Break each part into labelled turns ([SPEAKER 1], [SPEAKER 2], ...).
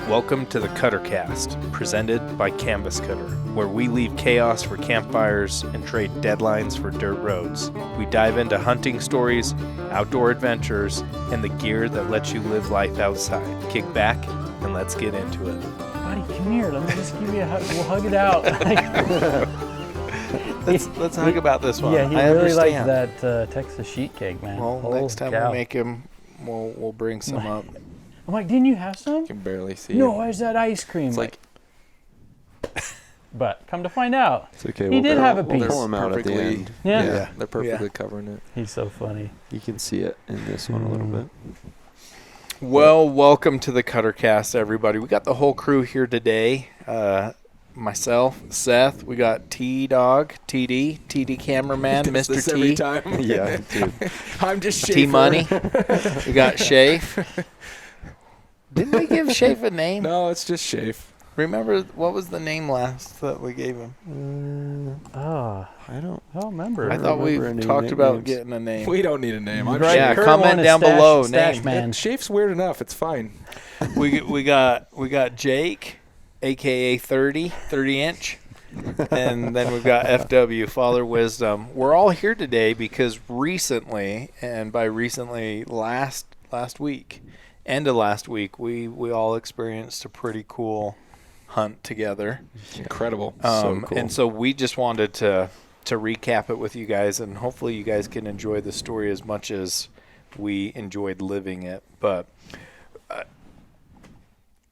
[SPEAKER 1] Welcome to the Cuttercast, presented by Canvas Cutter, where we leave chaos for campfires and trade deadlines for dirt roads. We dive into hunting stories, outdoor adventures, and the gear that lets you live life outside. Kick back and let's get into it.
[SPEAKER 2] Buddy, come here. Let me just give you a hug. We'll hug it out.
[SPEAKER 1] Let's hug about this one.
[SPEAKER 2] Yeah, he
[SPEAKER 1] I
[SPEAKER 2] really liked
[SPEAKER 1] understand.
[SPEAKER 2] that Texas sheet cake, man.
[SPEAKER 1] Well, next time we make him, we'll bring some up.
[SPEAKER 2] I'm like, didn't you have some?
[SPEAKER 3] You can barely see
[SPEAKER 2] No,
[SPEAKER 3] it.
[SPEAKER 2] where's that ice cream?
[SPEAKER 3] It's like,
[SPEAKER 2] but come to find out,
[SPEAKER 4] it's okay.
[SPEAKER 2] he did have a
[SPEAKER 4] We'll
[SPEAKER 2] piece.
[SPEAKER 4] pull him out at the end.
[SPEAKER 2] Yeah.
[SPEAKER 3] they're perfectly covering it.
[SPEAKER 2] He's so funny.
[SPEAKER 4] You can see it in this one a little bit.
[SPEAKER 1] Well, welcome to the Cuttercast, everybody. We got the whole crew here today. Myself, Seth. We got T-Dog, TD cameraman, Mr. T.
[SPEAKER 3] Every time.
[SPEAKER 4] Yeah, dude.
[SPEAKER 3] I'm just Schafer.
[SPEAKER 1] T-Money. We got Schafe. Didn't we give Schafe a name?
[SPEAKER 3] No, it's just Schafe.
[SPEAKER 1] Remember, what was the name last that we gave him?
[SPEAKER 2] I
[SPEAKER 4] don't
[SPEAKER 2] remember.
[SPEAKER 1] I thought we
[SPEAKER 4] remember any
[SPEAKER 1] talked about
[SPEAKER 4] nicknames.
[SPEAKER 1] getting a name.
[SPEAKER 3] We don't need a name. I'm
[SPEAKER 2] Right.
[SPEAKER 1] Yeah,
[SPEAKER 3] sure.
[SPEAKER 2] Kurt
[SPEAKER 1] comment
[SPEAKER 2] wanted
[SPEAKER 1] down
[SPEAKER 2] stash-
[SPEAKER 1] below,
[SPEAKER 2] stash
[SPEAKER 1] name.
[SPEAKER 2] man.
[SPEAKER 3] Shafe's weird enough. It's fine.
[SPEAKER 1] We got Jake, a.k.a. 30 inch. And then we've got FW, Father Wisdom. We're all here today because recently, and by recently last week, end of last week, we all experienced a pretty cool hunt together.
[SPEAKER 3] Incredible.
[SPEAKER 4] So cool.
[SPEAKER 1] And so we just wanted to recap it with you guys, and hopefully you guys can enjoy the story as much as we enjoyed living it. But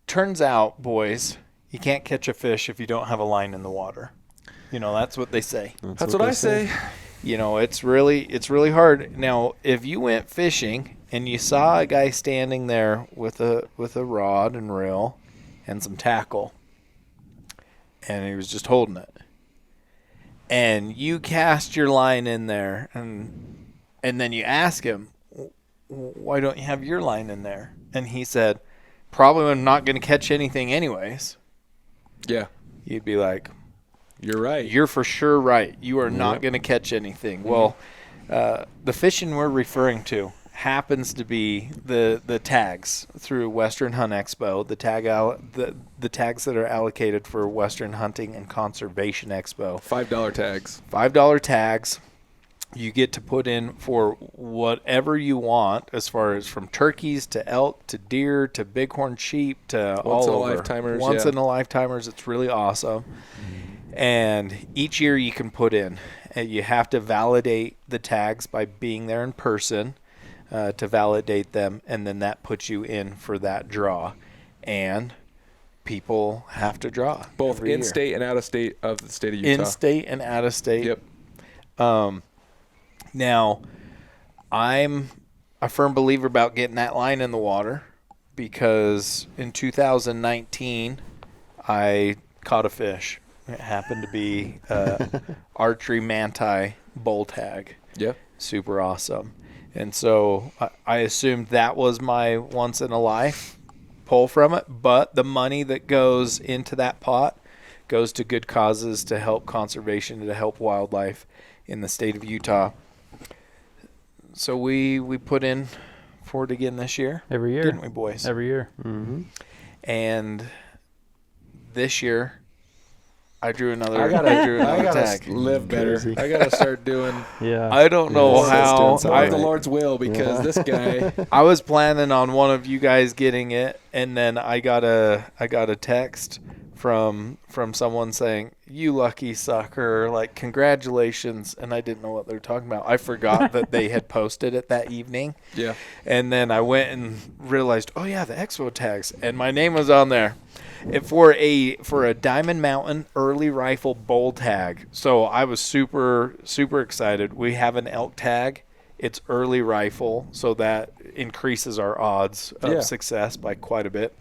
[SPEAKER 1] turns out, boys, you can't catch a fish if you don't have a line in the water. You know, that's what they say.
[SPEAKER 3] That's what I say.
[SPEAKER 1] You know, it's really hard. Now, if you went fishing and you saw a guy standing there with a rod and reel and some tackle, and he was just holding it, and you cast your line in there, and then you ask him, why don't you have your line in there? And he said, probably I'm not going to catch anything anyways.
[SPEAKER 3] Yeah.
[SPEAKER 1] You'd be like,
[SPEAKER 3] You're right.
[SPEAKER 1] you're for sure right. You are not going to catch anything. Mm-hmm. Well, the fishing we're referring to happens to be the tags through Western Hunt Expo, the tags that are allocated for Western Hunting and Conservation Expo.
[SPEAKER 3] $5 tags.
[SPEAKER 1] $5 tags. You get to put in for whatever you want, as far as from turkeys to elk to deer to bighorn sheep to all over. Once in a lifetimers. It's really awesome. And each year you can put in, and you have to validate the tags by being there in person to validate them, and then that puts you in for that draw. And people have to draw
[SPEAKER 3] Both
[SPEAKER 1] every year.
[SPEAKER 3] in-state and out-of-state of the state of Utah.
[SPEAKER 1] In-state and out-of-state.
[SPEAKER 3] Yep.
[SPEAKER 1] Now, I'm a firm believer about getting that line in the water because in 2019, I caught a fish. It happened to be archery manti bull tag.
[SPEAKER 3] Yeah.
[SPEAKER 1] Super awesome. And so I assumed that was my once in a life pull from it, but the money that goes into that pot goes to good causes to help conservation and to help wildlife in the state of Utah. So we put in for it again this year.
[SPEAKER 2] Every year.
[SPEAKER 1] Didn't we, boys?
[SPEAKER 2] Every year.
[SPEAKER 4] Mm-hmm.
[SPEAKER 1] And this year, I drew another
[SPEAKER 3] I gotta
[SPEAKER 1] tag.
[SPEAKER 3] live better.
[SPEAKER 4] Crazy.
[SPEAKER 3] I gotta start doing
[SPEAKER 2] Yeah.
[SPEAKER 1] I don't know
[SPEAKER 4] Yeah,
[SPEAKER 1] how.
[SPEAKER 4] it's doing
[SPEAKER 3] more
[SPEAKER 4] I-
[SPEAKER 3] of the Lord's will because this guy.
[SPEAKER 1] I was planning on one of you guys getting it, and then I got a text from someone saying, "You lucky sucker, like congratulations," and I didn't know what they were talking about. I forgot that they had posted it that evening,
[SPEAKER 3] Yeah.
[SPEAKER 1] and then I went and realized, oh yeah, the expo tags, and my name was on there. For a Diamond Mountain early rifle bull tag. So I was super excited. We have an elk tag. It's early rifle, so that increases our odds of success by quite a bit.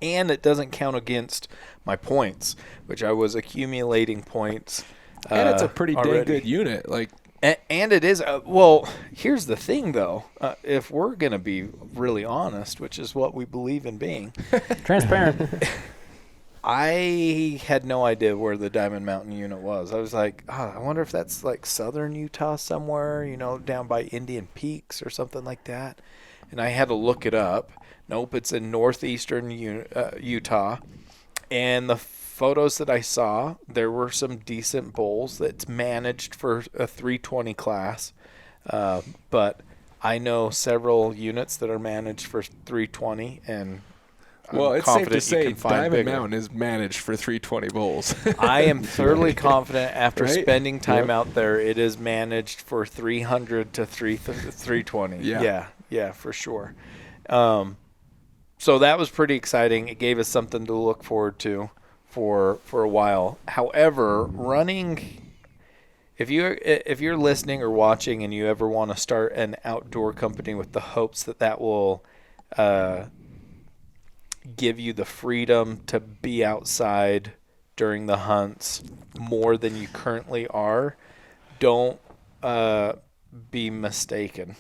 [SPEAKER 1] And it doesn't count against my points, which I was accumulating points.
[SPEAKER 3] And it's a pretty
[SPEAKER 1] already.
[SPEAKER 3] dang good unit. Like,
[SPEAKER 1] And it is. Well, here's the thing, though. If we're going to be really honest, which is what we believe in being,
[SPEAKER 2] Transparent.
[SPEAKER 1] I had no idea where the Diamond Mountain unit was. I was like, I wonder if that's like southern Utah somewhere, down by Indian Peaks or something like that. And I had to look it up. Nope, it's in northeastern Utah. And the photos that I saw, there were some decent bowls that's managed for a 320 class. But I know several units that are managed for 320, and
[SPEAKER 3] well,
[SPEAKER 1] I'm
[SPEAKER 3] it's safe to
[SPEAKER 1] confident you
[SPEAKER 3] say
[SPEAKER 1] can find
[SPEAKER 3] Diamond
[SPEAKER 1] bigger.
[SPEAKER 3] Mountain is managed for 320 bowls.
[SPEAKER 1] I am thoroughly confident after
[SPEAKER 3] Right?
[SPEAKER 1] spending time out there, it is managed for 300 to 320. Yeah, for sure. So that was pretty exciting. It gave us something to look forward to for a while. However, running, if you're listening or watching and you ever want to start an outdoor company with the hopes that will give you the freedom to be outside during the hunts more than you currently are, don't be mistaken.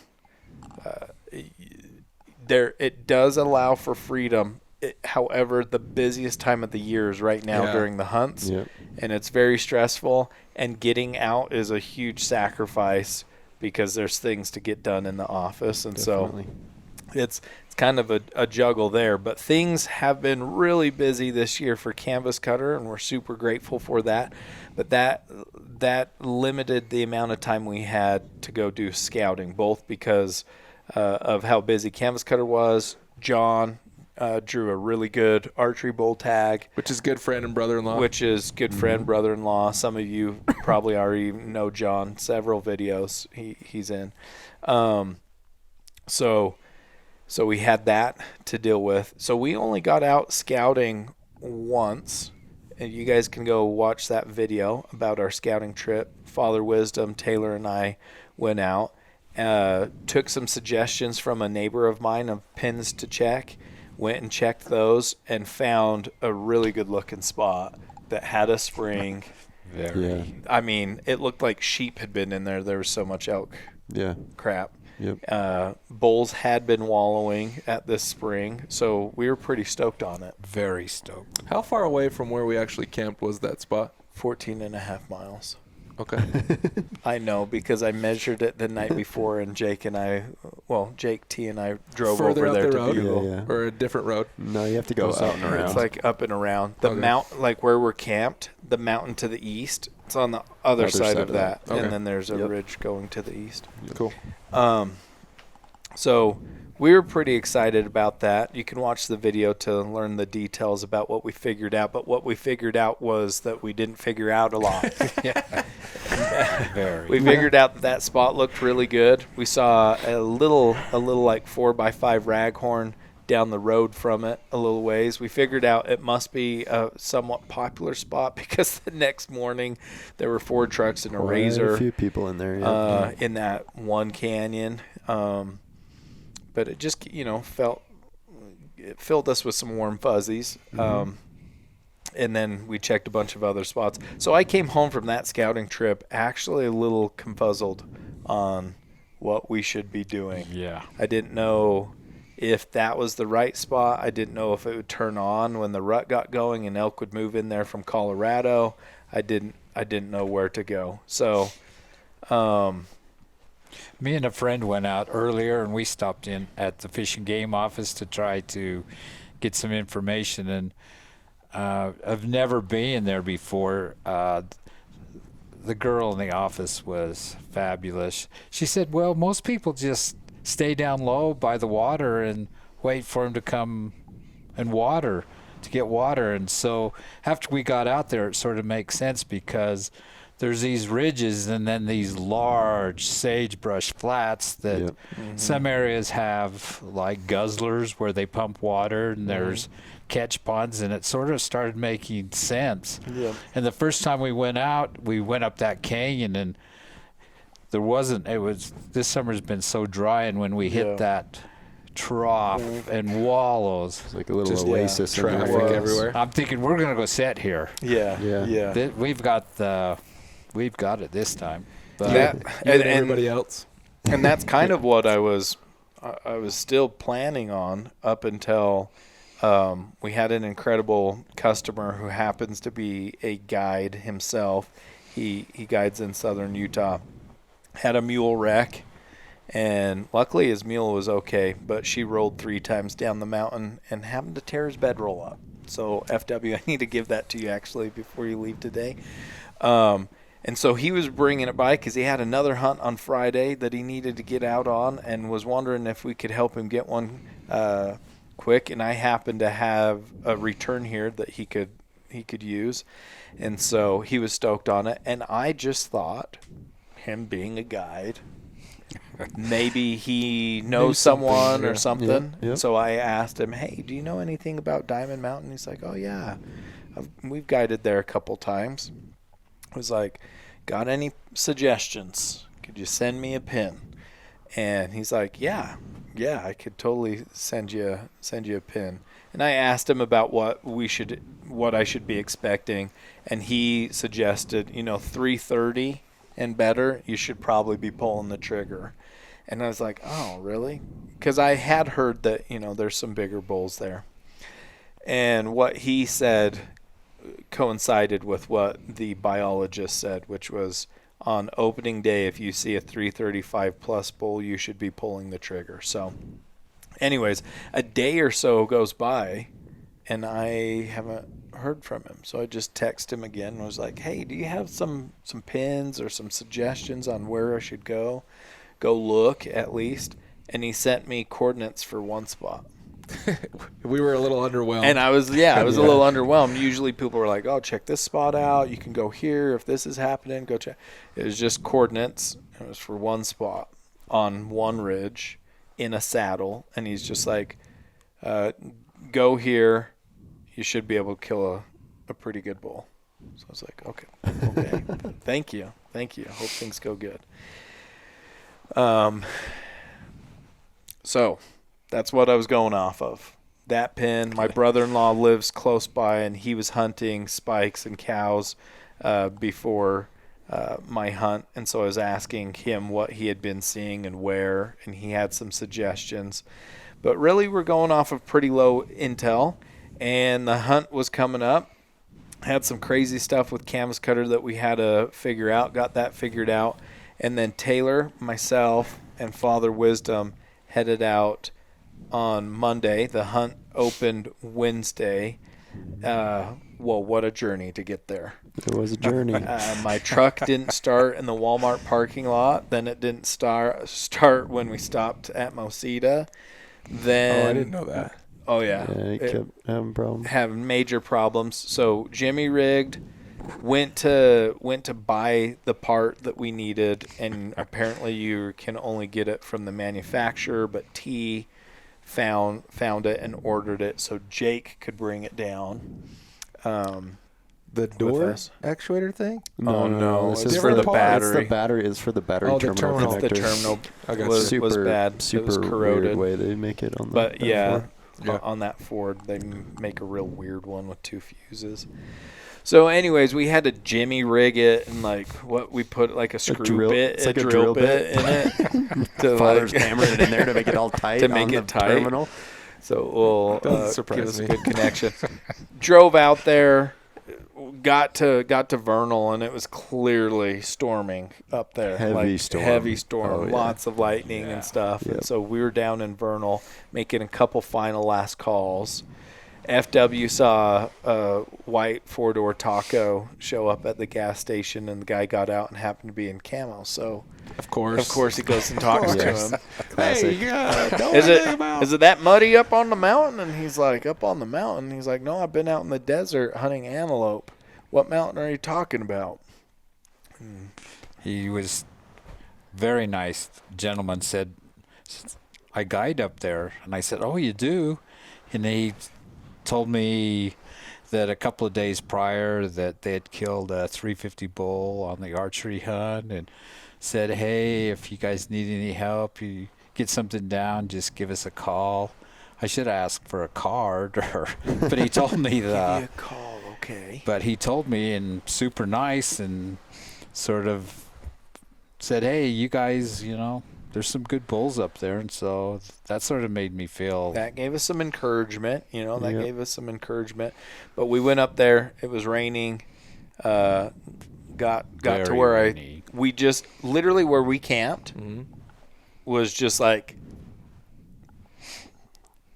[SPEAKER 1] It does allow for freedom. However, the busiest time of the year is right now during the hunts, and it's very stressful, and getting out is a huge sacrifice because there's things to get done in the office, and so it's kind of a juggle there. But things have been really busy this year for Canvas Cutter, and we're super grateful for that. But that limited the amount of time we had to go do scouting, both because of how busy Canvas Cutter was. John drew a really good archery bull tag.
[SPEAKER 3] Which is good friend and brother-in-law.
[SPEAKER 1] Which is good friend, brother-in-law. Some of you probably already know John. Several videos he's in. So we had that to deal with. So we only got out scouting once. And you guys can go watch that video about our scouting trip. Father Wisdom, Taylor, and I went out. Took some suggestions from a neighbor of mine of pins to check. Went and checked those and found a really good looking spot that had a spring. I mean, it looked like sheep had been in there. There was so much elk crap. Bulls had been wallowing at this spring, so we were pretty stoked on it.
[SPEAKER 2] Very stoked.
[SPEAKER 3] How far away from where we actually camped was that spot?
[SPEAKER 1] 14 and a half miles.
[SPEAKER 3] Okay.
[SPEAKER 1] I know because I measured it the night before, and Jake T and I drove
[SPEAKER 3] further
[SPEAKER 1] over there
[SPEAKER 3] up the
[SPEAKER 1] to
[SPEAKER 3] road,
[SPEAKER 1] Bugle.
[SPEAKER 3] or a different road.
[SPEAKER 4] No, you have to go out and around.
[SPEAKER 1] It's like up and around. The mount, like where we're camped, the mountain to the east, it's on the other side of that.
[SPEAKER 3] Okay.
[SPEAKER 1] And then there's a ridge going to the east.
[SPEAKER 3] Cool.
[SPEAKER 1] So we were pretty excited about that. You can watch the video to learn the details about what we figured out. But what we figured out was that we didn't figure out a lot. We figured out that spot looked really good. We saw a little like 4x5 raghorn down the road from it a little ways. We figured out it must be a somewhat popular spot because the next morning there were 4 trucks and a razor.
[SPEAKER 4] A few people in there.
[SPEAKER 1] In that one canyon. But it just, it filled us with some warm fuzzies. And then we checked a bunch of other spots. So I came home from that scouting trip actually a little confuzzled on what we should be doing.
[SPEAKER 2] Yeah.
[SPEAKER 1] I didn't know if that was the right spot. I didn't know if it would turn on when the rut got going and elk would move in there from Colorado. I didn't know where to go. So,
[SPEAKER 5] me and a friend went out earlier, and we stopped in at the Fish and Game office to try to get some information. And I've never been there before. The girl in the office was fabulous. She said, well, most people just stay down low by the water and wait for him to come and get water. And so after we got out there, it sort of makes sense because there's these ridges and then these large sagebrush flats that some areas have like guzzlers where they pump water, and there's catch ponds, and it sort of started making sense. And the first time we went out, we went up that canyon, and this summer's been so dry, and when we hit that trough and wallows,
[SPEAKER 4] it's like a little oasis.
[SPEAKER 3] Traffic everywhere.
[SPEAKER 5] I'm thinking we're gonna go sit here. We've got it this time. But
[SPEAKER 3] and everybody else.
[SPEAKER 1] And that's kind of what I was still planning on up until we had an incredible customer who happens to be a guide himself. He guides in southern Utah. Had a mule wreck, And luckily his mule was okay, but she rolled 3 times down the mountain and happened to tear his bedroll up. So FW, I need to give that to you actually before you leave today. And so he was bringing it by because he had another hunt on Friday that he needed to get out on and was wondering if we could help him get one quick. And I happened to have a return here that he could use. And so he was stoked on it. And I just thought, him being a guide, maybe he knows someone or something.
[SPEAKER 4] Yep.
[SPEAKER 1] So I asked him, hey, do you know anything about Diamond Mountain? He's like, oh, yeah. We've guided there a couple times. I was like, got any suggestions? Could you send me a pin? And he's like, yeah, I could totally send you a pin. And I asked him about what I should be expecting, and he suggested, 330 and better, you should probably be pulling the trigger. And I was like, oh, really? Because I had heard that, there's some bigger bulls there. And what he said coincided with what the biologist said, which was on opening day, if you see a 335 plus bull, you should be pulling the trigger. So anyways, a day or so goes by and I haven't heard from him. So I just texted him again and was like, hey, do you have some pins or some suggestions on where I should go look at least? And he sent me coordinates for one spot.
[SPEAKER 3] We were a little underwhelmed.
[SPEAKER 1] And I was a little underwhelmed. Usually people were like, oh, check this spot out. You can go here. If this is happening, go check. It was just coordinates. It was for one spot on one ridge in a saddle. And he's just like, go here. You should be able to kill a pretty good bull. So I was like, okay. Thank you. Hope things go good. So that's what I was going off of. That pin. My brother-in-law lives close by, and he was hunting spikes and cows before my hunt. And so I was asking him what he had been seeing and where, and he had some suggestions. But really, we're going off of pretty low intel, and the hunt was coming up. Had some crazy stuff with canvas cutter that we had to figure out. Got that figured out. And then Taylor, myself, and Father Wisdom headed out on Monday. The hunt opened Wednesday. What a journey to get there.
[SPEAKER 4] It was a journey.
[SPEAKER 1] My truck didn't start in the Walmart parking lot. Then it didn't start when we stopped at Mosita. Then
[SPEAKER 3] I didn't know that.
[SPEAKER 1] Oh, yeah.
[SPEAKER 4] Yeah, he kept having problems.
[SPEAKER 1] Having major problems. So Jimmy rigged, went to buy the part that we needed, and apparently you can only get it from the manufacturer, but T found it and ordered it so Jake could bring it down.
[SPEAKER 3] The door actuator thing?
[SPEAKER 1] No,
[SPEAKER 4] This
[SPEAKER 1] it's
[SPEAKER 4] is
[SPEAKER 1] for the
[SPEAKER 4] part.
[SPEAKER 1] battery.
[SPEAKER 4] It's for the battery
[SPEAKER 3] Oh, the
[SPEAKER 4] terminal.
[SPEAKER 3] terminal.
[SPEAKER 1] The terminal
[SPEAKER 4] connector.
[SPEAKER 1] was bad.
[SPEAKER 4] Super
[SPEAKER 1] It was corroded.
[SPEAKER 4] weird way they make it on the
[SPEAKER 1] But yeah,
[SPEAKER 3] Yeah.
[SPEAKER 1] on that Ford, they make a real weird one with 2 fuses. So anyways, we had to Jimmy rig it, and we put like a screw bit,
[SPEAKER 4] it's like
[SPEAKER 1] a drill bit in it. to
[SPEAKER 4] Father's hammering it in there to make it all tight
[SPEAKER 1] to make
[SPEAKER 4] on
[SPEAKER 1] it
[SPEAKER 4] the
[SPEAKER 1] tight.
[SPEAKER 4] terminal.
[SPEAKER 1] So
[SPEAKER 3] Doesn't
[SPEAKER 1] we'll
[SPEAKER 3] surprise
[SPEAKER 1] give us
[SPEAKER 3] me.
[SPEAKER 1] a good connection. Drove out there, got to Vernal, and it was clearly storming up there.
[SPEAKER 4] Heavy storm.
[SPEAKER 1] Heavy storm.
[SPEAKER 4] Oh, yeah.
[SPEAKER 1] Lots of lightning and stuff.
[SPEAKER 4] Yep.
[SPEAKER 1] And so we were down in Vernal making a couple final last calls. FW saw a white 4-door taco show up at the gas station, and the guy got out and happened to be in camo. So
[SPEAKER 3] Of course.
[SPEAKER 1] he goes and talks to him.
[SPEAKER 4] Classic.
[SPEAKER 1] Is it that muddy up on the mountain? And he's like, up on the mountain? He's like, no, I've been out in the desert hunting antelope. What mountain are you talking about?
[SPEAKER 5] He was very nice. Gentleman said, I guide up there. And I said, oh, you do? And he told me that a couple of days prior that they had killed a 350 bull on the archery hunt, and said, hey, if you guys need any help, you get something down, just give us a call. I should ask for a card, but he told me that.
[SPEAKER 1] Give me a call, okay.
[SPEAKER 5] But he told me, and super nice, and sort of said, hey, you guys, there's some good bulls up there. And so that sort of made me feel.
[SPEAKER 1] That gave us some encouragement,
[SPEAKER 4] Yep.
[SPEAKER 1] gave us some encouragement. But we went up there. It was raining. Got to where
[SPEAKER 5] rainy.
[SPEAKER 1] we just literally where we camped.
[SPEAKER 3] Mm-hmm.
[SPEAKER 1] was just like,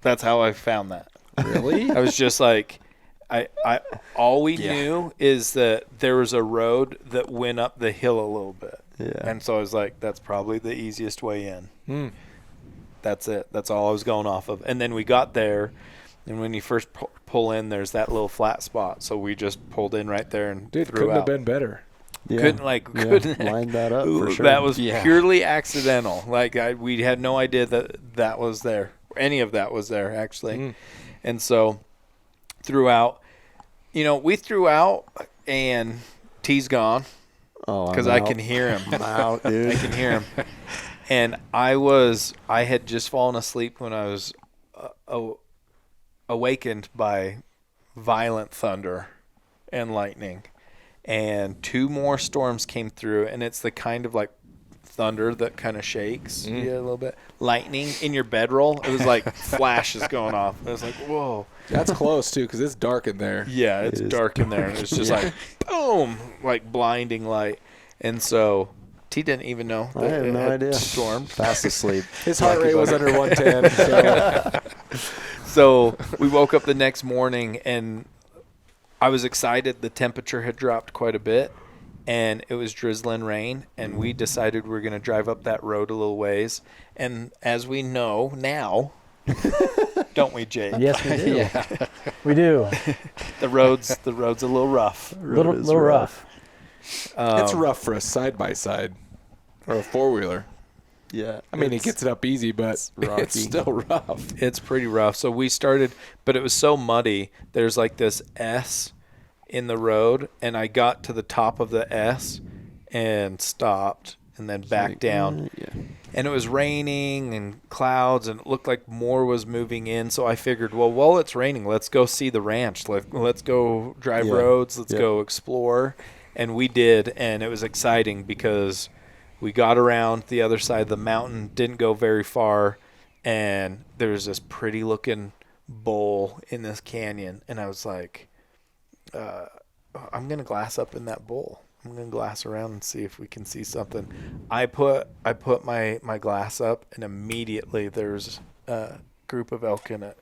[SPEAKER 1] that's how I found that.
[SPEAKER 3] Really?
[SPEAKER 1] I was just like, I all we knew is that there was a road that went up the hill a little bit.
[SPEAKER 4] Yeah.
[SPEAKER 1] And so I was like, that's probably the easiest way in. That's it. That's all I was going off of. And then we got there, and when you first pull in, there's that little flat spot. So we just pulled in right there and threw
[SPEAKER 3] couldn't
[SPEAKER 1] out.
[SPEAKER 3] have been better.
[SPEAKER 4] Yeah.
[SPEAKER 1] Couldn't
[SPEAKER 4] line that up for sure.
[SPEAKER 1] That was purely accidental. Like we had no idea that was there. Any of that was there actually. And so threw out. We threw out, and T's gone because I can hear him.
[SPEAKER 4] I'm out, dude.
[SPEAKER 1] I can hear him. And I had just fallen asleep when I was awakened by violent thunder and lightning. And 2 more storms came through, and it's the kind of like thunder that kind of shakes you a little bit. Lightning in your bedroll. It was like flashes going off. I was like, whoa.
[SPEAKER 3] That's close, too, because it's dark in there.
[SPEAKER 1] Yeah, it's dark in there. And it's just like, boom, like blinding light. And so T didn't even know
[SPEAKER 4] I had no idea.
[SPEAKER 1] Stormed.
[SPEAKER 4] Fast asleep.
[SPEAKER 3] His heart rate was under 110.
[SPEAKER 1] So we woke up the next morning, and I was excited. The temperature had dropped quite a bit, and it was drizzling rain, and we decided we were going to drive up that road a little ways. And as we know now, don't we, Jake?
[SPEAKER 2] Yes, we do. We do.
[SPEAKER 1] The road's a little rough.
[SPEAKER 2] Little rough.
[SPEAKER 3] It's rough for a side-by-side or a four-wheeler.
[SPEAKER 4] Yeah.
[SPEAKER 3] I mean, it gets it up easy, but it's still rough.
[SPEAKER 1] It's pretty rough. So we started, but it was so muddy. There's like this S in the road, and I got to the top of the S and stopped and then back down. And it was raining and clouds, and it looked like more was moving in. So I figured, well, while it's raining, let's go see the ranch. Let's go drive roads. Let's go explore. And we did, and it was exciting because we got around the other side of the mountain, didn't go very far, and there was this pretty-looking bowl in this canyon. And I was like, I'm going to glass up in that bowl. I'm going to glass around and see if we can see something. I put my glass up, and immediately there's a group of elk in it.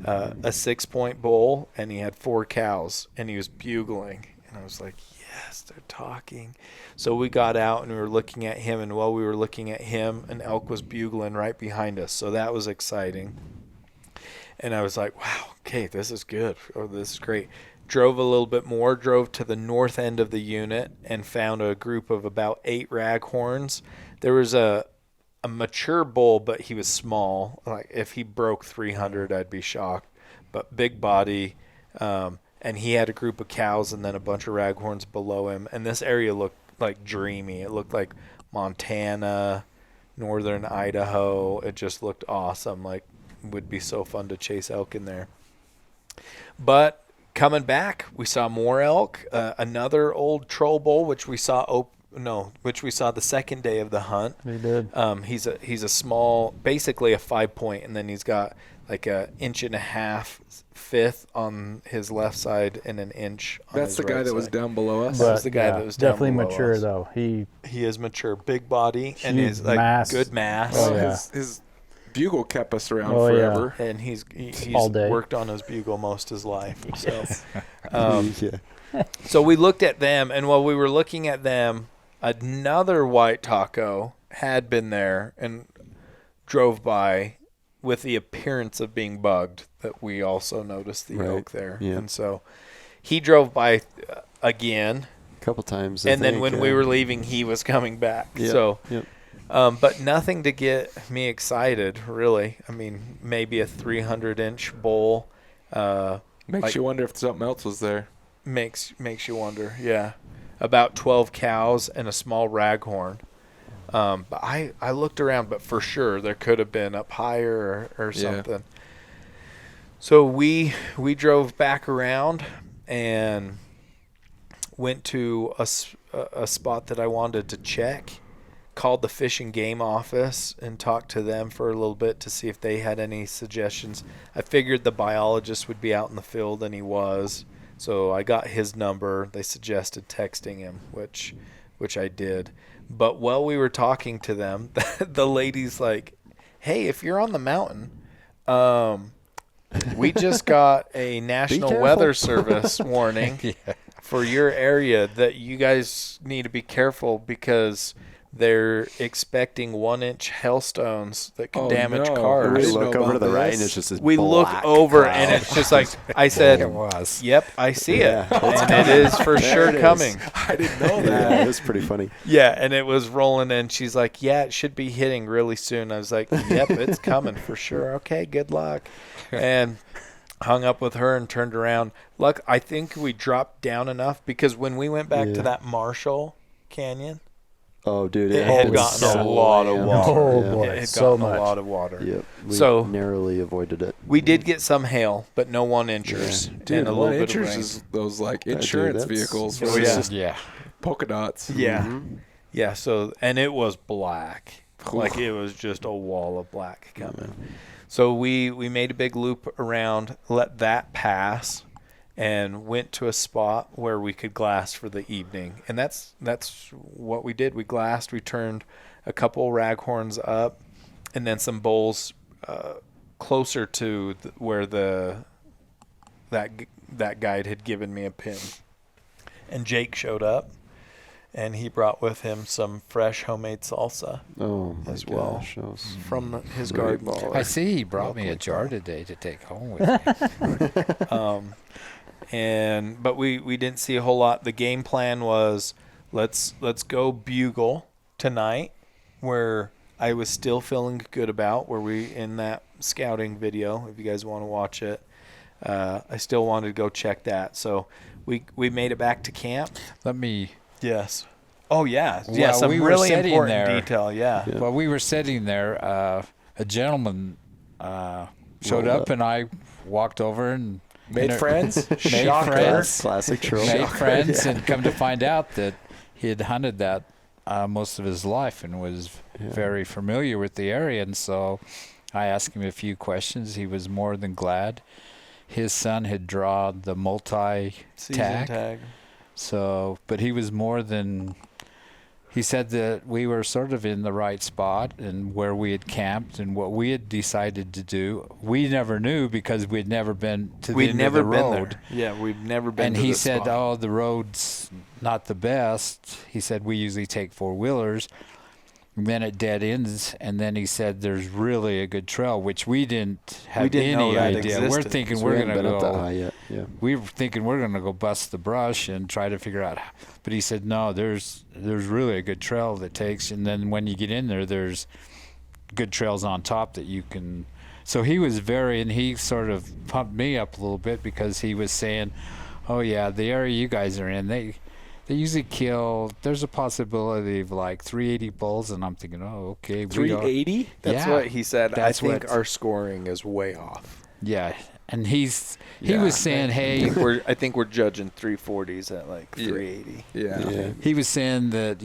[SPEAKER 1] A 6-point bowl, and he had 4 cows, and he was bugling. And I was like, yes, they're talking. So we got out, and we were looking at him, and while we were looking at him, an elk was bugling right behind us. So that was exciting. And I was like, wow, okay, this is good. Oh, this is great. Drove a little bit more, drove to the north end of the unit, and found a group of about 8 raghorns. There was a mature bull, but he was small. Like if he broke 300, I'd be shocked. But big body, and he had a group of cows and then a bunch of raghorns below him. And this area looked like dreamy. It looked like Montana, northern Idaho. It just looked awesome. Like it would be so fun to chase elk in there. But coming back, we saw more elk. Another old troll bull, which we saw the second day of the hunt.
[SPEAKER 2] We did.
[SPEAKER 1] He's a small, basically a 5-point, and then he's got like a 1.5 fifth on his left side and an inch on
[SPEAKER 3] That's
[SPEAKER 1] his
[SPEAKER 3] the guy
[SPEAKER 1] right
[SPEAKER 3] that was
[SPEAKER 1] side.
[SPEAKER 3] down below us?
[SPEAKER 1] That's the guy that was down
[SPEAKER 2] definitely
[SPEAKER 1] below
[SPEAKER 2] mature
[SPEAKER 1] us.
[SPEAKER 2] though. He
[SPEAKER 1] is mature, big body, and
[SPEAKER 2] Huge
[SPEAKER 1] is like
[SPEAKER 2] mass.
[SPEAKER 1] good mass.
[SPEAKER 2] Oh, yeah.
[SPEAKER 3] His bugle kept us around
[SPEAKER 2] Oh, yeah.
[SPEAKER 3] forever.
[SPEAKER 1] And he's
[SPEAKER 2] All day.
[SPEAKER 1] worked on his bugle most of his life. So,
[SPEAKER 4] Yeah.
[SPEAKER 1] so we looked at them, and while we were looking at them, another white taco had been there and drove by with the appearance of being bugged. That we also noticed the elk there, and so he drove by again
[SPEAKER 4] A couple times.
[SPEAKER 1] and then when we were leaving, he was coming back. So. But nothing to get me excited, really. I mean, maybe a 300-inch bull.
[SPEAKER 3] Makes you wonder if something else was there.
[SPEAKER 1] Makes you wonder, yeah. About 12 cows and a small raghorn. But I looked around, but for sure there could have been up higher or something. So we drove back around and went to a spot that I wanted to check. Called the Fish and Game office and talked to them for a little bit to see if they had any suggestions. I figured the biologist would be out in the field, and he was. So I got his number. They suggested texting him, which which I did. But while we were talking to them, the lady's like, "Hey, if you're on the mountain, we just got a National Weather Service warning for your area that you guys need to be careful because they're expecting 1-inch hailstones that could damage cars."
[SPEAKER 4] We look over to the right, and it's just this
[SPEAKER 1] look over, cloud. And it's just like I said.
[SPEAKER 5] It was.
[SPEAKER 1] Yep, I see it, and it is for sure coming.
[SPEAKER 3] I didn't know that.
[SPEAKER 4] Yeah, it was pretty funny.
[SPEAKER 1] Yeah, and it was rolling, and she's like, "Yeah, it should be hitting really soon." I was like, "Yep, it's coming for sure. Okay, good luck." And hung up with her and turned around. Look, I think we dropped down enough because when we went back to that Marshall Canyon.
[SPEAKER 4] Oh, dude,
[SPEAKER 1] it had gotten a lot of water.
[SPEAKER 2] Oh, boy.
[SPEAKER 1] It had
[SPEAKER 2] so
[SPEAKER 1] gotten
[SPEAKER 2] much.
[SPEAKER 1] a lot of water.
[SPEAKER 4] Yep. We
[SPEAKER 1] So
[SPEAKER 4] narrowly avoided it.
[SPEAKER 1] we did get some hail, but no 1-inchers.
[SPEAKER 3] Dude,
[SPEAKER 1] and a little bit of
[SPEAKER 3] 1-inchers
[SPEAKER 1] rain.
[SPEAKER 3] is those like insurance vehicles.
[SPEAKER 1] Oh,
[SPEAKER 3] Where it's
[SPEAKER 1] yeah.
[SPEAKER 3] just
[SPEAKER 5] Yeah.
[SPEAKER 3] polka dots.
[SPEAKER 1] Yeah.
[SPEAKER 4] Mm-hmm.
[SPEAKER 1] Yeah, so, and it was black. Like, it was just a wall of black coming. So we made a big loop around, let that pass, and went to a spot where we could glass for the evening. And that's what we did. We glassed. We turned a couple raghorns up, and then some bowls closer to where that guide had given me a pin. And Jake showed up, and he brought with him some fresh homemade salsa.
[SPEAKER 4] Oh, my
[SPEAKER 1] as well.
[SPEAKER 4] gosh. That was
[SPEAKER 1] From his garden.
[SPEAKER 5] I see he brought me a jar today to take home with me.
[SPEAKER 1] But we didn't see a whole lot. The game plan was let's go bugle tonight, where I was still feeling good about, where we in that scouting video, if you guys want to watch it. I still wanted to go check that. So we made it back to camp. Yes. Oh yeah. Yeah,
[SPEAKER 5] Well,
[SPEAKER 1] some
[SPEAKER 5] we were
[SPEAKER 1] really
[SPEAKER 5] sitting
[SPEAKER 1] important
[SPEAKER 5] there.
[SPEAKER 1] detail, yeah.
[SPEAKER 5] While we were sitting there, a gentleman showed up, and I walked over and
[SPEAKER 3] Made friends?
[SPEAKER 5] made friends.
[SPEAKER 4] classic troll.
[SPEAKER 5] Made friends, and come to find out that he had hunted that most of his life and was very familiar with the area. And so I asked him a few questions. He was more than glad. His son had drawn the
[SPEAKER 1] Season tag.
[SPEAKER 5] So, but he was more than. He said that we were sort of in the right spot and where we had camped and what we had decided to do. We never knew because we'd never been to the end of the road.
[SPEAKER 1] Yeah, we've never been
[SPEAKER 5] And
[SPEAKER 1] to
[SPEAKER 5] he
[SPEAKER 1] this
[SPEAKER 5] said,
[SPEAKER 1] spot.
[SPEAKER 5] "Oh, the road's not the best." He said, "We usually take 4-wheelers." And then it dead ends, and then he said, "There's really a good trail," which we didn't have
[SPEAKER 1] know
[SPEAKER 5] any
[SPEAKER 1] that
[SPEAKER 5] idea.
[SPEAKER 1] existed.
[SPEAKER 5] We're thinking
[SPEAKER 4] So
[SPEAKER 5] we're
[SPEAKER 4] we
[SPEAKER 5] going to
[SPEAKER 4] haven't been up that
[SPEAKER 5] go.
[SPEAKER 4] high yet. Yeah.
[SPEAKER 5] We were thinking we're going to go bust the brush and try to figure out. But he said, "No, there's really a good trail that takes, and then when you get in there, there's good trails on top that you can." So he was and he sort of pumped me up a little bit because he was saying, "Oh yeah, the area you guys are in, they usually kill. There's a possibility of like 380 bulls," and I'm thinking, "Oh, okay,
[SPEAKER 3] 380?
[SPEAKER 1] That's
[SPEAKER 5] yeah,
[SPEAKER 1] what he said.
[SPEAKER 5] that's
[SPEAKER 1] I think
[SPEAKER 5] what-
[SPEAKER 1] our scoring is way off.
[SPEAKER 5] yeah." And he was saying, "Hey."
[SPEAKER 1] I think we're judging 340s at like 380.
[SPEAKER 3] Yeah.
[SPEAKER 5] He was saying that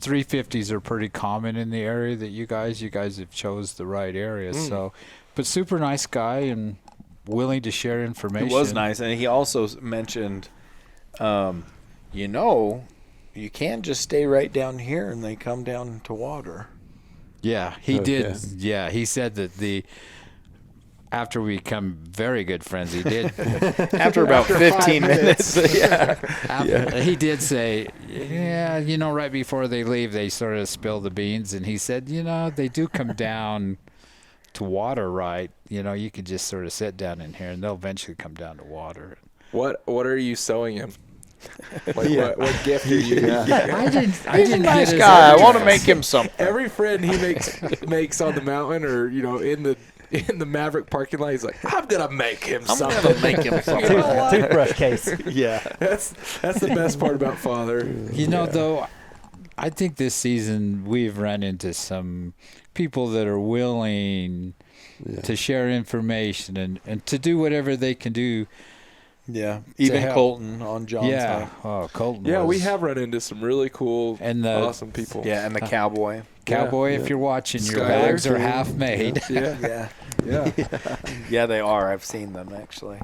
[SPEAKER 5] 350s are pretty common in the area that you guys have chose the right area. So, but super nice guy and willing to share information.
[SPEAKER 1] It was nice, and he also mentioned, you can just stay right down here, and they come down to water.
[SPEAKER 5] Yeah, he did.
[SPEAKER 4] Okay.
[SPEAKER 5] Yeah, he said that after we become very good friends, he did.
[SPEAKER 1] After about 15 minutes.
[SPEAKER 5] He did say, right before they leave, they sort of spill the beans, and he said, they do come down to water, right? You could just sort of sit down in here, and they'll eventually come down to water.
[SPEAKER 3] What are you sewing him? What gift are you?
[SPEAKER 5] I didn't.
[SPEAKER 1] He's a nice guy. I want to make him something.
[SPEAKER 3] Every friend he makes on the mountain or in the Maverick parking lot, he's like, I'm gonna make him something.
[SPEAKER 1] I'm gonna make him something.
[SPEAKER 2] Toothbrush case.
[SPEAKER 1] Yeah.
[SPEAKER 3] That's the best part about Father.
[SPEAKER 5] Though, I think this season we've run into some people that are willing to share information and to do whatever they can do.
[SPEAKER 1] Yeah. Even Colton on John's
[SPEAKER 5] Yeah.
[SPEAKER 1] hunt.
[SPEAKER 5] Oh, Colton.
[SPEAKER 3] Yeah, we have run into some really cool,
[SPEAKER 5] and
[SPEAKER 3] awesome people.
[SPEAKER 1] Yeah, and the cowboy.
[SPEAKER 5] Cowboy, if you're watching, your
[SPEAKER 3] Skylar,
[SPEAKER 5] bags are
[SPEAKER 3] too.
[SPEAKER 5] half made.
[SPEAKER 3] Yeah.
[SPEAKER 1] Yeah, they are. I've seen them actually.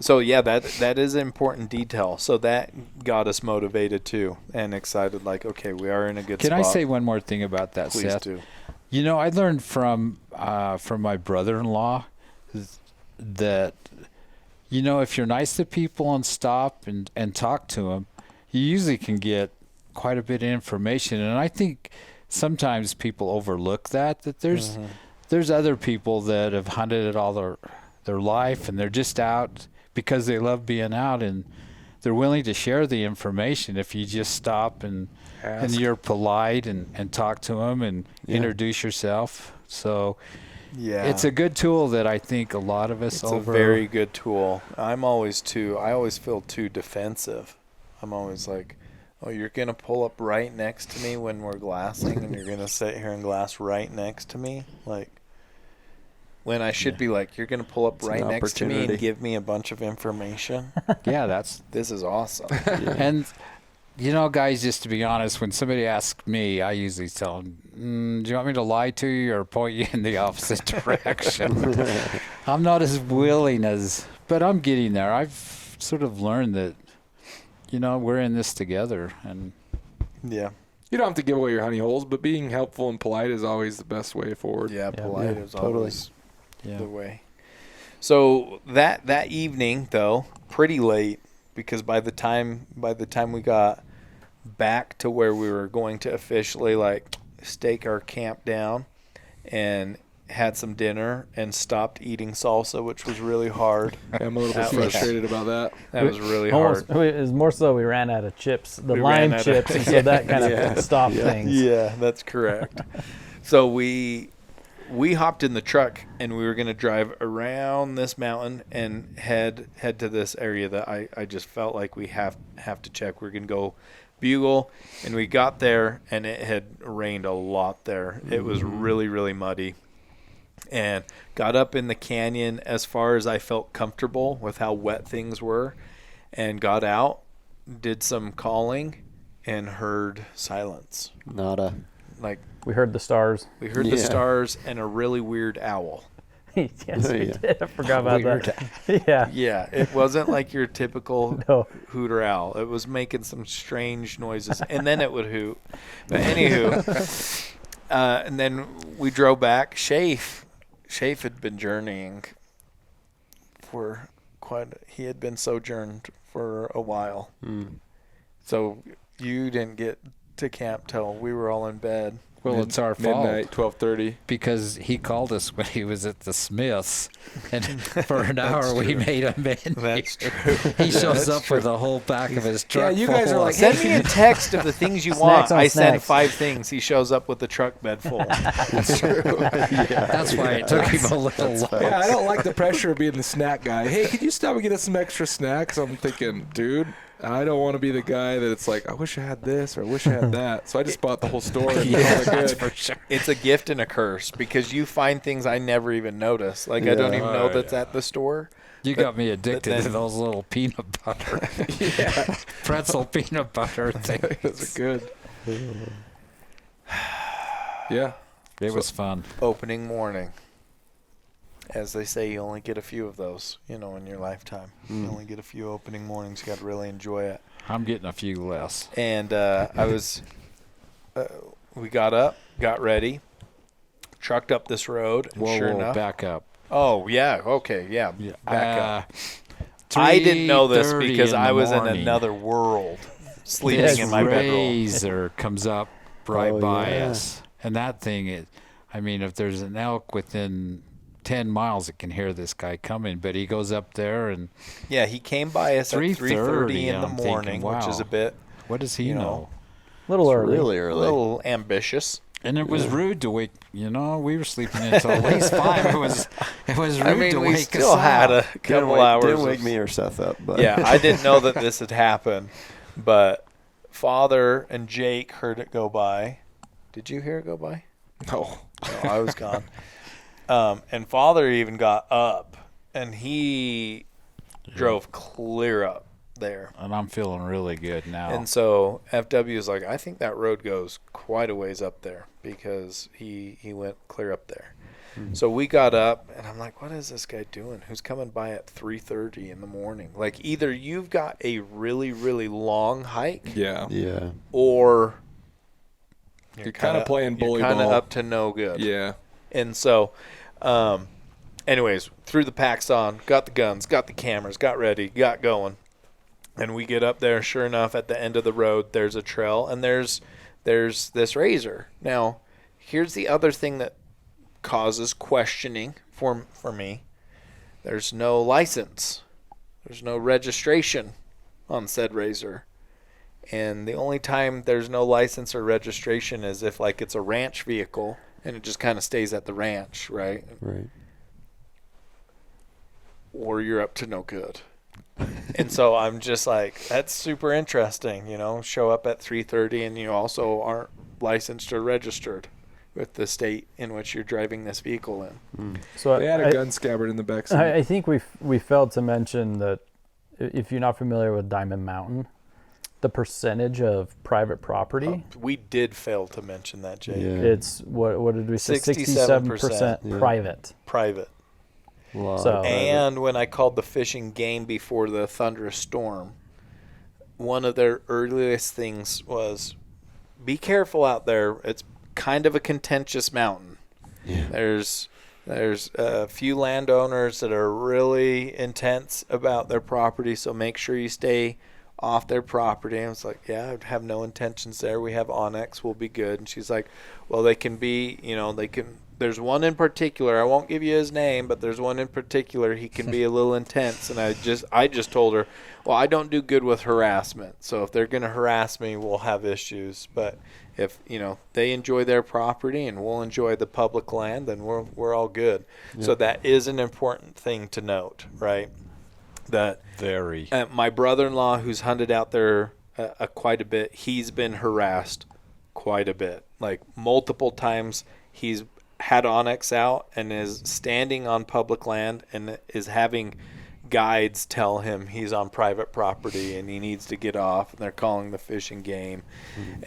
[SPEAKER 1] So yeah, that is an important detail. So that got us motivated too and excited. Like, okay, we are in a good spot.
[SPEAKER 5] Can I say one more thing about that,
[SPEAKER 1] Please
[SPEAKER 5] Seth?
[SPEAKER 1] do.
[SPEAKER 5] You know, I learned from my brother-in-law that, you know, if you're nice to people and stop and talk to them, you usually can get quite a bit of information. And I think sometimes people overlook that there's other people that have hunted it all their life, and they're just out because they love being out, and they're willing to share the information if you just stop and you're polite and talk to them and introduce yourself. So it's a good tool that I think a lot of us
[SPEAKER 1] It's a very good tool. I always feel too defensive. I'm always like, oh, you're going to pull up right next to me when we're glassing, and you're going to sit here and glass right next to me? Like, when I should be like, you're going to pull up right next to me and give me a bunch of information? This is awesome.
[SPEAKER 5] And, you know, guys, just to be honest, when somebody asks me, I usually tell them, do you want me to lie to you or point you in the opposite direction? I'm not as willing but I'm getting there. I've sort of learned that, you know, we're in this together. And
[SPEAKER 3] you don't have to give away your honey holes, but being helpful and polite is always the best way forward.
[SPEAKER 1] Polite is always the way. So that evening, though, pretty late, because by the time we got back to where we were going to officially like stake our camp down, and had some dinner and stopped eating salsa, which was really hard.
[SPEAKER 3] I'm a little bit frustrated about that.
[SPEAKER 1] That was really hard.
[SPEAKER 2] It was more so we ran out of chips, lime chips, and so that kind of stopped things.
[SPEAKER 1] Yeah, that's correct. So we hopped in the truck, and we were going to drive around this mountain and head to this area that I just felt like we have to check. We're going to go bugle, and we got there, and it had rained a lot there. It was really, really muddy. And got up in the canyon as far as I felt comfortable with how wet things were, and got out, did some calling, and heard silence.
[SPEAKER 4] Nada.
[SPEAKER 1] Like,
[SPEAKER 2] we heard the stars.
[SPEAKER 1] We heard the stars and a really weird owl.
[SPEAKER 2] Yes, we did. I forgot about that.
[SPEAKER 1] Yeah, it wasn't like your typical hooter owl. It was making some strange noises, and then it would hoot. But anywho, and then we drove back. Schafer had been journeying for he had been sojourned for a while. So you didn't get to camp till we were all in bed.
[SPEAKER 5] Well, it's our fault.
[SPEAKER 3] Midnight, 12:30.
[SPEAKER 5] Because he called us when he was at the Smiths, and for an hour we made him in.
[SPEAKER 1] That's true.
[SPEAKER 5] He shows up with the whole back of his truck.
[SPEAKER 3] Yeah, you guys are like,
[SPEAKER 1] send me a text of the things you want. I send 5 things. He shows up with the truck bed full.
[SPEAKER 3] That's true.
[SPEAKER 5] That's why it took him a little while.
[SPEAKER 3] Yeah, I don't like the pressure of being the snack guy. Hey, could you stop and get us some extra snacks? I'm thinking, dude, I don't want to be the guy that it's like, I wish I had this or I wish I had that. So I just bought the whole store.
[SPEAKER 1] That's for sure. It's a gift and a curse, because you find things I never even notice. Like, I don't even know that's at the store.
[SPEAKER 5] You got me addicted to those little peanut butter. Pretzel peanut butter things.
[SPEAKER 3] Those are good. Yeah.
[SPEAKER 5] It was fun.
[SPEAKER 1] Opening morning. As they say, you only get a few of those, in your lifetime. You only get a few opening mornings. You got to really enjoy it.
[SPEAKER 5] I'm getting a few less.
[SPEAKER 1] And we got up, got ready, trucked up this road. And
[SPEAKER 5] whoa,
[SPEAKER 1] sure enough,
[SPEAKER 5] back up.
[SPEAKER 1] Oh, yeah. Okay, yeah. Back up. I didn't know this because I was in another world, sleeping in my bedroom.
[SPEAKER 5] Razor comes up right by us. And that thing is, if there's an elk within 10 miles, it can hear this guy coming, but he goes up there and
[SPEAKER 1] he came by us at 3:30 in the morning,
[SPEAKER 5] thinking,
[SPEAKER 1] which is a bit,
[SPEAKER 5] what does he know?
[SPEAKER 2] A little early.
[SPEAKER 4] Really early.
[SPEAKER 1] A little ambitious.
[SPEAKER 5] And it was rude to wake, we were sleeping until at least 5. It was rude to wake us up.
[SPEAKER 1] We still had a couple hours.
[SPEAKER 4] Didn't wake me or Seth up. But.
[SPEAKER 1] Yeah, I didn't know that this had happened, but Father and Jake heard it go by. Did you hear it go by?
[SPEAKER 3] No,
[SPEAKER 1] I was gone. And Father even got up, and he drove clear up there.
[SPEAKER 5] And I'm feeling really good now.
[SPEAKER 1] And so FW is like, I think that road goes quite a ways up there, because he went clear up there. So we got up, and I'm like, what is this guy doing? Who's coming by at 3:30 in the morning? Like, either you've got a really, really long hike, or
[SPEAKER 3] you're kind of playing bully ball.
[SPEAKER 1] You're kind of up to no good.
[SPEAKER 3] Yeah.
[SPEAKER 1] And so, anyways, threw the packs on, got the guns, got the cameras, got ready, got going. And we get up there, sure enough, at the end of the road, there's a trail, and there's this razor. Now, here's the other thing that causes questioning for me. There's no license. There's no registration on said razor. And the only time there's no license or registration is if, like, it's a ranch vehicle and it just kind of stays at the ranch, right?
[SPEAKER 4] Right.
[SPEAKER 1] Or you're up to no good. And so I'm just like, that's super interesting, show up at 3:30 and you also aren't licensed or registered with the state in which you're driving this vehicle in.
[SPEAKER 3] So they had a gun scabbard in the back seat.
[SPEAKER 2] I think we failed to mention that if you're not familiar with Diamond Mountain, the percentage of private property.
[SPEAKER 1] We did fail to mention that, Jake.
[SPEAKER 2] Yeah. It's, what did we say? 67% private.
[SPEAKER 1] Private.
[SPEAKER 2] Wow. So,
[SPEAKER 1] and when I called the fishing game before the thunderous storm, one of their earliest things was, be careful out there. It's kind of a contentious mountain.
[SPEAKER 4] Yeah.
[SPEAKER 1] There's a few landowners that are really intense about their property, so make sure you stay off their property. And I was like, yeah, I have no intentions there. We have Onyx. We'll be good. And she's like, well, they can be, there's one in particular. I won't give you his name, but there's one in particular. He can be a little intense. And I just told her, well, I don't do good with harassment. So if they're going to harass me, we'll have issues. But if, they enjoy their property and we'll enjoy the public land, then we're all good. Yep. So that is an important thing to note, right? That
[SPEAKER 5] very.
[SPEAKER 1] My brother-in-law, who's hunted out there quite a bit, he's been harassed quite a bit. Like multiple times he's had Onyx out and is standing on public land and is having guides tell him he's on private property and he needs to get off, and they're calling the fishing game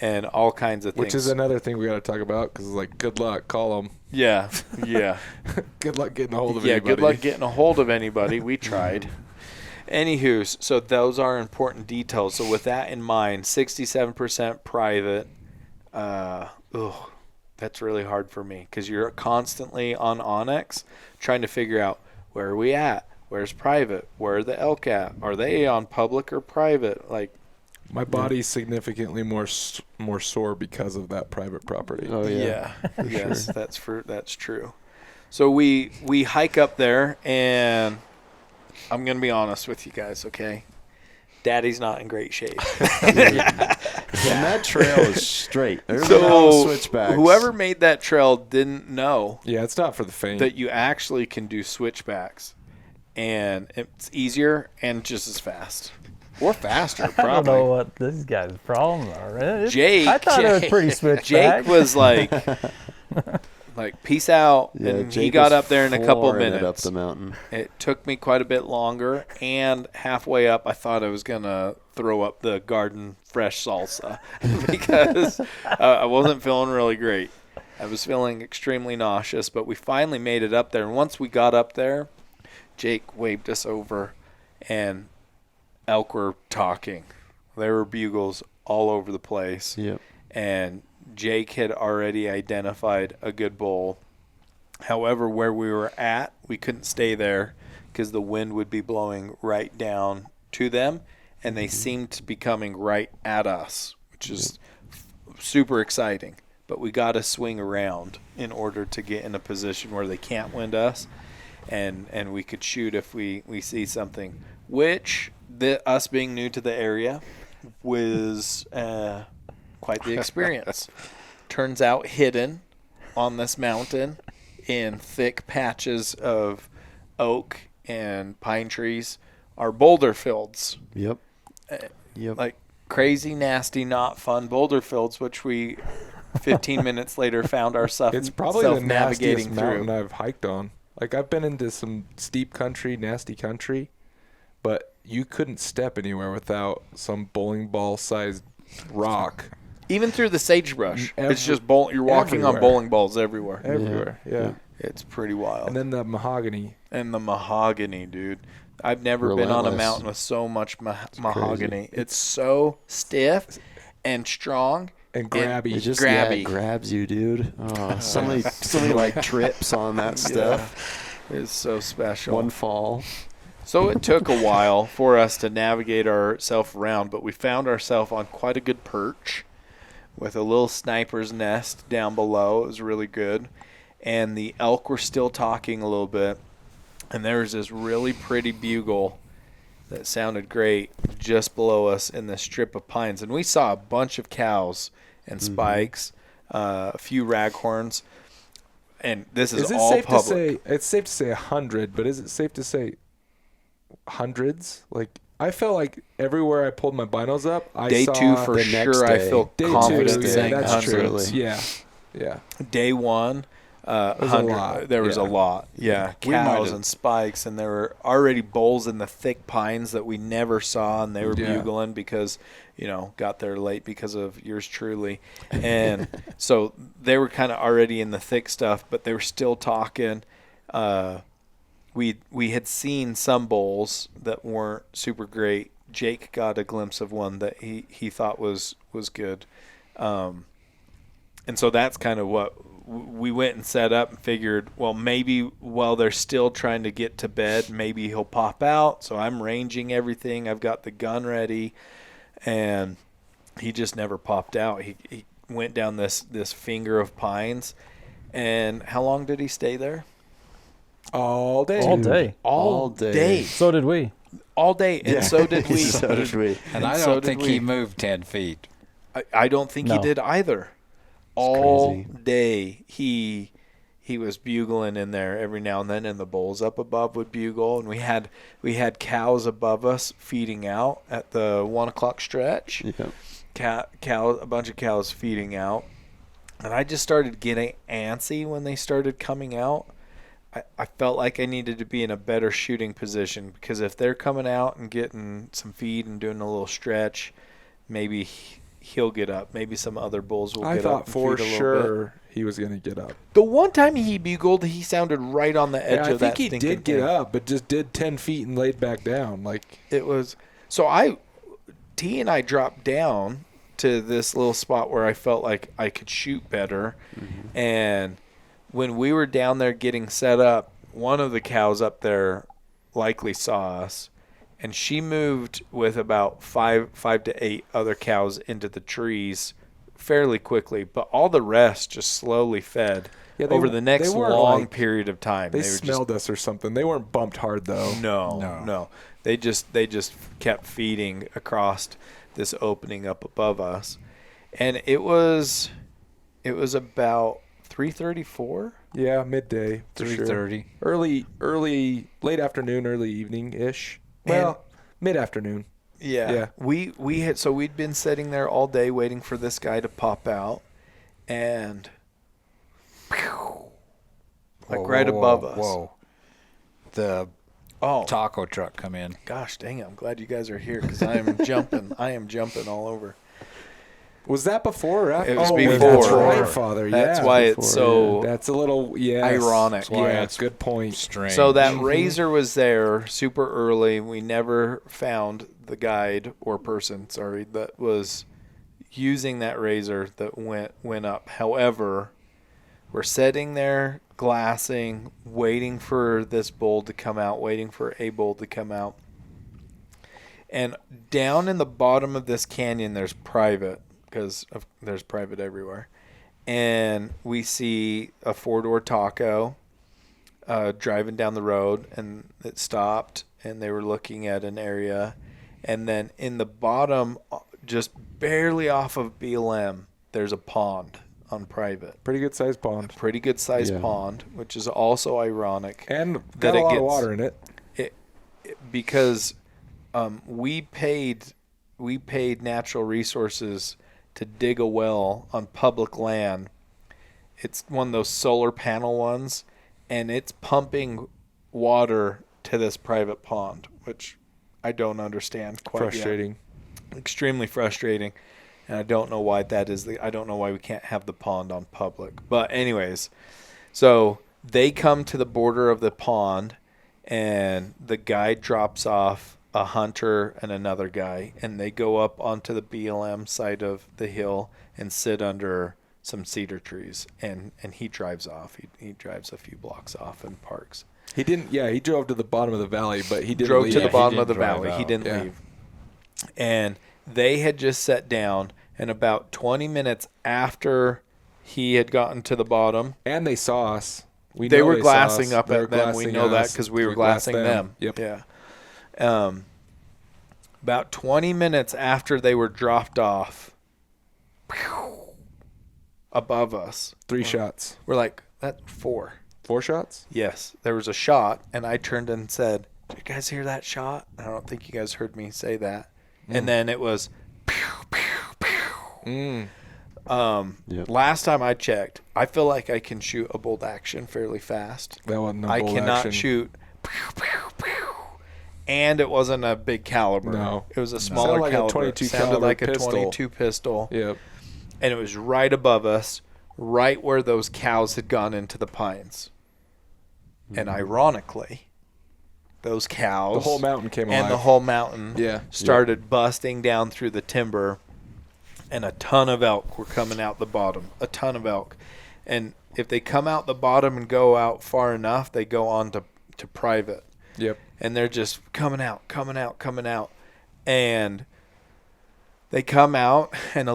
[SPEAKER 1] and all kinds of things.
[SPEAKER 3] Which is another thing we got to talk about, because good luck, call them.
[SPEAKER 1] Yeah.
[SPEAKER 3] Good luck getting a hold of anybody.
[SPEAKER 1] Yeah, good luck getting a hold of anybody. We tried. Anywho, so those are important details. So with that in mind, 67% private, that's really hard for me, because you're constantly on Onyx trying to figure out, where are we at? Where's private? Where are the elk at? Are they on public or private? Like,
[SPEAKER 3] my body's significantly more sore because of that private property.
[SPEAKER 1] Oh yeah. Yes, that's true. So we hike up there, and I'm gonna be honest with you guys, okay? Daddy's not in great shape.
[SPEAKER 4] And that trail is straight. There's
[SPEAKER 1] so
[SPEAKER 4] switchbacks.
[SPEAKER 1] Whoever made that trail didn't know.
[SPEAKER 3] Yeah, it's not for the faint.
[SPEAKER 1] That you actually can do switchbacks, and it's easier and just as fast. Or faster, probably.
[SPEAKER 2] I don't know what this guy's problems are.
[SPEAKER 1] Jake.
[SPEAKER 2] I thought it was pretty switchback.
[SPEAKER 1] Jake was like, peace out, yeah, and Jake he got up there in a couple minutes.
[SPEAKER 4] Up the mountain.
[SPEAKER 1] It took me quite a bit longer, and halfway up, I thought I was gonna throw up the garden fresh salsa because I wasn't feeling really great. I was feeling extremely nauseous, but we finally made it up there. And once we got up there, Jake waved us over, and elk were talking. There were bugles all over the place.
[SPEAKER 4] Yep.
[SPEAKER 1] And Jake had already identified a good bull. However, where we were at, we couldn't stay there because the wind would be blowing right down to them, and they seemed to be coming right at us, which is super exciting. But we got to swing around in order to get in a position where they can't wind us, and we could shoot if we see something, which us being new to the area was quite the experience. Turns out hidden on this mountain in thick patches of oak and pine trees are boulder fields.
[SPEAKER 4] Yep.
[SPEAKER 1] Like crazy, nasty, not fun boulder fields, which we 15 minutes later found ourselves
[SPEAKER 3] It's probably the
[SPEAKER 1] navigating
[SPEAKER 3] nastiest mountain I've hiked on. Like, I've been into some steep country, nasty country, but you couldn't step anywhere without some bowling ball sized rock.
[SPEAKER 1] Even through the sagebrush, it's just you're walking on bowling balls everywhere.
[SPEAKER 3] Everywhere, yeah.
[SPEAKER 1] It's pretty wild.
[SPEAKER 3] And then the mahogany.
[SPEAKER 1] Dude. I've never been on a mountain with so much mahogany. It's so stiff and strong.
[SPEAKER 3] And grabby.
[SPEAKER 4] It just
[SPEAKER 1] grabby.
[SPEAKER 4] Grabs you, dude. Oh, so many like trips on that stuff.
[SPEAKER 1] Yeah. It's so special.
[SPEAKER 4] One fall.
[SPEAKER 1] So it took a while for us to navigate ourselves around, but we found ourselves on quite a good perch with a little sniper's nest down below. It was really good. And the elk were still talking a little bit. And there was this really pretty bugle that sounded great just below us in this strip of pines. And we saw a bunch of cows and spikes, a few raghorns. And this is all
[SPEAKER 3] safe
[SPEAKER 1] public.
[SPEAKER 3] To say, it's safe to say 100, but is it safe to say hundreds? Like, I felt like everywhere I pulled my binos up, I
[SPEAKER 1] Day
[SPEAKER 3] saw
[SPEAKER 1] two for
[SPEAKER 4] the next
[SPEAKER 1] sure. I
[SPEAKER 4] day.
[SPEAKER 1] feel
[SPEAKER 3] Day
[SPEAKER 1] confident
[SPEAKER 3] two,
[SPEAKER 1] saying
[SPEAKER 3] that's
[SPEAKER 1] hundreds.
[SPEAKER 3] true. Yeah.
[SPEAKER 1] Day one,
[SPEAKER 3] was a
[SPEAKER 1] 100.
[SPEAKER 3] lot.
[SPEAKER 1] There was a lot. Yeah,
[SPEAKER 5] We might
[SPEAKER 1] cows
[SPEAKER 5] have-
[SPEAKER 1] and spikes, and there were already bulls in the thick pines that we never saw, and they were bugling because, got there late because of yours truly. And so they were kind of already in the thick stuff, but they were still talking. We had seen some bulls that weren't super great. Jake got a glimpse of one that he thought was good. And so that's kind of what we went and set up and figured, well, maybe while they're still trying to get to bed, maybe he'll pop out. So I'm ranging everything. I've got the gun ready. And he just never popped out. He went down this finger of pines. And how long did he stay there?
[SPEAKER 3] All day.
[SPEAKER 1] All day.
[SPEAKER 2] So did we.
[SPEAKER 1] All day. And so did we.
[SPEAKER 4] So did we.
[SPEAKER 5] And I
[SPEAKER 1] so
[SPEAKER 5] don't
[SPEAKER 1] did
[SPEAKER 5] think
[SPEAKER 1] we.
[SPEAKER 5] he moved 10 feet.
[SPEAKER 1] I don't think he
[SPEAKER 2] No.
[SPEAKER 1] did either. All
[SPEAKER 4] crazy.
[SPEAKER 1] day he was bugling in there every now and then, and the bulls up above would bugle, and we had cows above us feeding out at the 1 o'clock stretch.
[SPEAKER 4] Yep.
[SPEAKER 1] A bunch of cows feeding out, and I just started getting antsy when they started coming out. I felt like I needed to be in a better shooting position, because if they're coming out and getting some feed and doing a little stretch, maybe he'll get up. Maybe some other bulls will
[SPEAKER 3] I
[SPEAKER 1] get
[SPEAKER 3] thought
[SPEAKER 1] up and
[SPEAKER 3] for
[SPEAKER 1] feed a little
[SPEAKER 3] sure
[SPEAKER 1] bit.
[SPEAKER 3] he was going to get up.
[SPEAKER 1] The one time he bugled, he sounded right on the edge of that
[SPEAKER 3] I think he did get up, but just did 10 feet and laid back down. Like,
[SPEAKER 1] it was so T and I dropped down to this little spot where I felt like I could shoot better. And when we were down there getting set up, one of the cows up there likely saw us, and she moved with about five to eight other cows into the trees fairly quickly, but all the rest just slowly fed over the next long period of time.
[SPEAKER 3] They smelled us or something. They weren't bumped hard though.
[SPEAKER 1] No. They just kept feeding across this opening up above us, and it was about 3:34.
[SPEAKER 3] Yeah, midday.
[SPEAKER 5] 3:30.
[SPEAKER 3] Sure. Early, late afternoon, early evening ish. Well, mid afternoon.
[SPEAKER 1] Yeah. We'd been sitting there all day waiting for this guy to pop out, and right above us.
[SPEAKER 5] Whoa. The taco truck come in.
[SPEAKER 1] Gosh dang it, I'm glad you guys are here, because I am jumping. I am jumping all over.
[SPEAKER 3] Was that before or after?
[SPEAKER 1] It was
[SPEAKER 3] That's
[SPEAKER 1] before.
[SPEAKER 3] right, Father.
[SPEAKER 1] That's
[SPEAKER 3] yeah,
[SPEAKER 1] why
[SPEAKER 3] before,
[SPEAKER 1] it's so
[SPEAKER 3] That's a little
[SPEAKER 1] ironic.
[SPEAKER 3] That's good point.
[SPEAKER 5] Strange.
[SPEAKER 1] So that razor was there super early. We never found the guide or person, that was using that razor that went up. However, we're sitting there glassing, waiting for this bull to come out, waiting for a bull to come out. And down in the bottom of this canyon, there's private, because there's private everywhere. And we see a 4-door taco driving down the road, and it stopped, and they were looking at an area. And then in the bottom, just barely off of BLM, there's a pond on private.
[SPEAKER 3] Pretty good sized pond.
[SPEAKER 1] Pretty good sized pond, which is also ironic.
[SPEAKER 3] And got a lot of water in it.
[SPEAKER 1] Because we paid Natural Resources to dig a well on public land. It's one of those solar panel ones, and it's pumping water to this private pond, which I don't understand quite
[SPEAKER 3] Frustrating.
[SPEAKER 1] yet. Extremely frustrating. And I don't know why that is. I don't know why we can't have the pond on public. But anyways, so they come to the border of the pond, and the guy drops off a hunter and another guy, and they go up onto the BLM side of the hill and sit under some cedar trees, and he drives off. He drives a few blocks off and parks.
[SPEAKER 3] He didn't. Yeah, he drove to the bottom of the valley, but he didn't
[SPEAKER 1] drove
[SPEAKER 3] leave.
[SPEAKER 1] to the bottom of the
[SPEAKER 5] drive
[SPEAKER 1] valley.
[SPEAKER 5] out.
[SPEAKER 1] He didn't leave. And they had just sat down, and about 20 minutes after he had gotten to the bottom,
[SPEAKER 3] And they saw us.
[SPEAKER 1] they were glassing up
[SPEAKER 3] They were
[SPEAKER 1] at them. We
[SPEAKER 3] glassing
[SPEAKER 1] know that
[SPEAKER 3] us.
[SPEAKER 1] because we were
[SPEAKER 3] glassed
[SPEAKER 1] glassing them.
[SPEAKER 3] Yep.
[SPEAKER 1] Yeah. About 20 minutes after they were dropped off, above us,
[SPEAKER 3] 3 shots.
[SPEAKER 1] we're like, that's 4.
[SPEAKER 3] 4 shots?
[SPEAKER 1] Yes, there was a shot, and I turned and said, "Did you guys hear that shot?" I don't think you guys heard me say that. And then it was, pew, pew, pew. Last time I checked, I feel like I can shoot a bolt action fairly fast.
[SPEAKER 3] That wasn't no
[SPEAKER 1] I
[SPEAKER 3] bolt
[SPEAKER 1] cannot
[SPEAKER 3] action.
[SPEAKER 1] shoot, pew, pew, pew. And it wasn't a big caliber.
[SPEAKER 3] No.
[SPEAKER 1] It was a
[SPEAKER 3] Sounded
[SPEAKER 1] smaller
[SPEAKER 3] like a
[SPEAKER 1] caliber.
[SPEAKER 3] 22
[SPEAKER 1] Sounded
[SPEAKER 3] caliber
[SPEAKER 1] like a
[SPEAKER 3] pistol.
[SPEAKER 1] 22 pistol.
[SPEAKER 3] Yep.
[SPEAKER 1] And it was right above us, right where those cows had gone into the pines. And ironically, those cows,
[SPEAKER 3] The whole mountain came alive.
[SPEAKER 1] and the whole mountain
[SPEAKER 3] Yeah.
[SPEAKER 1] started busting down through the timber, and a ton of elk were coming out the bottom. A ton of elk. And if they come out the bottom and go out far enough, they go on to private.
[SPEAKER 3] Yep.
[SPEAKER 1] And they're just coming out. And they come out, and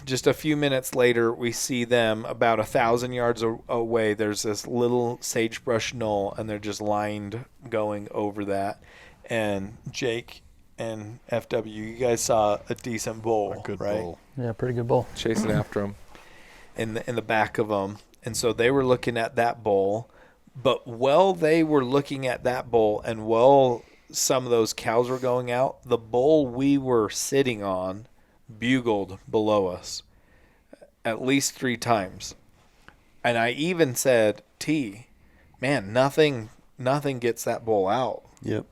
[SPEAKER 1] just a few minutes later, we see them about 1,000 yards away. There's this little sagebrush knoll, and they're just lined going over that. And Jake and FW, you guys saw a decent bull, right?
[SPEAKER 5] bull.
[SPEAKER 2] Yeah, pretty good bull.
[SPEAKER 3] Chasing after him.
[SPEAKER 1] In the back of them. And so they were looking at that bull. But while they were looking at that bull, and while some of those cows were going out, the bull we were sitting on bugled below us at least 3 times. And I even said, man, nothing gets that bull out.
[SPEAKER 4] Yep.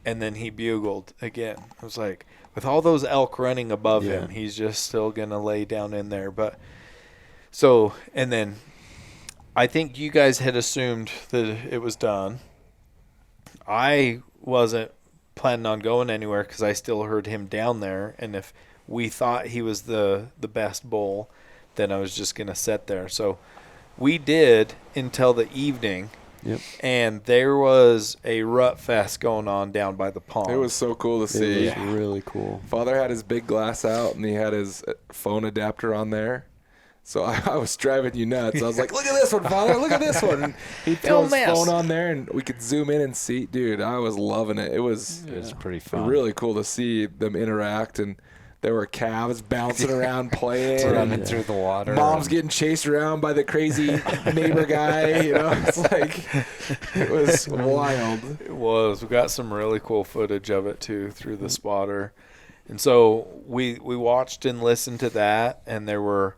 [SPEAKER 1] And then he bugled again. I was like, with all those elk running above him, he's just still going to lay down in there. But so, and then I think you guys had assumed that it was done. I wasn't planning on going anywhere because I still heard him down there. And if we thought he was the best bull, then I was just going to sit there. So we did until the evening.
[SPEAKER 4] Yep.
[SPEAKER 1] And there was a rut fest going on down by the pond.
[SPEAKER 3] It was so cool to see.
[SPEAKER 4] It was really cool.
[SPEAKER 3] Father had his big glass out, and he had his phone adapter on there. So I was driving you nuts. I was like, look at this one, Father. Look at this one. And he'd throw his phone on there, and we could zoom in and see. Dude, I was loving it. It was
[SPEAKER 5] pretty fun.
[SPEAKER 3] really cool to see them interact. And there were calves bouncing around playing.
[SPEAKER 5] Running through the water.
[SPEAKER 3] Mom's getting chased around by the crazy neighbor guy. You know, it's like, it was wild.
[SPEAKER 1] It was. We got some really cool footage of it, too, through the spotter. And so we watched and listened to that, and there were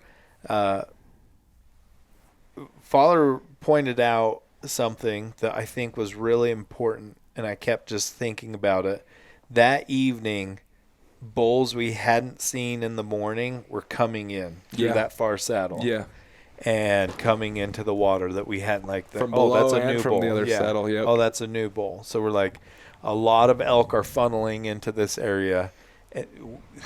[SPEAKER 1] Father pointed out something that I think was really important, and I kept just thinking about it. That evening, bulls we hadn't seen in the morning were coming in through that far saddle.
[SPEAKER 3] Yeah.
[SPEAKER 1] And coming into the water that we hadn't
[SPEAKER 3] From below
[SPEAKER 1] that's a
[SPEAKER 3] and
[SPEAKER 1] new
[SPEAKER 3] from
[SPEAKER 1] bull.
[SPEAKER 3] the other saddle, yep.
[SPEAKER 1] Oh, that's a new bull. So we're like, a lot of elk are funneling into this area.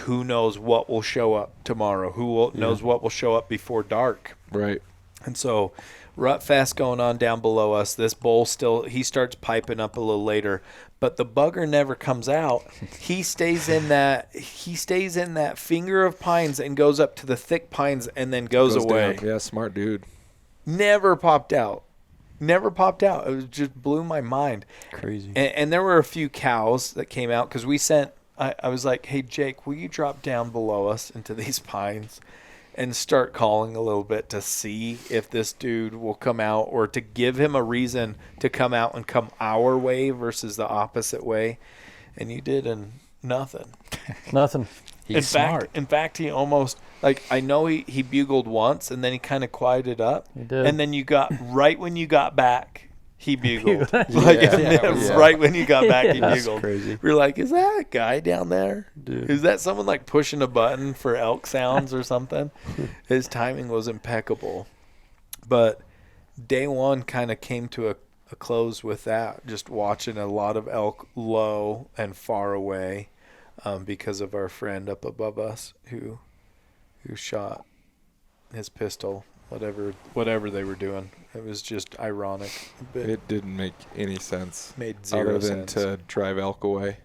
[SPEAKER 1] Who knows what will show up tomorrow? Knows what will show up before dark?
[SPEAKER 3] Right.
[SPEAKER 1] And so, rut fest going on down below us. This bull he starts piping up a little later, but the bugger never comes out. He stays in that finger of pines and goes up to the thick pines and then goes away.
[SPEAKER 3] Down. Yeah, smart dude.
[SPEAKER 1] Never popped out. It just blew my mind.
[SPEAKER 4] Crazy.
[SPEAKER 1] And there were a few cows that came out because we sent. I was like, hey, Jake, will you drop down below us into these pines and start calling a little bit to see if this dude will come out, or to give him a reason to come out and come our way versus the opposite way? And you did, and nothing.
[SPEAKER 2] Nothing.
[SPEAKER 5] He's smart.
[SPEAKER 1] In fact, he almost, like, I know he bugled once, and then he kind of quieted up.
[SPEAKER 2] He did.
[SPEAKER 1] And then right when you got back, he bugled.
[SPEAKER 2] Yeah.
[SPEAKER 1] Right when you got back, he
[SPEAKER 2] That's
[SPEAKER 1] bugled.
[SPEAKER 4] crazy.
[SPEAKER 1] We're like, is that a guy down there?
[SPEAKER 4] Dude.
[SPEAKER 1] Is that someone like pushing a button for elk sounds or something? His timing was impeccable. But day one kind of came to a close with that, just watching a lot of elk low and far away because of our friend up above us who shot his pistol, whatever they were doing. It was just ironic.
[SPEAKER 3] It didn't make any sense.
[SPEAKER 1] Made zero
[SPEAKER 3] sense. Other than to drive elk away.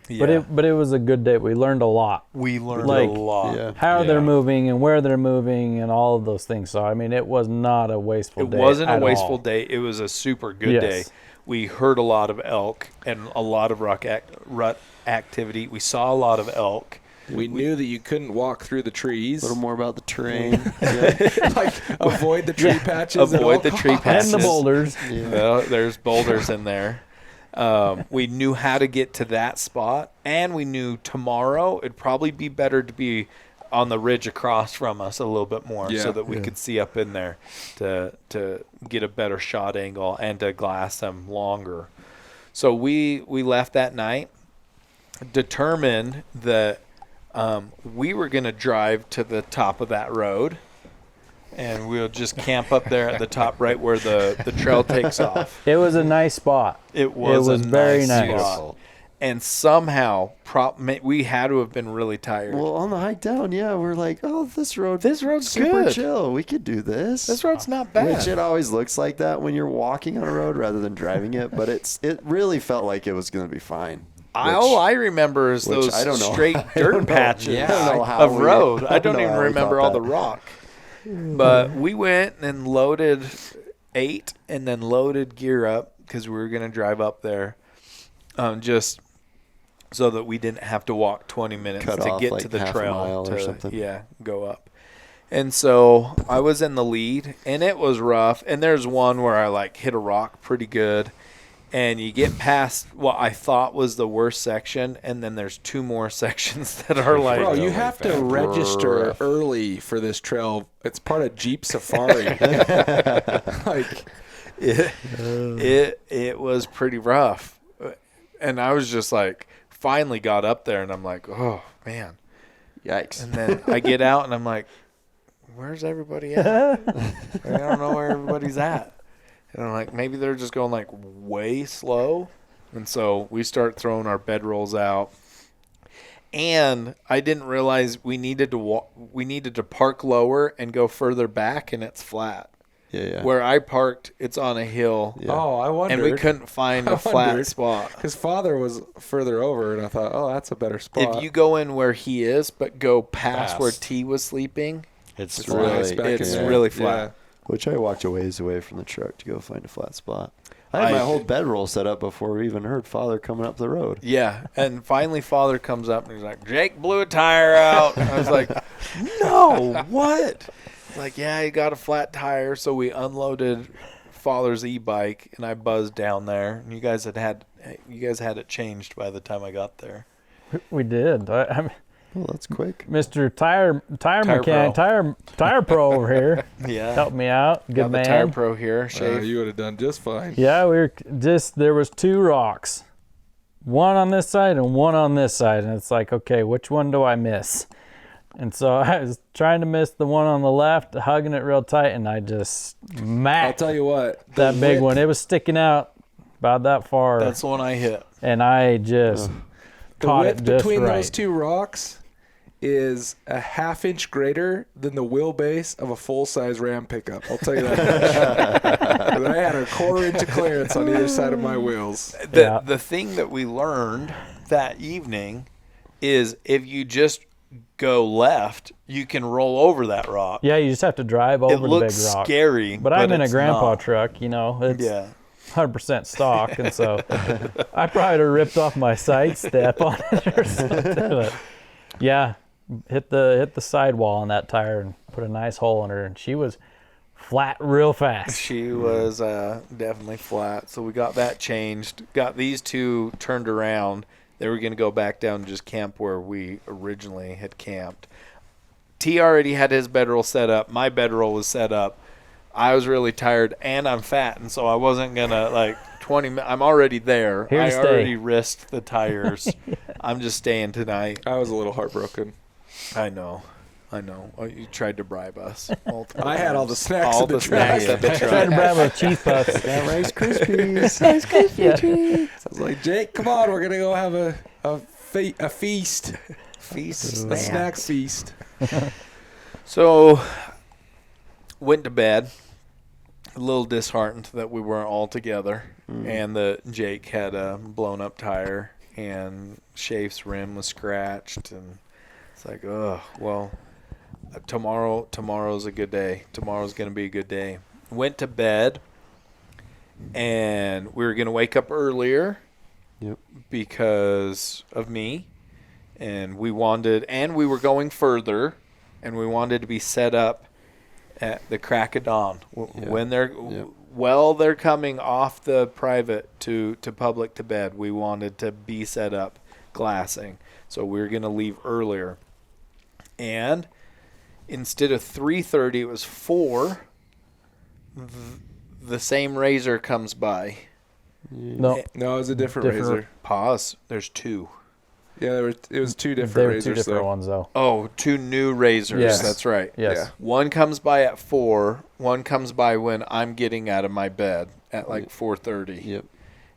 [SPEAKER 2] Yeah. But it was a good day. We learned a lot.
[SPEAKER 1] We learned a lot.
[SPEAKER 2] Yeah. How they're moving and where they're moving and all of those things. So, I mean, it was not a wasteful day.
[SPEAKER 1] It wasn't a wasteful day. It was a super good day. We heard a lot of elk and a lot of rut activity. We saw a lot of elk.
[SPEAKER 3] We knew that you couldn't walk through the trees.
[SPEAKER 4] A little more about the terrain.
[SPEAKER 3] Like, avoid the tree patches.
[SPEAKER 1] Avoid the tree patches.
[SPEAKER 2] And the boulders.
[SPEAKER 1] Well, there's boulders in there. We knew how to get to that spot, and we knew tomorrow it'd probably be better to be on the ridge across from us a little bit more so that we could see up in there to get a better shot angle and to glass them longer. So we left that night, determined that we were going to drive to the top of that road, and we'll just camp up there at the top right where the trail takes off.
[SPEAKER 2] It was a nice spot.
[SPEAKER 1] It was
[SPEAKER 2] very
[SPEAKER 1] nice
[SPEAKER 2] nice.
[SPEAKER 1] spot. And somehow, we had to have been really tired.
[SPEAKER 4] Well, on the hike down, we're like, oh, this road's
[SPEAKER 1] super
[SPEAKER 4] good. Chill. We could do this.
[SPEAKER 1] This road's not bad.
[SPEAKER 4] Which it always looks like that when you're walking on a road rather than driving it, but it really felt like it was going to be fine.
[SPEAKER 1] All I remember is those straight dirt patches of road. I don't even remember all the rock. But we went and ate and then loaded gear up because we were going to drive up there just so that we didn't have to walk 20 minutes to get to the trail to go up. And so I was in the lead, and it was rough. And there's one where I hit a rock pretty good. And you get past what I thought was the worst section, and then there's two more sections that are
[SPEAKER 3] Bro, you have to register early for this trail. It's part of Jeep Safari.
[SPEAKER 1] It was pretty rough. And I was just finally got up there, and I'm like, oh, man.
[SPEAKER 4] Yikes.
[SPEAKER 1] And then I get out, and I'm like, where's everybody at? I don't know where everybody's at. And I'm like, maybe they're just going way slow. And so we start throwing our bedrolls out. And I didn't realize we needed to park lower and go further back, and it's flat.
[SPEAKER 4] Yeah.
[SPEAKER 1] Where I parked, it's on a hill.
[SPEAKER 3] Yeah. Oh, I wondered.
[SPEAKER 1] And we couldn't find a flat spot.
[SPEAKER 3] His father was further over, and I thought, oh, that's a better spot.
[SPEAKER 1] If you go in where he is, but go past where T was sleeping, it's really flat.
[SPEAKER 4] Yeah. Which I walked a ways away from the truck to go find a flat spot. I had my whole bedroll set up before we even heard Father coming up the road.
[SPEAKER 1] Yeah, and finally Father comes up and he's like, Jake blew a tire out. And I was like, no, what? Like, yeah, he got a flat tire. So we unloaded Father's e-bike, and I buzzed down there. And you guys had it changed by the time I got there.
[SPEAKER 2] We did. I mean,
[SPEAKER 4] oh, that's quick.
[SPEAKER 2] Mr. Tire Mechanic, Tire Pro over here.
[SPEAKER 1] Yeah.
[SPEAKER 2] Helped me out. Good
[SPEAKER 1] got
[SPEAKER 2] man.
[SPEAKER 1] The Tire Pro here.
[SPEAKER 3] You would have done just fine.
[SPEAKER 2] Yeah, there was two rocks. One on this side and one on this side. And it's like, okay, which one do I miss? And so I was trying to miss the one on the left, hugging it real tight, and I just
[SPEAKER 3] I'll tell you what.
[SPEAKER 2] That big one. It was sticking out about that far.
[SPEAKER 1] That's the one I hit.
[SPEAKER 2] And I just caught it just right.
[SPEAKER 3] The width between those two rocks is a half-inch greater than the wheelbase of a full-size Ram pickup. I'll tell you that. And I had a 1/4 inch of clearance on either side of my wheels.
[SPEAKER 1] The thing that we learned that evening is if you just go left, you can roll over that rock.
[SPEAKER 2] Yeah, you just have to drive over the big rock.
[SPEAKER 1] It looks scary,
[SPEAKER 2] but I'm in a grandpa truck, it's 100% stock, and so I probably would have ripped off my side step on it or something. But yeah, hit the sidewall on that tire and put a nice hole in her, and she was flat real fast.
[SPEAKER 1] She was definitely flat. So we got that changed, got these two turned around. They were going to go back down and just camp where we originally had camped. T already had his bedroll set up. My bedroll was set up. I was really tired, and I'm fat, and so I wasn't going to, 20 minutes. I'm already there. I already risked the tires. I'm just staying tonight.
[SPEAKER 3] I was a little heartbroken.
[SPEAKER 1] I know. I know. Oh, you tried to bribe us.
[SPEAKER 3] I had all the snacks.
[SPEAKER 1] All the snacks at the truck.
[SPEAKER 2] Tried to bribe with cheese puffs.
[SPEAKER 4] Yeah, Rice Krispies. Rice Krispie treats.
[SPEAKER 3] I was like, Jake, come on, we're gonna go have a feast. A snack feast.
[SPEAKER 1] So, went to bed. A little disheartened that we weren't all together, and that Jake had a blown up tire, and Schaffer's rim was scratched, and it's like, oh well. Tomorrow's a good day. Tomorrow's gonna be a good day. Went to bed, and we were gonna wake up earlier.
[SPEAKER 4] Yep.
[SPEAKER 1] Because of me. And we were going further, and we wanted to be set up at the crack of dawn when they're coming off the private to public to bed. We wanted to be set up glassing, so we were going to leave earlier. And instead of 3:30, it was 4. The same razor comes by.
[SPEAKER 2] No,
[SPEAKER 3] it was a different razor.
[SPEAKER 1] Pause. There's 2.
[SPEAKER 3] Yeah, it was 2 different
[SPEAKER 2] there were
[SPEAKER 3] razors.
[SPEAKER 2] 2 different ones though.
[SPEAKER 1] Oh, 2 new razors.
[SPEAKER 2] Yes.
[SPEAKER 1] That's right.
[SPEAKER 2] Yes.
[SPEAKER 3] Yeah.
[SPEAKER 1] One comes by at 4. One comes by when I'm getting out of my bed at like 4:30.
[SPEAKER 4] Yep.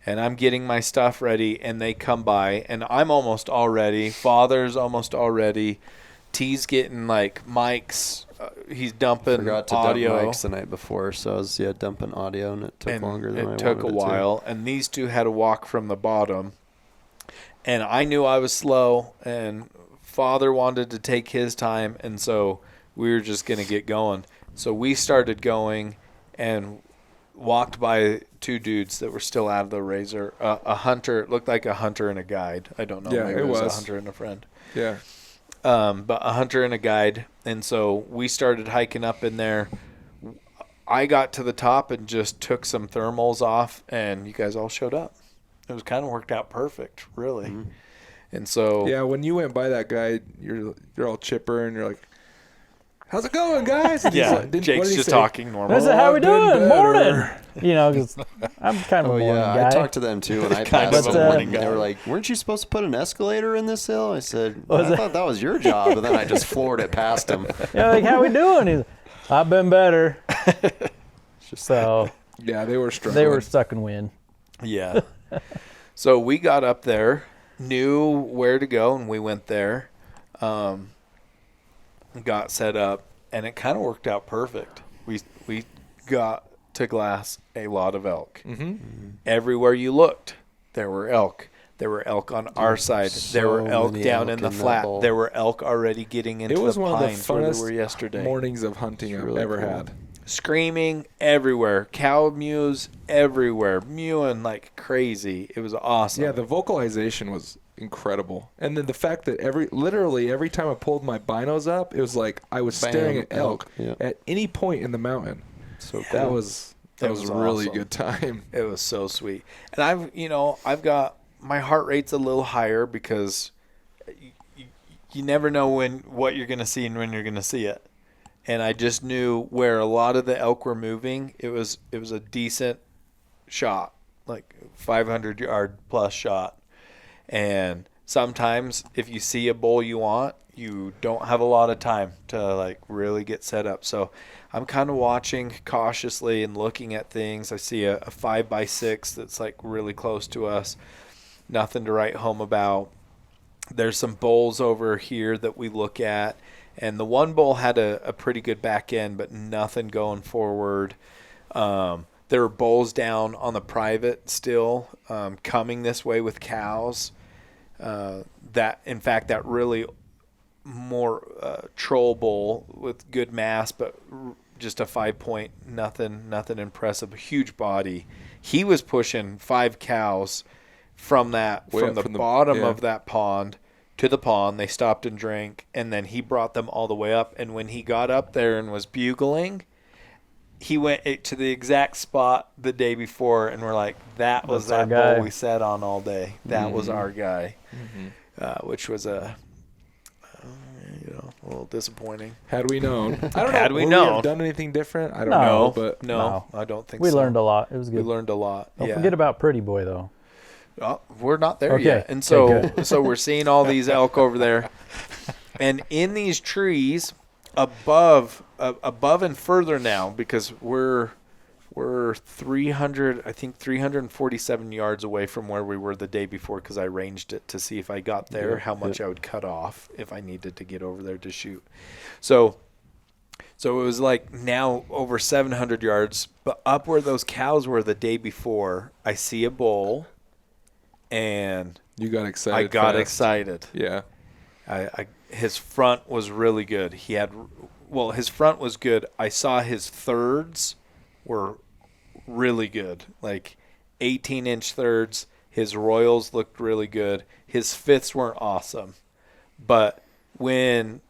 [SPEAKER 1] And I'm getting my stuff ready, and they come by, and I'm almost all ready. Father's almost all ready. T's getting like mics. He's dumping
[SPEAKER 4] Forgot to
[SPEAKER 1] audio.
[SPEAKER 4] dump mics the night before, so I was dumping audio, and it took longer than I wanted it to.
[SPEAKER 1] It took a while, and these 2 had to walk from the bottom. And I knew I was slow, and Father wanted to take his time, and so we were just going to get going. So we started going and walked by 2 dudes that were still out of the razor. A hunter, it looked like a hunter and a guide. I don't know.
[SPEAKER 3] Yeah,
[SPEAKER 1] maybe
[SPEAKER 3] it was
[SPEAKER 1] a hunter and a friend.
[SPEAKER 3] Yeah.
[SPEAKER 1] But a hunter and a guide. And so we started hiking up in there. I got to the top and just took some thermals off, and you guys all showed up. It was kind of worked out perfect, really. Mm-hmm. And so
[SPEAKER 3] yeah, when you went by that guy, you're all chipper, and you're like, "How's it going, guys?" And
[SPEAKER 1] yeah, Jake's just talking normal.
[SPEAKER 2] How we doing? Morning. You know, because I'm kind of a morning guy.
[SPEAKER 4] I talked to them too when I passed them. And they were like, "Weren't you supposed to put an escalator in this hill?" I said, "I thought that was your job," and then I just floored it past him.
[SPEAKER 2] Yeah, like, how we doing? He's, I've been better. So
[SPEAKER 3] yeah, they were struggling.
[SPEAKER 2] They were stuck in wind.
[SPEAKER 1] Yeah. So we got up there, knew where to go, and we went there. Got set up, and it kind of worked out perfect. We got to glass a lot of elk. Mm-hmm. Everywhere you looked, there were elk. There were elk on our side. There were elk down in the flat. There were elk already getting into the pines where they were yesterday.
[SPEAKER 3] It was one of the funnest mornings of hunting I've ever had.
[SPEAKER 1] Screaming everywhere. Cow mews everywhere. Mewing like crazy. It was awesome.
[SPEAKER 3] Yeah, the vocalization was incredible. And then the fact that literally every time I pulled my binos up, it was like I was staring at elk at any point in the mountain. So cool. That was a really good time.
[SPEAKER 1] It was so sweet. And I've got my heart rate's a little higher because you never know what you're going to see and when you're going to see it. And I just knew where a lot of the elk were moving. It was a decent shot, like 500-yard plus shot. And sometimes if you see a bull you want, you don't have a lot of time to like really get set up. So I'm kind of watching cautiously and looking at things. I see a 5x6 that's like really close to us. Nothing to write home about. There's some bulls over here that we look at. And the one bull had a pretty good back end, but nothing going forward. There were bulls down on the private still, coming this way with cows. That really more troll bull with good mass, but just a 5-point, nothing impressive, huge body. He was pushing 5 cows from the bottom of that pond to the pond. They stopped and drank, and then he brought them all the way up. And when he got up there and was bugling, he went to the exact spot the day before, and we're like, that was that bull we sat on all day. That was our guy, which was a little disappointing.
[SPEAKER 3] Had we known. I don't know.
[SPEAKER 1] Had we
[SPEAKER 3] known.
[SPEAKER 1] known.
[SPEAKER 3] We have done anything different? I don't know. But
[SPEAKER 1] no, I don't think so.
[SPEAKER 2] We learned a lot. It was good.
[SPEAKER 1] We learned a lot.
[SPEAKER 2] Don't forget about Pretty Boy, though.
[SPEAKER 1] Oh, we're not there yet. And so we're seeing all these elk over there. And in these trees, above and further now because we're 347 yards away from where we were the day before because I ranged it to see if I got there, how much I would cut off if I needed to get over there to shoot. So it was like now over 700 yards, but up where those cows were the day before, I see a bull, and
[SPEAKER 3] you got excited.
[SPEAKER 1] I got excited.
[SPEAKER 3] Yeah.
[SPEAKER 1] His front was really good. His front was good. I saw his thirds were really good, like 18-inch thirds. His royals looked really good. His fifths weren't awesome. But when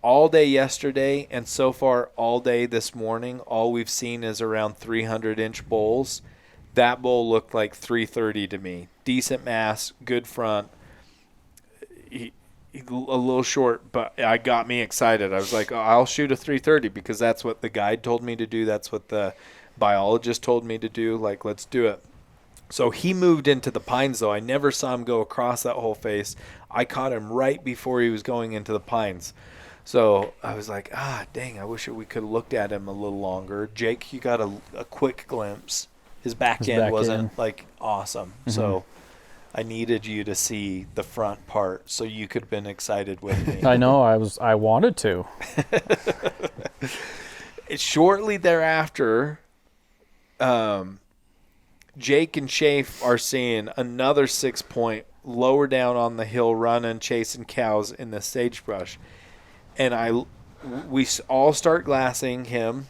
[SPEAKER 1] all day yesterday and so far all day this morning, all we've seen is around 300-inch bulls. That bull looked like 330 to me. Decent mass, good front. He a little short, but it got me excited. I was like, I'll shoot a 330 because that's what the guide told me to do. That's what the biologist told me to do. Like, let's do it. So he moved into the pines, though. I never saw him go across that whole face. I caught him right before he was going into the pines. So I was like, dang, I wish we could have looked at him a little longer. Jake, you got a quick glimpse. His back end wasn't, like, awesome. Mm-hmm. So I needed you to see the front part so you could have been excited with me.
[SPEAKER 2] I know. I wanted to.
[SPEAKER 1] Shortly thereafter, Jake and Schafer are seeing another 6-point lower down on the hill running, chasing cows in the sagebrush. And we all start glassing him,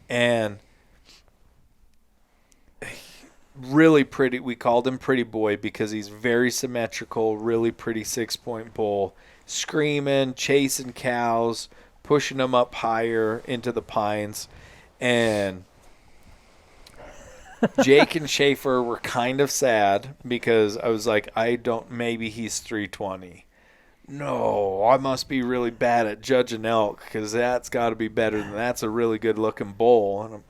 [SPEAKER 1] and really pretty. We called him Pretty Boy because he's very symmetrical, really pretty 6-point bull, screaming, chasing cows, pushing them up higher into the pines. And Jake and Schafer were kind of sad because I was like, maybe he's 320. No, I must be really bad at judging elk because that's got to be better than that's a really good-looking bull. And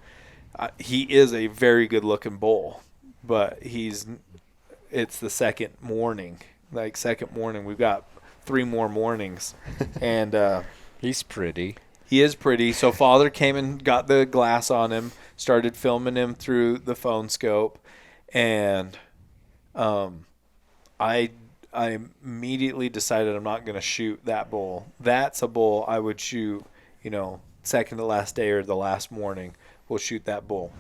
[SPEAKER 1] he is a very good-looking bull, but it's the second morning. Like, second morning. We've got 3 more mornings. And
[SPEAKER 5] he's pretty.
[SPEAKER 1] He is pretty. So Father came and got the glass on him, started filming him through the phone scope, and I immediately decided I'm not going to shoot that bull. That's a bull I would shoot, second to last day or the last morning. We'll shoot that bull.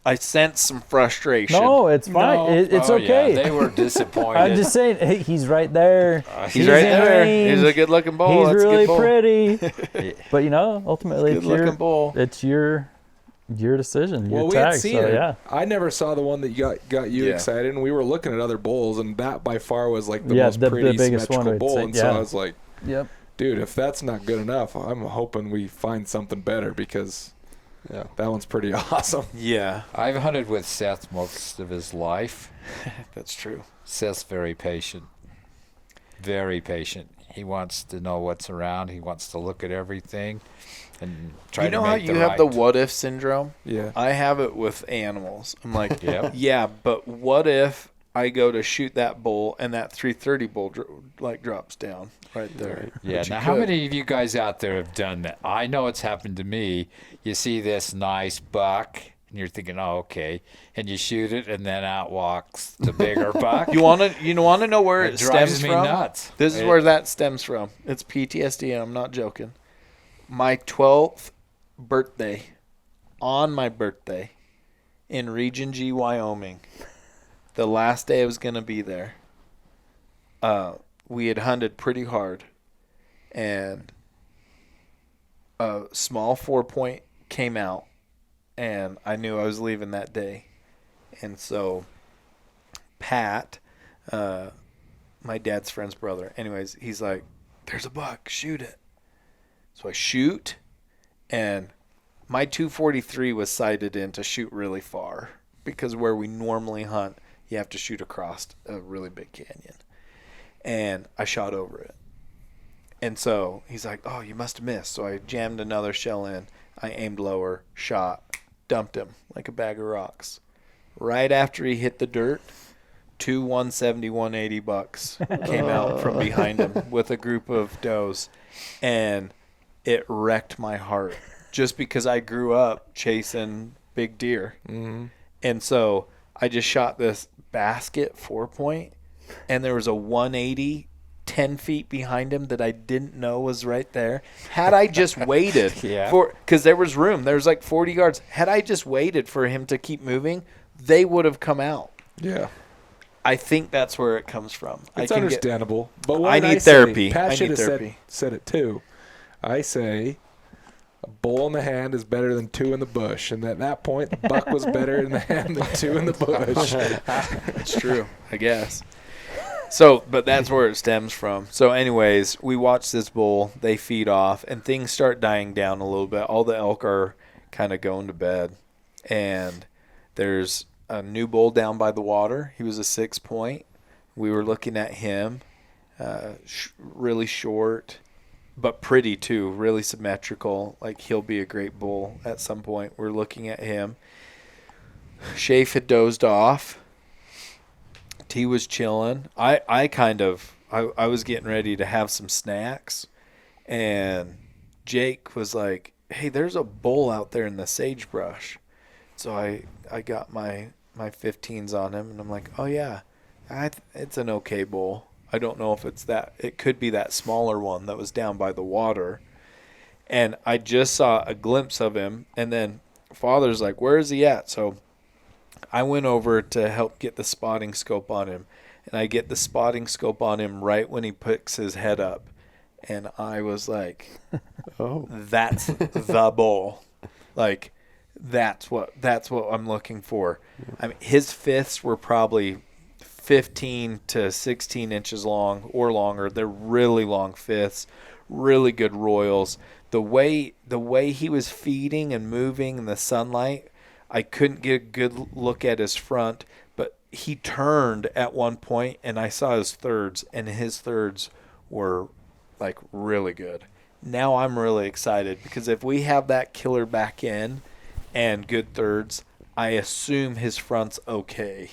[SPEAKER 1] I sensed some frustration.
[SPEAKER 2] No, it's fine. No. It's okay.
[SPEAKER 5] Yeah, they were disappointed.
[SPEAKER 2] I'm just saying, hey, he's right there.
[SPEAKER 1] He's right there. Range. He's a good-looking bull.
[SPEAKER 2] He's
[SPEAKER 1] That's
[SPEAKER 2] really
[SPEAKER 1] a good bull.
[SPEAKER 2] Pretty. But, ultimately,
[SPEAKER 1] it's
[SPEAKER 2] your decision, your
[SPEAKER 3] we
[SPEAKER 2] tag.
[SPEAKER 3] had seen it. I never saw the one that got you excited, and we were looking at other bulls, and that by far was like the most pretty symmetrical bull. And so I was like,
[SPEAKER 2] "Yep,
[SPEAKER 3] dude, if that's not good enough, I'm hoping we find something better because that one's pretty awesome."
[SPEAKER 1] Yeah,
[SPEAKER 5] I've hunted with Seth most of his life.
[SPEAKER 1] That's true.
[SPEAKER 5] Seth's very patient. Very patient. He wants to know what's around. He wants to look at everything and try to make the right.
[SPEAKER 1] You know how you have the what if syndrome?
[SPEAKER 3] Yeah.
[SPEAKER 1] I have it with animals. I'm like, yeah, but what if I go to shoot that bull and that 330 bull drops down right there?
[SPEAKER 5] Yeah. Now, how many of you guys out there have done that? I know it's happened to me. You see this nice buck, and you're thinking, oh, okay, and you shoot it, and then out walks the bigger buck.
[SPEAKER 1] You want to know where it stems from?
[SPEAKER 5] Drives me nuts.
[SPEAKER 1] This is where that stems from. It's PTSD, and I'm not joking. My 12th birthday, on my birthday, in Region G, Wyoming, the last day I was going to be there, we had hunted pretty hard, and a small 4-point came out, and I knew I was leaving that day. And so Pat, my dad's friend's brother, anyways, he's like, there's a buck, shoot it. So I shoot, and my 243 was sighted in to shoot really far because where we normally hunt, you have to shoot across a really big canyon. And I shot over it. And so he's like, oh, you must have missed. So I jammed another shell in. I aimed lower, shot, dumped him like a bag of rocks. Right after he hit the dirt, 2 170, 180 bucks came out from behind him with a group of does. And it wrecked my heart just because I grew up chasing big deer.
[SPEAKER 3] Mm-hmm.
[SPEAKER 1] And so I just shot this basket 4-point, and there was a 180 10 feet behind him that I didn't know was right there. Had I just waited because there was room, there was like 40 yards. Had I just waited for him to keep moving, they would have come out.
[SPEAKER 3] Yeah.
[SPEAKER 1] I think that's where it comes from.
[SPEAKER 3] It's understandable. But
[SPEAKER 1] I need therapy.
[SPEAKER 3] Pat should have said it too. I say a bull in the hand is better than 2 in the bush. And at that point, the buck was better in the hand than 2 in the bush.
[SPEAKER 1] It's true, I guess. So, but that's where it stems from. So anyways, we watch this bull. They feed off, and things start dying down a little bit. All the elk are kind of going to bed. And there's a new bull down by the water. He was a 6-point. We were looking at him, really short, but pretty too, really symmetrical. Like he'll be a great bull at some point. We're looking at him. Schafer had dozed off. He was chilling. I was getting ready to have some snacks, and Jake was like, "Hey, there's a bull out there in the sagebrush." So I got my 15s on him, and I'm like, "Oh yeah, it's an okay bull. I don't know if it's that. It could be that smaller one that was down by the water." And I just saw a glimpse of him, and then Father's like, "Where is he at?" So I went over to help get the spotting scope on him, and I get the spotting scope on him right when he picks his head up, and I was like, "Oh, that's the bull!" Like that's what I'm looking for. I mean, his fifths were probably 15 to 16 inches long or longer. They're really long fifths, really good royals. The way he was feeding and moving in the sunlight, I couldn't get a good look at his front, but he turned at one point, and I saw his thirds, and his thirds were, like, really good. Now I'm really excited because if we have that killer back in and good thirds, I assume his front's okay,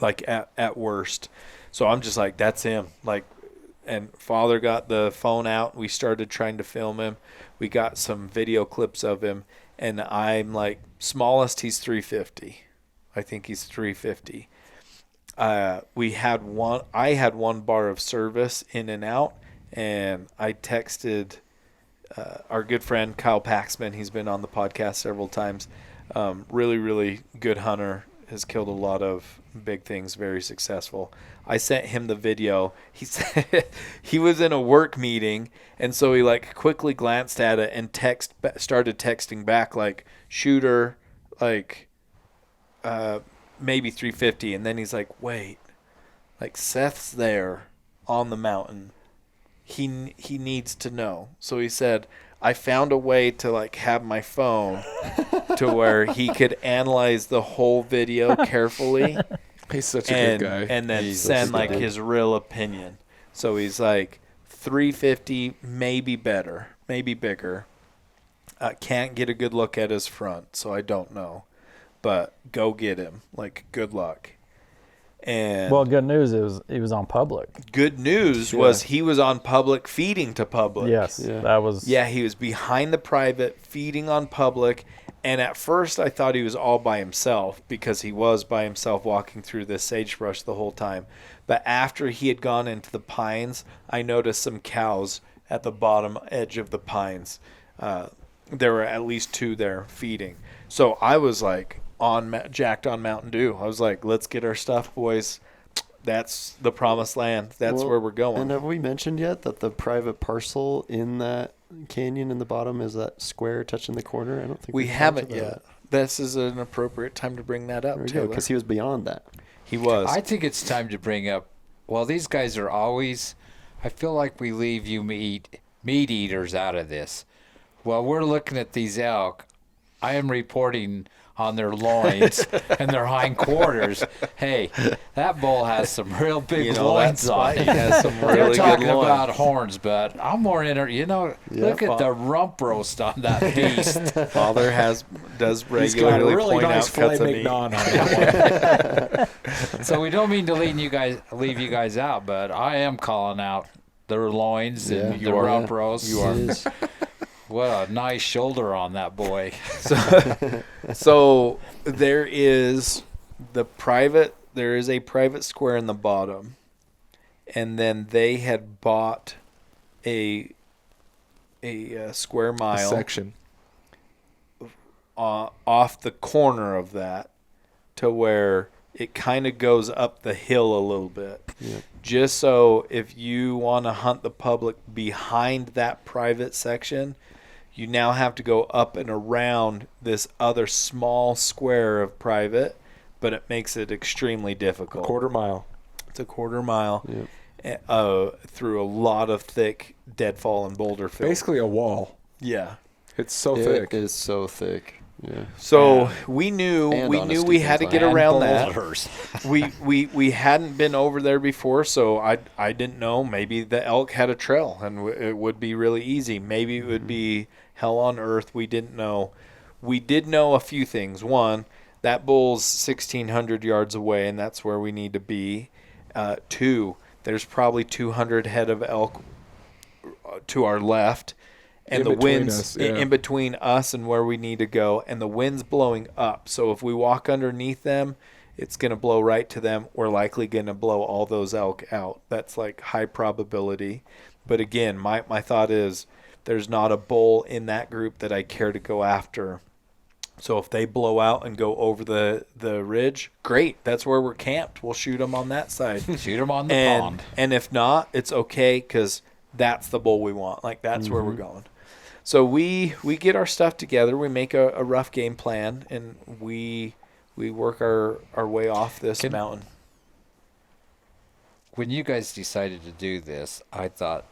[SPEAKER 1] like at worst. So I'm just like, that's him. Like, and Father got the phone out. We started trying to film him. We got some video clips of him. And I'm like, smallest, he's 350. I think he's 350. I had one bar of service in and out, and I texted our good friend Kyle Paxman. He's been on the podcast several times. Really, really good hunter. Has killed a lot of big things, very successful. I sent him the video. He said he was in a work meeting, and so he like quickly glanced at it and started texting back like shooter, like maybe 350, and then he's like, wait, like Seth's there on the mountain. He needs to know. So he said, I found a way to like have my phone to where he could analyze the whole video carefully.
[SPEAKER 3] He's such a good guy.
[SPEAKER 1] And then send like his real opinion. So he's like 350, maybe better, maybe bigger. Can't get a good look at his front, so I don't know. But go get him. Like, good luck. And
[SPEAKER 2] well, good news is he was on public.
[SPEAKER 1] Good news was he was on public feeding to public.
[SPEAKER 2] Yes, that was.
[SPEAKER 1] Yeah, he was behind the private feeding on public. And at first I thought he was all by himself because he was by himself walking through this sagebrush the whole time. But after he had gone into the pines, I noticed some cows at the bottom edge of the pines. There were at least 2 there feeding. So I was like jacked on Mountain Dew. I was like, let's get our stuff, boys. That's the promised land. That's where we're going.
[SPEAKER 4] And have we mentioned yet that the private parcel in that canyon in the bottom is that square touching the corner? I don't think
[SPEAKER 1] we haven't yet. This is an appropriate time to bring that up, Taylor.
[SPEAKER 4] Because he was beyond that.
[SPEAKER 1] He was.
[SPEAKER 5] I think it's time to bring up, well, these guys are always, I feel like we leave you meat eaters out of this. Well, we're looking at these elk. I am reporting on their loins and their hindquarters. Hey, that bull has some real big loins on it.
[SPEAKER 1] Has some really
[SPEAKER 5] They're
[SPEAKER 1] good
[SPEAKER 5] talking
[SPEAKER 1] loins.
[SPEAKER 5] about horns, but I'm more look at the rump roast on that beast.
[SPEAKER 1] Father does regularly
[SPEAKER 3] really
[SPEAKER 1] point
[SPEAKER 3] nice
[SPEAKER 1] out cuts of
[SPEAKER 3] filet
[SPEAKER 1] meat.
[SPEAKER 3] mignon on that one.
[SPEAKER 5] So we don't mean to leave you guys out, but I am calling out their loins and the rump roast.
[SPEAKER 1] You are.
[SPEAKER 5] What a nice shoulder on that boy.
[SPEAKER 1] So there is a private square in the bottom, and then they had bought a square mile
[SPEAKER 3] section
[SPEAKER 1] off the corner of that to where it kind of goes up the hill a little bit.
[SPEAKER 4] Yeah.
[SPEAKER 1] Just so if you want to hunt the public behind that private section, you now have to go up and around this other small square of private, but it makes it extremely difficult.
[SPEAKER 3] A quarter mile.
[SPEAKER 1] It's a quarter mile.
[SPEAKER 4] Yep.
[SPEAKER 1] Through a lot of thick deadfall and boulder fill.
[SPEAKER 3] Basically a wall.
[SPEAKER 1] Yeah.
[SPEAKER 3] It's so thick.
[SPEAKER 4] It is so thick. Yeah.
[SPEAKER 1] So we knew we had to get around that. We hadn't been over there before, so I didn't know. Maybe the elk had a trail and it would be really easy. Maybe it would be hell on earth. We didn't know. We did know a few things. One, that bull's 1,600 yards away, and that's where we need to be. Two, there's probably 200 head of elk to our left. And the wind's in between us and where we need to go, and the wind's blowing up. So if we walk underneath them, it's going to blow right to them. We're likely going to blow all those elk out. That's like high probability. But again, my thought is there's not a bull in that group that I care to go after. So if they blow out and go over the ridge, great. That's where we're camped. We'll shoot them on that side.
[SPEAKER 5] Shoot them on the pond.
[SPEAKER 1] And if not, it's okay because that's the bull we want. Like that's where we're going. So we get our stuff together. We make a rough game plan, and we work our way off this mountain.
[SPEAKER 5] When you guys decided to do this, I thought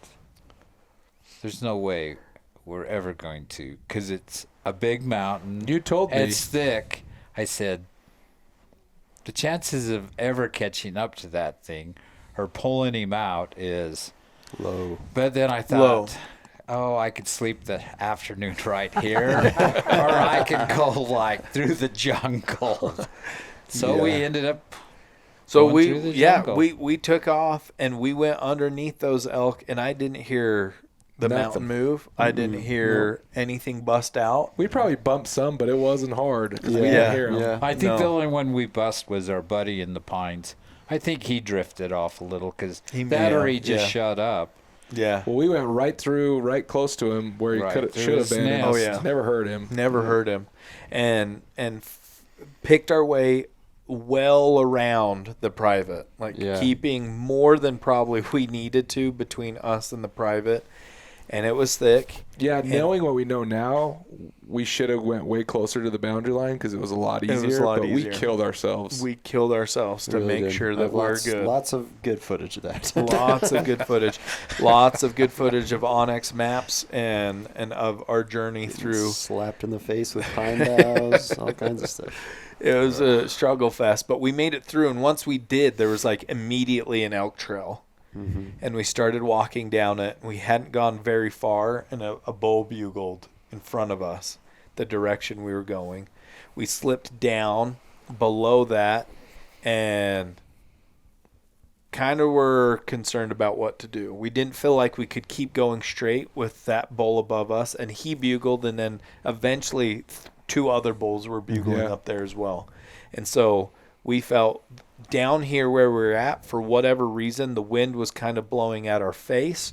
[SPEAKER 5] there's no way we're ever going to, because it's a big mountain.
[SPEAKER 3] You told me.
[SPEAKER 5] It's thick. I said, the chances of ever catching up to that thing or pulling him out is
[SPEAKER 4] low.
[SPEAKER 5] But then I thought, I could sleep the afternoon right here, or I could go like through the jungle. So we ended up.
[SPEAKER 1] So we took off and we went underneath those elk, and I didn't hear the mountain move. I didn't hear anything bust out.
[SPEAKER 3] We probably bumped some, but it wasn't hard.
[SPEAKER 1] Yeah.
[SPEAKER 3] We didn't hear 'em.
[SPEAKER 5] Yeah. I think the only one we bust was our buddy in the pines. I think he drifted off a little because battery just shut up.
[SPEAKER 1] Yeah.
[SPEAKER 3] Well, we went right close to him where he should have been.
[SPEAKER 1] Oh yeah.
[SPEAKER 3] Never heard him.
[SPEAKER 1] Never heard him, and picked our way well around the private, keeping more than probably we needed to between us and the private. And it was thick.
[SPEAKER 3] Yeah, knowing what we know now, we should have went way closer to the boundary line because it was a lot easier. We killed ourselves.
[SPEAKER 1] We killed ourselves to make sure that we're good.
[SPEAKER 4] Lots of good footage of that.
[SPEAKER 1] Lots of good footage. Lots of good footage of Onyx maps and of our journey through.
[SPEAKER 4] Slapped in the face with pine boughs, all kinds of stuff.
[SPEAKER 1] It was a struggle fest, but we made it through. And once we did, there was immediately an elk trail. Mm-hmm. And we started walking down it. We hadn't gone very far, and a bull bugled in front of us, the direction we were going. We slipped down below that and kind of were concerned about what to do. We didn't feel like we could keep going straight with that bull above us, and he bugled, and then eventually two other bulls were bugling up there as well. And so we felt down here where we're at, for whatever reason, the wind was kind of blowing at our face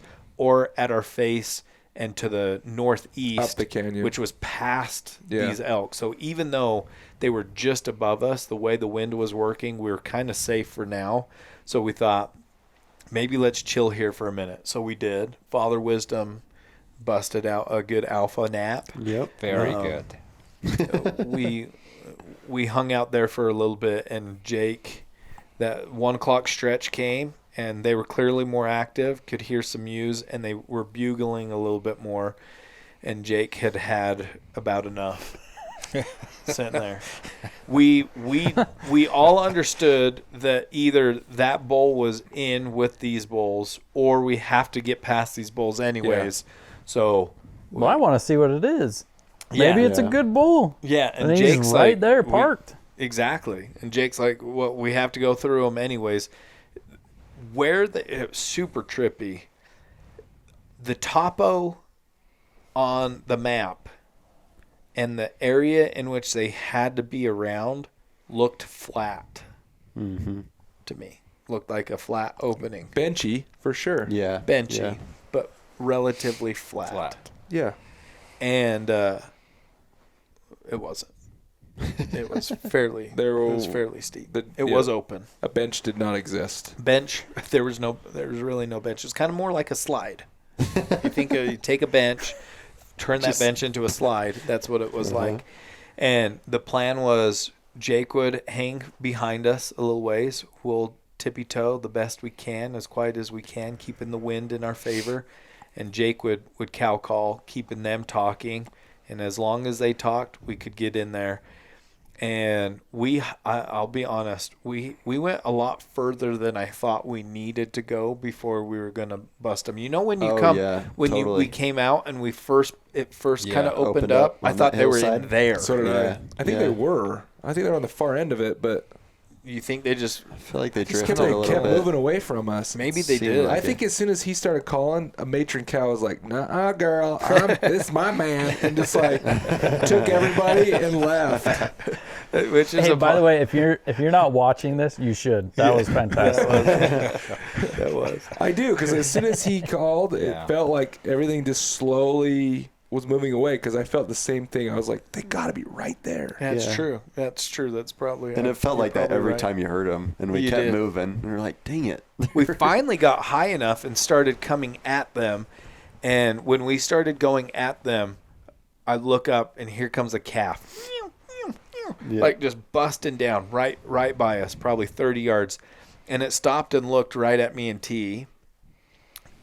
[SPEAKER 1] and to the northeast,
[SPEAKER 3] up the canyon,
[SPEAKER 1] which was past these elk. So even though they were just above us, the way the wind was working, we were kind of safe for now. So we thought, maybe let's chill here for a minute. So we did. Father Wisdom busted out a good alpha nap.
[SPEAKER 4] Yep.
[SPEAKER 5] Very good.
[SPEAKER 1] We hung out there for a little bit, and Jake, that 1 o'clock stretch came, and they were clearly more active, could hear some mews, and they were bugling a little bit more, and Jake had about enough sitting there. We all understood that either that bull was in with these bulls, or we have to get past these bulls anyways. Yeah. So,
[SPEAKER 2] I want to see what it is. Maybe it's a good bull.
[SPEAKER 1] Yeah, and
[SPEAKER 2] Jake's right there parked.
[SPEAKER 1] Exactly. And Jake's like, well, we have to go through them anyways. It was super trippy. the topo on the map and the area in which they had to be around looked flat to me. Looked like a flat opening.
[SPEAKER 3] Benchy, for sure.
[SPEAKER 4] Yeah.
[SPEAKER 1] Benchy, but relatively flat.
[SPEAKER 3] Yeah.
[SPEAKER 1] And it wasn't. It was fairly steep. It was open.
[SPEAKER 3] A bench did not exist.
[SPEAKER 1] Bench, there was really no bench. It was kind of more like a slide. You think you take a bench, turn that bench into a slide. That's what it was like. And the plan was Jake would hang behind us a little ways. We'll tippy-toe the best we can, as quiet as we can, keeping the wind in our favor. And Jake would cow call, keeping them talking. And as long as they talked, we could get in there. And I'll be honest, we went a lot further than I thought we needed to go before we were going to bust them. You know, when you we came out and it first kind of opened up, I thought they were in there.
[SPEAKER 3] So did I. I think they were. I think they were on the far end of it, but
[SPEAKER 1] you think they just?
[SPEAKER 4] I feel like they drifted
[SPEAKER 3] a little bit. Kept moving away from us.
[SPEAKER 1] Maybe they did.
[SPEAKER 3] I think as soon as he started calling, a matron cow was like, "Nah, girl, this is my man," and just like took everybody and left.
[SPEAKER 1] Which is
[SPEAKER 2] by the way, if you're not watching this, you should. That was fantastic.
[SPEAKER 1] That was.
[SPEAKER 3] I do, because as soon as he called, it felt like everything just slowly was moving away, because I felt the same thing. I was like, they got to be right there.
[SPEAKER 1] That's true. That's true. That's probably.
[SPEAKER 4] And it felt like that every time you heard him, and we kept moving. And we were like, dang it.
[SPEAKER 1] We finally got high enough and started coming at them. And when we started going at them, I look up, and here comes a calf. Like just busting down right by us, probably 30 yards. And it stopped and looked right at me and T.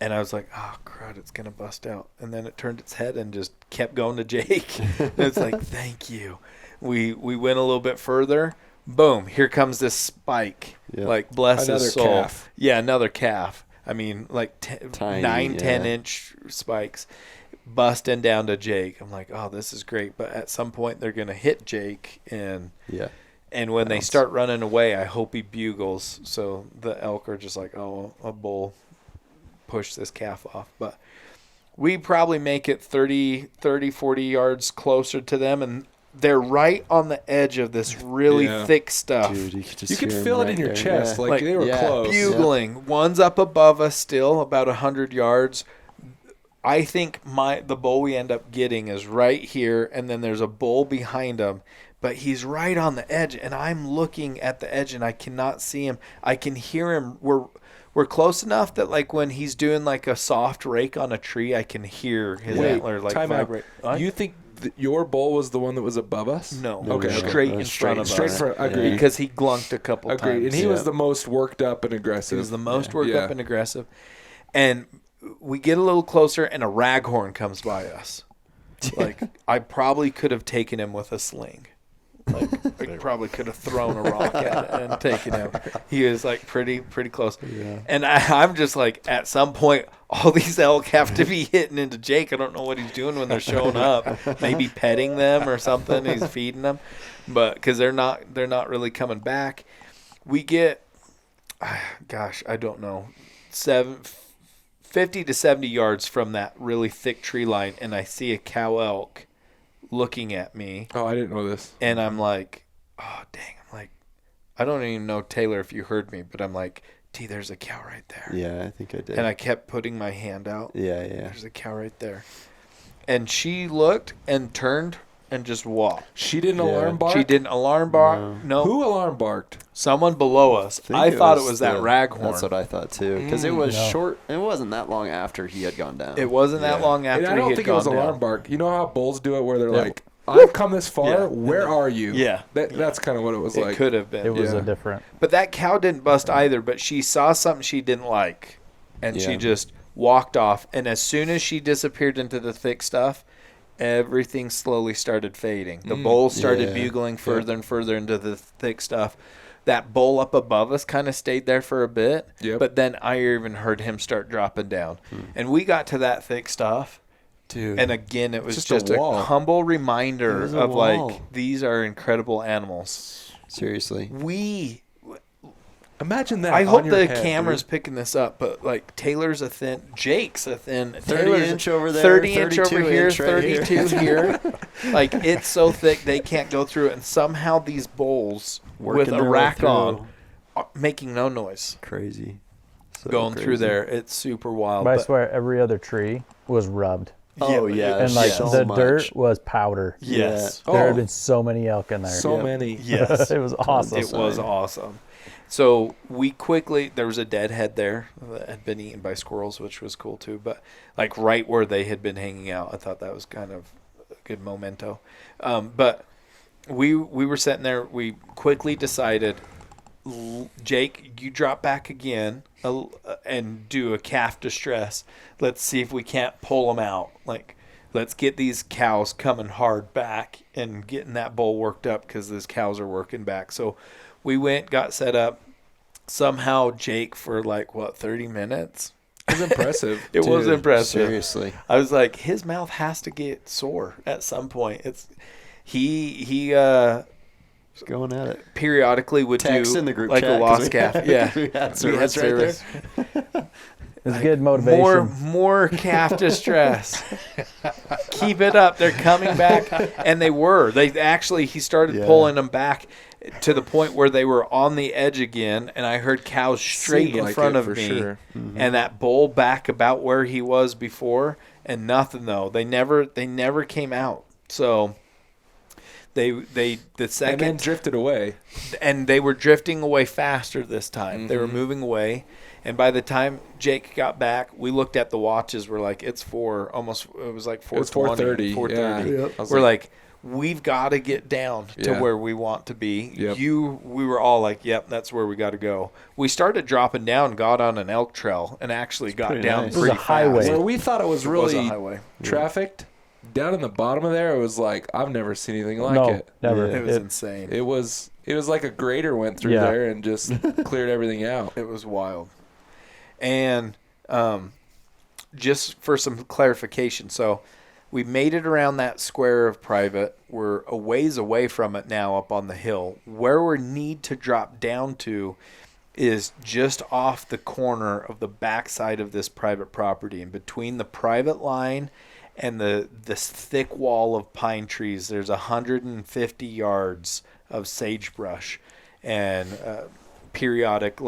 [SPEAKER 1] And I was like, oh, crud, it's going to bust out. And then it turned its head and just kept going to Jake. And it's like, thank you. We went a little bit further. Boom, here comes this spike. Yep. Like, bless his soul.
[SPEAKER 3] Calf.
[SPEAKER 1] Yeah, another calf. I mean, like 10-inch spikes. Busting down to Jake. I'm like, oh, this is great. But at some point, they're going to hit Jake. And when they start running away, I hope he bugles. So the elk are just like, oh, a bull push this calf off. But we probably make it 30, 40 yards closer to them, and they're right on the edge of this really thick stuff.
[SPEAKER 4] Dude, you
[SPEAKER 3] could feel it in your chest. Like they were close.
[SPEAKER 1] Bugling. One's up above us still, about 100 yards. I think the bull we end up getting is right here, and then there's a bull behind him. But he's right on the edge, and I'm looking at the edge, and I cannot see him. I can hear him. We're close enough that, like, when he's doing, like, a soft rake on a tree, I can hear his antler, like, vibrate.
[SPEAKER 3] You think your bull was the one that was above us?
[SPEAKER 1] No. Okay. Straight in front of us.
[SPEAKER 3] Straight in front. Agreed.
[SPEAKER 1] Because he glunked a couple times.
[SPEAKER 3] And he was the most worked up and aggressive.
[SPEAKER 1] He was the most worked up and aggressive. And we get a little closer, and a raghorn comes by us. Like, I probably could have taken him with a sling. Like, I probably could have thrown a rock at it and taken him. He was, like, pretty close. Yeah. And I'm just like, at some point, all these elk have to be hitting into Jake. I don't know what he's doing when they're showing up. Maybe petting them or something. He's feeding them. But because they're not really coming back. We get, gosh, I don't know, 50 to 70 yards from that really thick tree line, and I see a cow elk looking at me.
[SPEAKER 3] Oh, I didn't know this.
[SPEAKER 1] And I'm like, oh, dang. I'm like, I don't even know, Taylor, if you heard me, but I'm like, T, there's a cow right there.
[SPEAKER 4] Yeah, I think I did.
[SPEAKER 1] And I kept putting my hand out.
[SPEAKER 4] Yeah.
[SPEAKER 1] There's a cow right there. And she looked and turned and just walked.
[SPEAKER 3] She didn't alarm bark?
[SPEAKER 1] She didn't alarm bark. No.
[SPEAKER 3] Who alarm barked?
[SPEAKER 1] Someone below us. I thought it was that raghorn.
[SPEAKER 4] That's what I thought too. Because it was short. It wasn't that long after he had gone down.
[SPEAKER 1] It wasn't that long after he had gone down.
[SPEAKER 3] I don't think it was alarm bark. You know how bulls do it where they're like, I've come this far. Where are you?
[SPEAKER 1] Yeah.
[SPEAKER 3] That's kind of what it was like.
[SPEAKER 1] It could have been.
[SPEAKER 2] It was a different.
[SPEAKER 1] But that cow didn't bust either, but she saw something she didn't like. And she just walked off. And as soon as she disappeared into the thick stuff, everything slowly started fading. The bull started bugling further and further into the thick stuff. That bull up above us kind of stayed there for a bit, but then I even heard him start dropping down. And we got to that thick stuff.
[SPEAKER 4] Dude.
[SPEAKER 1] And again, it was just a humble reminder of like, these are incredible animals.
[SPEAKER 4] Seriously.
[SPEAKER 3] Imagine that.
[SPEAKER 1] I hope the
[SPEAKER 3] head,
[SPEAKER 1] camera's
[SPEAKER 3] dude.
[SPEAKER 1] picking this up, but like Taylor's a thin, Jake's a thin,
[SPEAKER 4] 30-inch over there,
[SPEAKER 1] 30-inch over here,
[SPEAKER 4] 32
[SPEAKER 1] 32 here. Like it's so thick they can't go through it, and somehow these bowls with a rack on are making no noise.
[SPEAKER 4] Crazy. So
[SPEAKER 1] Going
[SPEAKER 4] crazy.
[SPEAKER 1] through there, it's super wild.
[SPEAKER 2] But I swear, every other tree was rubbed.
[SPEAKER 4] Oh yeah,
[SPEAKER 2] And like
[SPEAKER 4] so
[SPEAKER 2] the
[SPEAKER 4] much.
[SPEAKER 2] dirt was powder.
[SPEAKER 1] Yes.
[SPEAKER 2] There had been so many elk in there.
[SPEAKER 3] So many.
[SPEAKER 1] Yes.
[SPEAKER 2] It was awesome.
[SPEAKER 1] It was awesome. So we quickly, there was a dead head there that had been eaten by squirrels, which was cool too. But like right where they had been hanging out, I thought that was kind of a good memento. But we were sitting there. We quickly decided, Jake, you drop back again and do a calf distress. Let's see if we can't pull them out. Like, let's get these cows coming hard back and getting that bull worked up because these cows are working back. So we went, got set up. Somehow Jake for 30 minutes.
[SPEAKER 3] It was impressive.
[SPEAKER 1] It was impressive.
[SPEAKER 4] Seriously.
[SPEAKER 1] I was like, his mouth has to get sore at some point. He
[SPEAKER 4] going at it.
[SPEAKER 1] periodically would
[SPEAKER 4] Text
[SPEAKER 1] do
[SPEAKER 4] in the group
[SPEAKER 1] like
[SPEAKER 4] chat,
[SPEAKER 1] a
[SPEAKER 4] 'cause
[SPEAKER 1] lost
[SPEAKER 4] we
[SPEAKER 1] calf.
[SPEAKER 4] had-
[SPEAKER 1] Yeah,
[SPEAKER 4] we had service right
[SPEAKER 1] service.
[SPEAKER 2] It was good motivation.
[SPEAKER 1] More calf distress. Keep it up. They're coming back, and they were. He started pulling them back to the point where they were on the edge again, and I heard cows straight in front of me,
[SPEAKER 3] sure.
[SPEAKER 1] and that bull back about where he was before, and nothing though. They never came out. So the second
[SPEAKER 3] and then drifted away,
[SPEAKER 1] and they were drifting away faster this time. They were moving away. And by the time Jake got back, we looked at the watches. We're like, it's 4, almost, it was like 4:20.
[SPEAKER 3] It was 4:30.
[SPEAKER 1] 4:30.
[SPEAKER 3] Yeah.
[SPEAKER 1] Yep. We're like, we've got to get down to where we want to be.
[SPEAKER 3] Yep.
[SPEAKER 1] We were all like, yep, that's where we got to go. We started dropping down, got on an elk trail, and actually got
[SPEAKER 4] pretty
[SPEAKER 1] down
[SPEAKER 4] nice.
[SPEAKER 1] pretty
[SPEAKER 2] It was a highway.
[SPEAKER 1] fast.
[SPEAKER 3] where we thought it was really
[SPEAKER 1] a highway.
[SPEAKER 3] trafficked. Down in the bottom of there, it was like I've never seen anything like
[SPEAKER 2] No,
[SPEAKER 3] it.
[SPEAKER 2] never.
[SPEAKER 1] It was insane.
[SPEAKER 3] It was like a grader went through there and just cleared everything out.
[SPEAKER 1] It was wild. And just for some clarification, so we made it around that square of private. We're a ways away from it now up on the hill. Where we need to drop down to is just off the corner of the backside of this private property. And between the private line and this thick wall of pine trees, there's 150 yards of sagebrush and periodic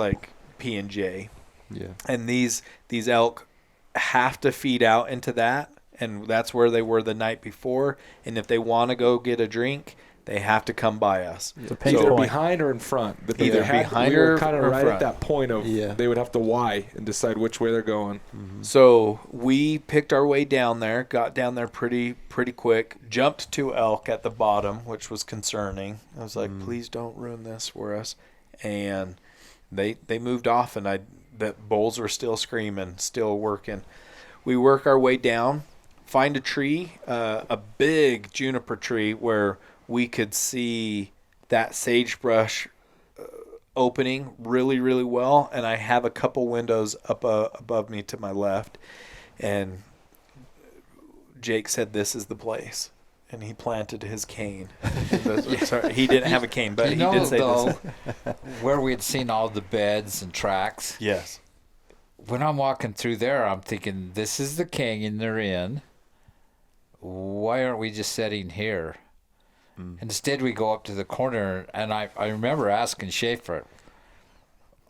[SPEAKER 1] P&J.
[SPEAKER 4] Yeah.
[SPEAKER 1] And these elk have to feed out into that, and that's where they were the night before. And if they want to go get a drink, they have to come by us.
[SPEAKER 2] It's a pain
[SPEAKER 3] Either
[SPEAKER 2] point.
[SPEAKER 3] behind or in front. But
[SPEAKER 1] Either behind
[SPEAKER 3] we were
[SPEAKER 1] or
[SPEAKER 3] kind of
[SPEAKER 1] or
[SPEAKER 3] right
[SPEAKER 1] front.
[SPEAKER 3] at that point of they would have to Y and decide which way they're going.
[SPEAKER 1] So we picked our way down there, got down there pretty quick, jumped 2 elk at the bottom, which was concerning. I was like, please don't ruin this for us. And they moved off, and the bulls were still screaming, still working. We work our way down, find a tree, a big juniper tree where we could see that sagebrush opening really, really well. And I have a couple windows up above me to my left. And Jake said, this is the place. And he planted his cane. Sorry, he didn't have a cane, but he did say this.
[SPEAKER 5] Where we had seen all the beds and tracks.
[SPEAKER 1] Yes.
[SPEAKER 5] When I'm walking through there, I'm thinking, this is the canyon they're in. Why aren't we just sitting here? Instead, we go up to the corner, and I remember asking Schafer,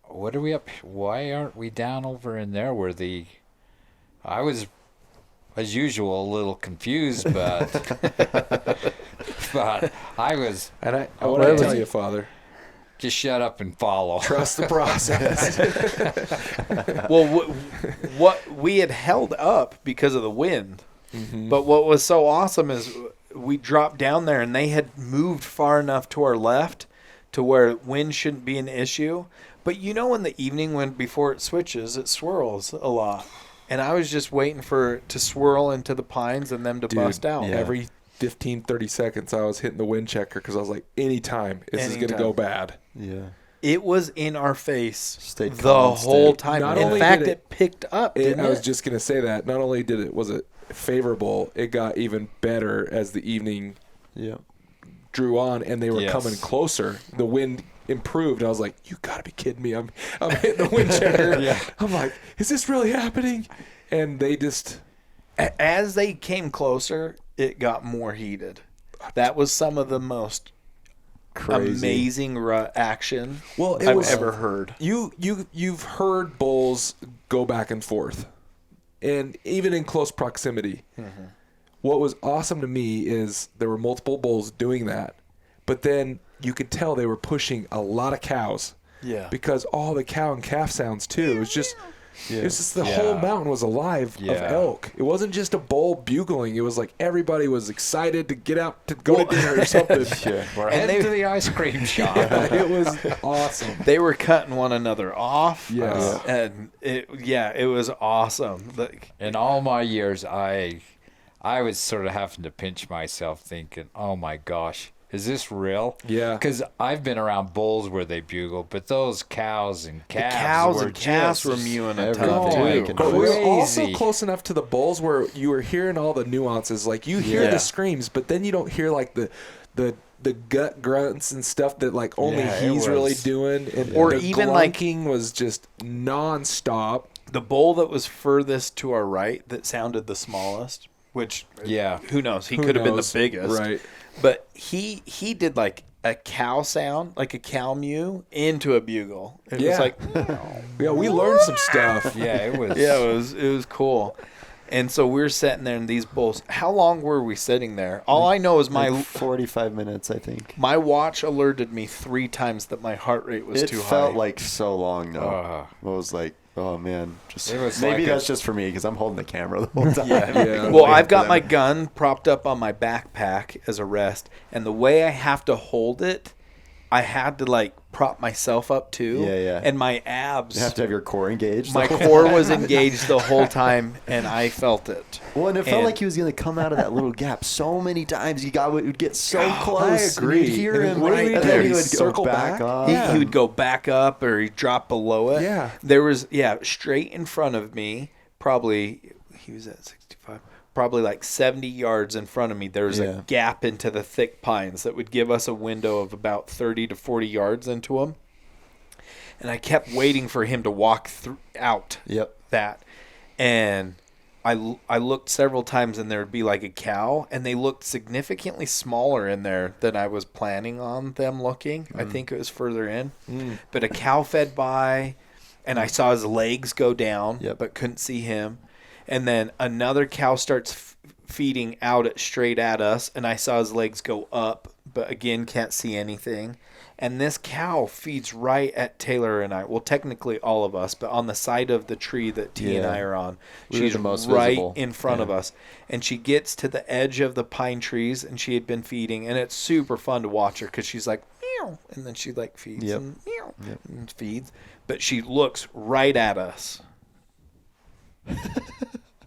[SPEAKER 5] what are we up? Why aren't we down over in there where I was, as usual, a little confused, but I was.
[SPEAKER 3] And what did I tell you, Father?
[SPEAKER 5] Just shut up and follow.
[SPEAKER 3] Trust the process.
[SPEAKER 1] Well, what we had held up because of the wind, but what was so awesome is we dropped down there, and they had moved far enough to our left to where wind shouldn't be an issue. But in the evening before it switches, it swirls a lot. And I was just waiting for it to swirl into the pines and them to bust out.
[SPEAKER 4] yeah.
[SPEAKER 3] Every 15, 30 seconds, I was hitting the wind checker because I was like, anytime this is going to go bad.
[SPEAKER 4] Yeah.
[SPEAKER 1] It was in our face
[SPEAKER 4] Stayed
[SPEAKER 1] the
[SPEAKER 4] constant.
[SPEAKER 1] whole time.
[SPEAKER 3] Not
[SPEAKER 1] In
[SPEAKER 3] only
[SPEAKER 1] fact,
[SPEAKER 3] did
[SPEAKER 1] it picked up, didn't
[SPEAKER 3] I was
[SPEAKER 1] it?
[SPEAKER 3] just going to say that. Not only was it favorable, it got even better as the evening
[SPEAKER 4] Yeah.
[SPEAKER 3] drew on and they were
[SPEAKER 5] Yes.
[SPEAKER 3] coming closer. The wind improved. I was like, you got to be kidding me. I'm hitting the wind checker. Yeah. I'm like, is this really happening? And they just...
[SPEAKER 1] As they came closer, it got more heated. That was some of the most amazing action I've ever heard.
[SPEAKER 3] You've heard bulls go back and forth, and even in close proximity. Mm-hmm. What was awesome to me is there were multiple bulls doing that, but then you could tell they were pushing a lot of cows.
[SPEAKER 1] Yeah.
[SPEAKER 3] Because all the cow and calf sounds too. It was just... Yeah. It was just the whole mountain was alive of elk. It wasn't just a bull bugling. It was like everybody was excited to get out to go to dinner or something.
[SPEAKER 5] We're heading to the ice cream shop.
[SPEAKER 3] It was awesome.
[SPEAKER 1] They were cutting one another off.
[SPEAKER 3] Yes.
[SPEAKER 1] And it was awesome.
[SPEAKER 5] In all my years, I was sort of having to pinch myself thinking, oh my gosh, is this real?
[SPEAKER 3] Yeah.
[SPEAKER 5] Because I've been around bulls where they bugle, but those cows and calves
[SPEAKER 1] were mewing a ton too.
[SPEAKER 3] But we were also close enough to the bulls where you were hearing all the nuances. Like you hear the screams, but then you don't hear like the gut grunts and stuff that like only he's really doing. And
[SPEAKER 1] or
[SPEAKER 3] the
[SPEAKER 1] even
[SPEAKER 3] glunking was just nonstop.
[SPEAKER 1] The bull that was furthest to our right that sounded the smallest, which who knows? He could have been the biggest.
[SPEAKER 3] Right.
[SPEAKER 1] But he did like a cow sound, like a cow mew, into a bugle. It was like,
[SPEAKER 3] yeah, we learned some stuff.
[SPEAKER 5] It
[SPEAKER 1] was cool. And so we're sitting there, and these bulls. How long were we sitting there? All I know is
[SPEAKER 4] like 45 minutes, I think.
[SPEAKER 1] My watch alerted me 3 times that my heart rate was too high.
[SPEAKER 4] It felt like so long, though. It was like, oh man, maybe that's just for me because I'm holding the camera the whole time.
[SPEAKER 1] Well, I've got my gun propped up on my backpack as a rest, and the way I have to hold it, I had to like prop myself up too. And my abs.
[SPEAKER 4] You have to have your core engaged.
[SPEAKER 1] My core was engaged the whole time, and I felt it.
[SPEAKER 4] Well, and it felt like he was going to come out of that little gap so many times. It would get so close.
[SPEAKER 3] I agree.
[SPEAKER 4] You'd hear him.
[SPEAKER 3] What
[SPEAKER 4] and then he would
[SPEAKER 3] circle back
[SPEAKER 4] up.
[SPEAKER 1] He would go back up, or he'd drop below it.
[SPEAKER 3] Yeah.
[SPEAKER 1] There was straight in front of me. Probably he was at 65. Probably like 70 yards in front of me, there was a gap into the thick pines that would give us a window of about 30 to 40 yards into them. And I kept waiting for him to walk out that. And I looked several times, and there would be like a cow, and they looked significantly smaller in there than I was planning on them looking. I think it was further in. But a cow fed by, and I saw his legs go down, but couldn't see him. And then another cow starts feeding out straight at us, and I saw his legs go up, but again, can't see anything. And this cow feeds right at Taylor and I. Well, technically all of us, but on the side of the tree that T and I are on. She's right in front of us. And she gets to the edge of the pine trees, and she had been feeding. And it's super fun to watch her because she's like, meow. And then she like feeds and meow and feeds. But she looks right at us.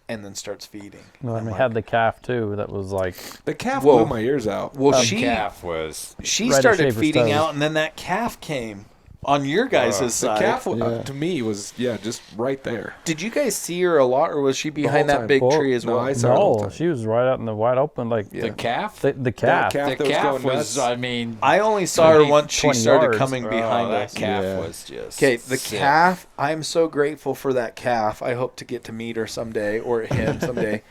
[SPEAKER 1] And then starts feeding.
[SPEAKER 2] Well, and we had the calf too. That was like
[SPEAKER 3] the calf blew my ears out.
[SPEAKER 1] Well,
[SPEAKER 5] she
[SPEAKER 1] started feeding out, and then that calf came on your guys' side.
[SPEAKER 3] The calf to me was just right there.
[SPEAKER 1] Did you guys see her a lot, or was she behind that big tree as well?
[SPEAKER 3] No, I saw her.
[SPEAKER 2] She was right out in the wide open, like
[SPEAKER 5] the calf.
[SPEAKER 2] The calf.
[SPEAKER 5] The calf was. I mean,
[SPEAKER 1] I only saw her once she started coming behind us.
[SPEAKER 5] That calf was just
[SPEAKER 1] the calf. I'm so grateful for that calf. I hope to get to meet her someday, or him someday.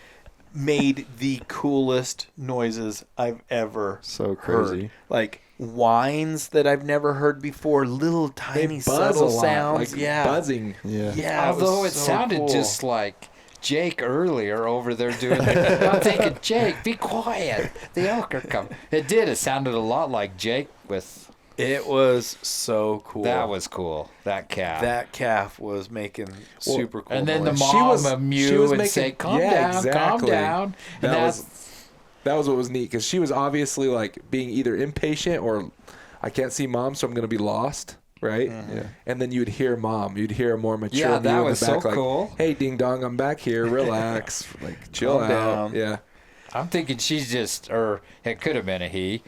[SPEAKER 1] Made the coolest noises I've ever heard. Like whines that I've never heard before, little tiny subtle sounds,
[SPEAKER 3] like buzzing.
[SPEAKER 5] Although it sounded just like Jake earlier over there doing it. I'm thinking, Jake, be quiet. The elk are coming. It did. It sounded a lot like Jake with.
[SPEAKER 1] It was so cool.
[SPEAKER 5] That was cool. That calf.
[SPEAKER 1] That calf was making super cool.
[SPEAKER 5] And then
[SPEAKER 1] noise.
[SPEAKER 5] the mom would mew and say, "Calm down, calm down." And
[SPEAKER 3] that was what was neat, because she was obviously like being either impatient or I can't see mom, so I'm going to be lost, right? Mm-hmm. Yeah. And then you'd hear mom. You'd hear a more mature mew in the back,
[SPEAKER 5] was so cool.
[SPEAKER 3] Hey, ding dong, I'm back here. Relax, like chill out. Down. Yeah.
[SPEAKER 5] I'm thinking she's just, or it could have been a he,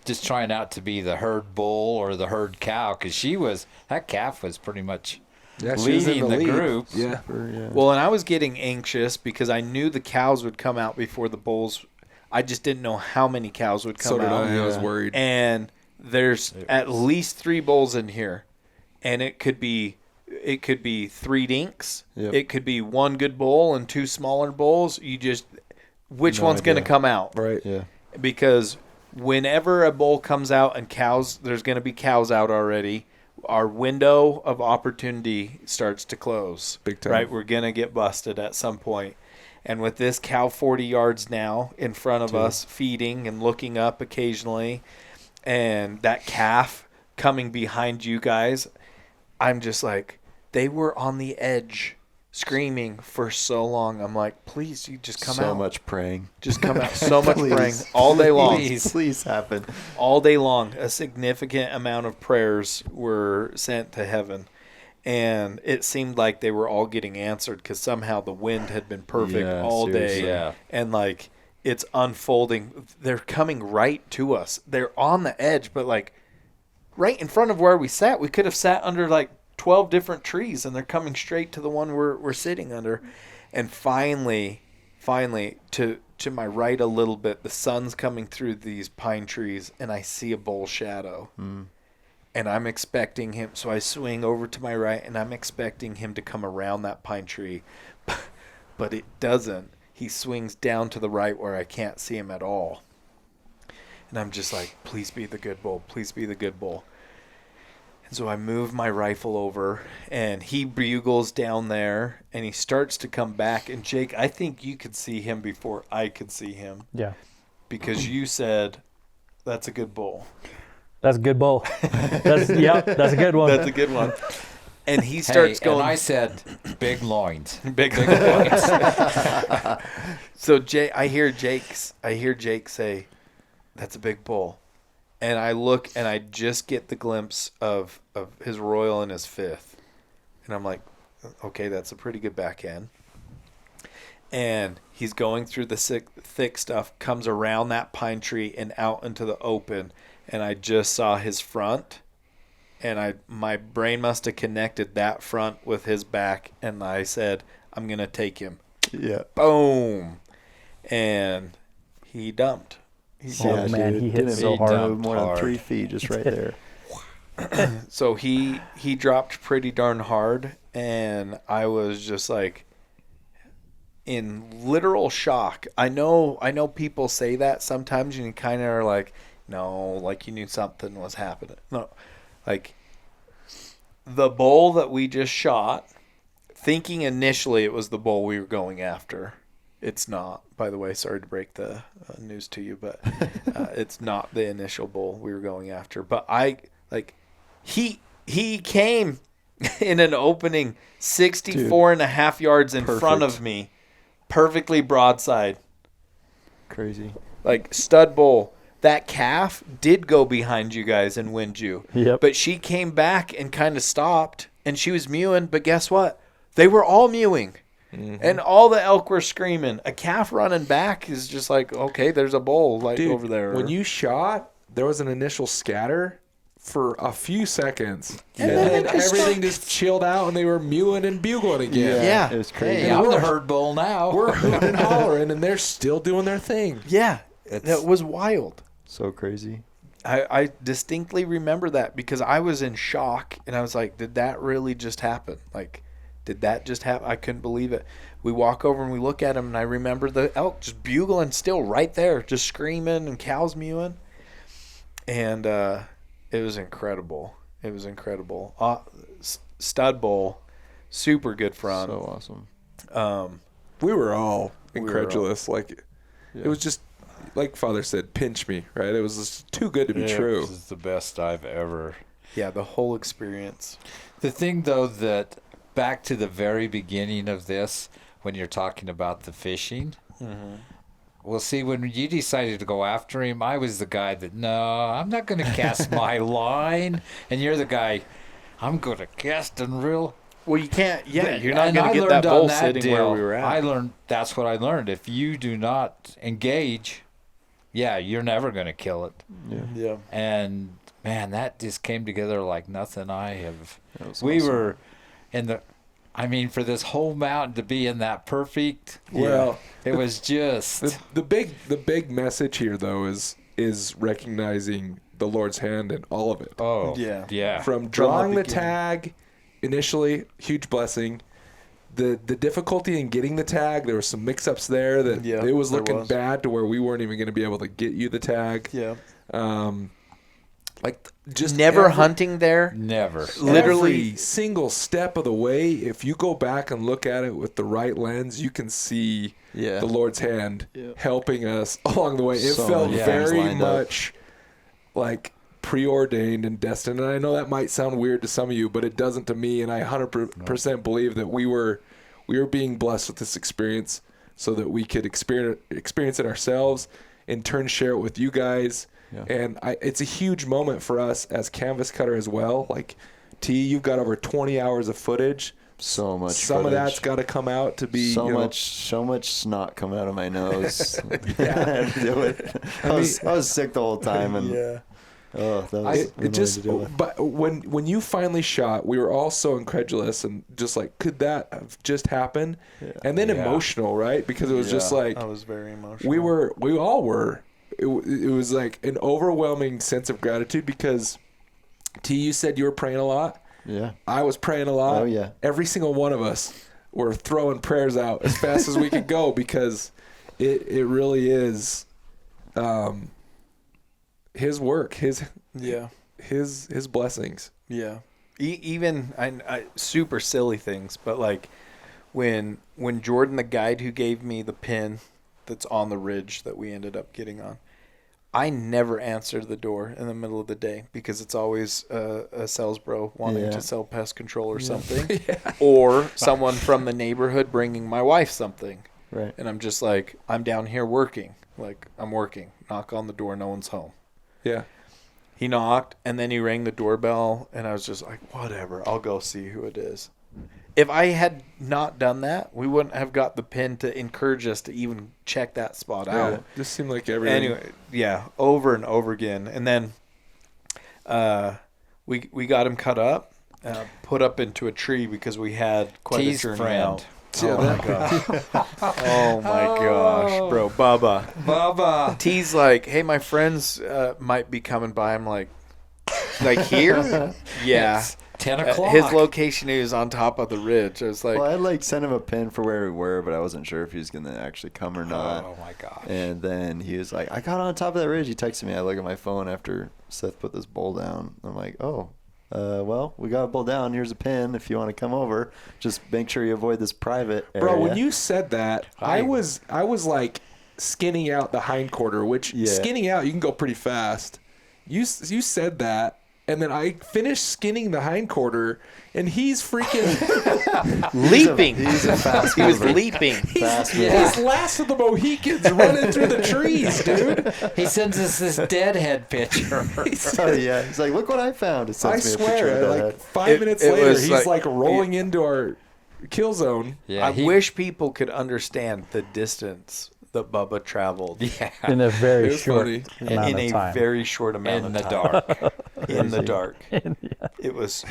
[SPEAKER 5] just trying not to be the herd bull or the herd cow, because that calf was pretty much leading the group.
[SPEAKER 3] Yeah.
[SPEAKER 1] Well, and I was getting anxious because I knew the cows would come out before the bulls. I just didn't know how many cows would come out.
[SPEAKER 3] I was worried.
[SPEAKER 1] And there's at least 3 bowls in here, and it could be 3 dinks.
[SPEAKER 4] Yep.
[SPEAKER 1] It could be 1 good bowl and 2 smaller bowls. Which one's going to come out?
[SPEAKER 3] Right.
[SPEAKER 4] Yeah.
[SPEAKER 1] Because whenever a bowl comes out and there's going to be cows out already, our window of opportunity starts to close.
[SPEAKER 3] Big time.
[SPEAKER 1] Right? We're going to get busted at some point. And with this cow 40 yards now in front of us, feeding and looking up occasionally, and that calf coming behind you guys, I'm just like, they were on the edge screaming for so long. I'm like, please, you just come out.
[SPEAKER 4] So much praying.
[SPEAKER 1] Just come out. So much praying all day long.
[SPEAKER 4] Please happen.
[SPEAKER 1] All day long. A significant amount of prayers were sent to heaven. And it seemed like they were all getting answered because somehow the wind had been perfect all day.
[SPEAKER 5] Yeah.
[SPEAKER 1] And like it's unfolding. They're coming right to us. They're on the edge, but like right in front of where we sat. We could have sat under like 12 different trees, and they're coming straight to the one we're sitting under. And finally, to my right a little bit, the sun's coming through these pine trees, and I see a bull shadow. And I'm expecting him, so I swing over to my right, and I'm expecting him to come around that pine tree. But it doesn't. He swings down to the right where I can't see him at all. And I'm just like, please be the good bull. Please be the good bull. And so I move my rifle over, and he bugles down there, and he starts to come back. And Jake, I think you could see him before I could see him.
[SPEAKER 2] Yeah.
[SPEAKER 1] Because you said, that's a good bull.
[SPEAKER 2] That's a good bull. That's a good one.
[SPEAKER 1] That's a good one. And he starts going.
[SPEAKER 5] And I said, big loins.
[SPEAKER 1] Big loins. So I hear Jake say, that's a big bull. And I look, and I just get the glimpse of his royal and his fifth. And I'm like, okay, that's a pretty good backhand. And he's going through the thick stuff, comes around that pine tree and out into the open. And I just saw his front, and my brain must have connected that front with his back, and I said, I'm going to take him.
[SPEAKER 4] Yeah.
[SPEAKER 1] Boom. And he dumped.
[SPEAKER 2] He hit so hard.
[SPEAKER 4] More than 3 feet just right there.
[SPEAKER 1] So he dropped pretty darn hard, and I was just like in literal shock. I know people say that sometimes, and you kind of are like, no, like you knew something was happening. No, like the bull that we just shot, thinking initially it was the bull we were going after. It's not, by the way. Sorry to break the news to you, but it's not the initial bull we were going after. But he came in an opening 64 and a half yards in front of me, perfectly broadside.
[SPEAKER 4] Crazy.
[SPEAKER 1] Like stud bull. That calf did go behind you guys and wind you.
[SPEAKER 2] Yep.
[SPEAKER 1] But she came back and kind of stopped, and she was mewing. But guess what? They were all mewing. Mm-hmm. And all the elk were screaming. A calf running back is just like, okay, there's a bull over there.
[SPEAKER 3] When you shot, there was an initial scatter for a few seconds.
[SPEAKER 1] And
[SPEAKER 3] then everything just chilled out, and they were mewing and bugling again.
[SPEAKER 1] Yeah.
[SPEAKER 4] It was crazy.
[SPEAKER 5] Hey, I'm the herd bull now.
[SPEAKER 3] We're hooting and hollering, and they're still doing their thing.
[SPEAKER 1] Yeah. That was wild.
[SPEAKER 4] So crazy.
[SPEAKER 1] I distinctly remember that because I was in shock, and I was like, did that really just happen? Like, did that just happen? I couldn't believe it. We walk over and we look at him, and I remember the elk just bugling still right there, just screaming, and cows mewing. And it was incredible. It was incredible. Stud bull, super good front.
[SPEAKER 4] So awesome.
[SPEAKER 3] We were all incredulous. It was just, like Father said, pinch me, right? It was just too good to be true.
[SPEAKER 5] This is the best I've ever.
[SPEAKER 1] Yeah, the whole experience.
[SPEAKER 5] The thing, though, that back to the very beginning of this, when you're talking about the fishing, well, see, when you decided to go after him, I was the guy that, no, I'm not going to cast my line. And you're the guy, I'm going to cast and reel.
[SPEAKER 1] Well, you can't. Yeah, you're not going to get that bull sitting where we were at.
[SPEAKER 5] That's what I learned. If you do not engage, you're never going to kill it.
[SPEAKER 1] Yeah.
[SPEAKER 5] And man, that just came together like nothing I have.
[SPEAKER 3] We
[SPEAKER 5] were in the. I mean, for this whole mountain to be in that perfect.
[SPEAKER 3] Well,
[SPEAKER 5] it was just
[SPEAKER 3] the big message here though is recognizing the Lord's hand in all of it.
[SPEAKER 5] Oh, yeah.
[SPEAKER 3] From drawing the tag, initially, huge blessing. The difficulty in getting the tag, there were some mix-ups there that it was looking bad to where we weren't even going to be able to get you the tag.
[SPEAKER 1] Yeah.
[SPEAKER 3] Like just
[SPEAKER 1] never hunting there.
[SPEAKER 5] Never.
[SPEAKER 3] Literally every single step of the way. If you go back and look at it with the right lens, you can see the Lord's hand helping us along the way. It felt very much like preordained and destined. And I know that might sound weird to some of you, but it doesn't to me. And I 100% believe that we were being blessed with this experience so that we could experience it ourselves, in turn share it with you guys. Yeah. And it's a huge moment for us as canvas cutter as well. Like, T, you've got over 20 hours of footage.
[SPEAKER 4] So much.
[SPEAKER 3] Some of that's got to come out to be
[SPEAKER 4] so much snot coming out of my nose. I had to do it. I was sick the whole time, and oh, that was
[SPEAKER 3] But when you finally shot, we were all so incredulous and just like, could that have just happened? Yeah. And then emotional, right? Because it was just like
[SPEAKER 1] I was very emotional.
[SPEAKER 3] We all were. It was like an overwhelming sense of gratitude because, T, you said you were praying a lot.
[SPEAKER 4] Yeah.
[SPEAKER 3] I was praying a lot.
[SPEAKER 4] Oh, yeah.
[SPEAKER 3] Every single one of us were throwing prayers out as fast as we could go because it really is his work, his blessings.
[SPEAKER 1] Yeah. Even I super silly things, but like when Jordan, the guide who gave me the pin that's on the ridge that we ended up getting on, I never answered the door in the middle of the day because it's always a sales bro wanting to sell pest control or something, or someone from the neighborhood bringing my wife something.
[SPEAKER 4] Right.
[SPEAKER 1] And I'm just like, I'm down here working. Like, I'm working. Knock on the door. No one's home.
[SPEAKER 3] Yeah.
[SPEAKER 1] He knocked, and then he rang the doorbell, and I was just like, whatever. I'll go see who it is. If I had not done that, we wouldn't have got the pin to encourage us to even check that spot out.
[SPEAKER 3] It just seemed like everything.
[SPEAKER 1] Anyway, over and over again. And then we got him cut up, put up into a tree because we had quite a journey out. Oh my gosh. Oh my gosh, bro. Bubba. T's like, hey, my friends might be coming by. I'm like here? Yeah.
[SPEAKER 5] It's 10 o'clock.
[SPEAKER 1] His location, he was on top of the ridge. I was like,
[SPEAKER 4] well, I sent him a pin for where we were, but I wasn't sure if he was going to actually come or not.
[SPEAKER 5] Oh my gosh.
[SPEAKER 4] And then he was like, I got on top of that ridge. He texted me. I look at my phone after Seth put this bowl down. I'm like, well, we got a bowl down. Here's a pin if you want to come over. Just make sure you avoid this private area.
[SPEAKER 3] Bro, when you said that, I was like skinning out the hindquarter, which skinning out, you can go pretty fast. You said that. And then I finished skinning the hindquarter, and he's freaking
[SPEAKER 1] leaping.
[SPEAKER 4] He's a fast
[SPEAKER 1] He was leaping.
[SPEAKER 3] He's last of the Mohicans running through the trees, dude.
[SPEAKER 5] He sends us this deadhead picture.
[SPEAKER 4] He's like, look what I found.
[SPEAKER 3] I swear, like 5 minutes later, he's like rolling into our kill zone.
[SPEAKER 1] Yeah, I wish people could understand the distance that Bubba traveled.
[SPEAKER 2] Yeah, in a very short amount of time.
[SPEAKER 1] Very short amount of time. In the dark. It was.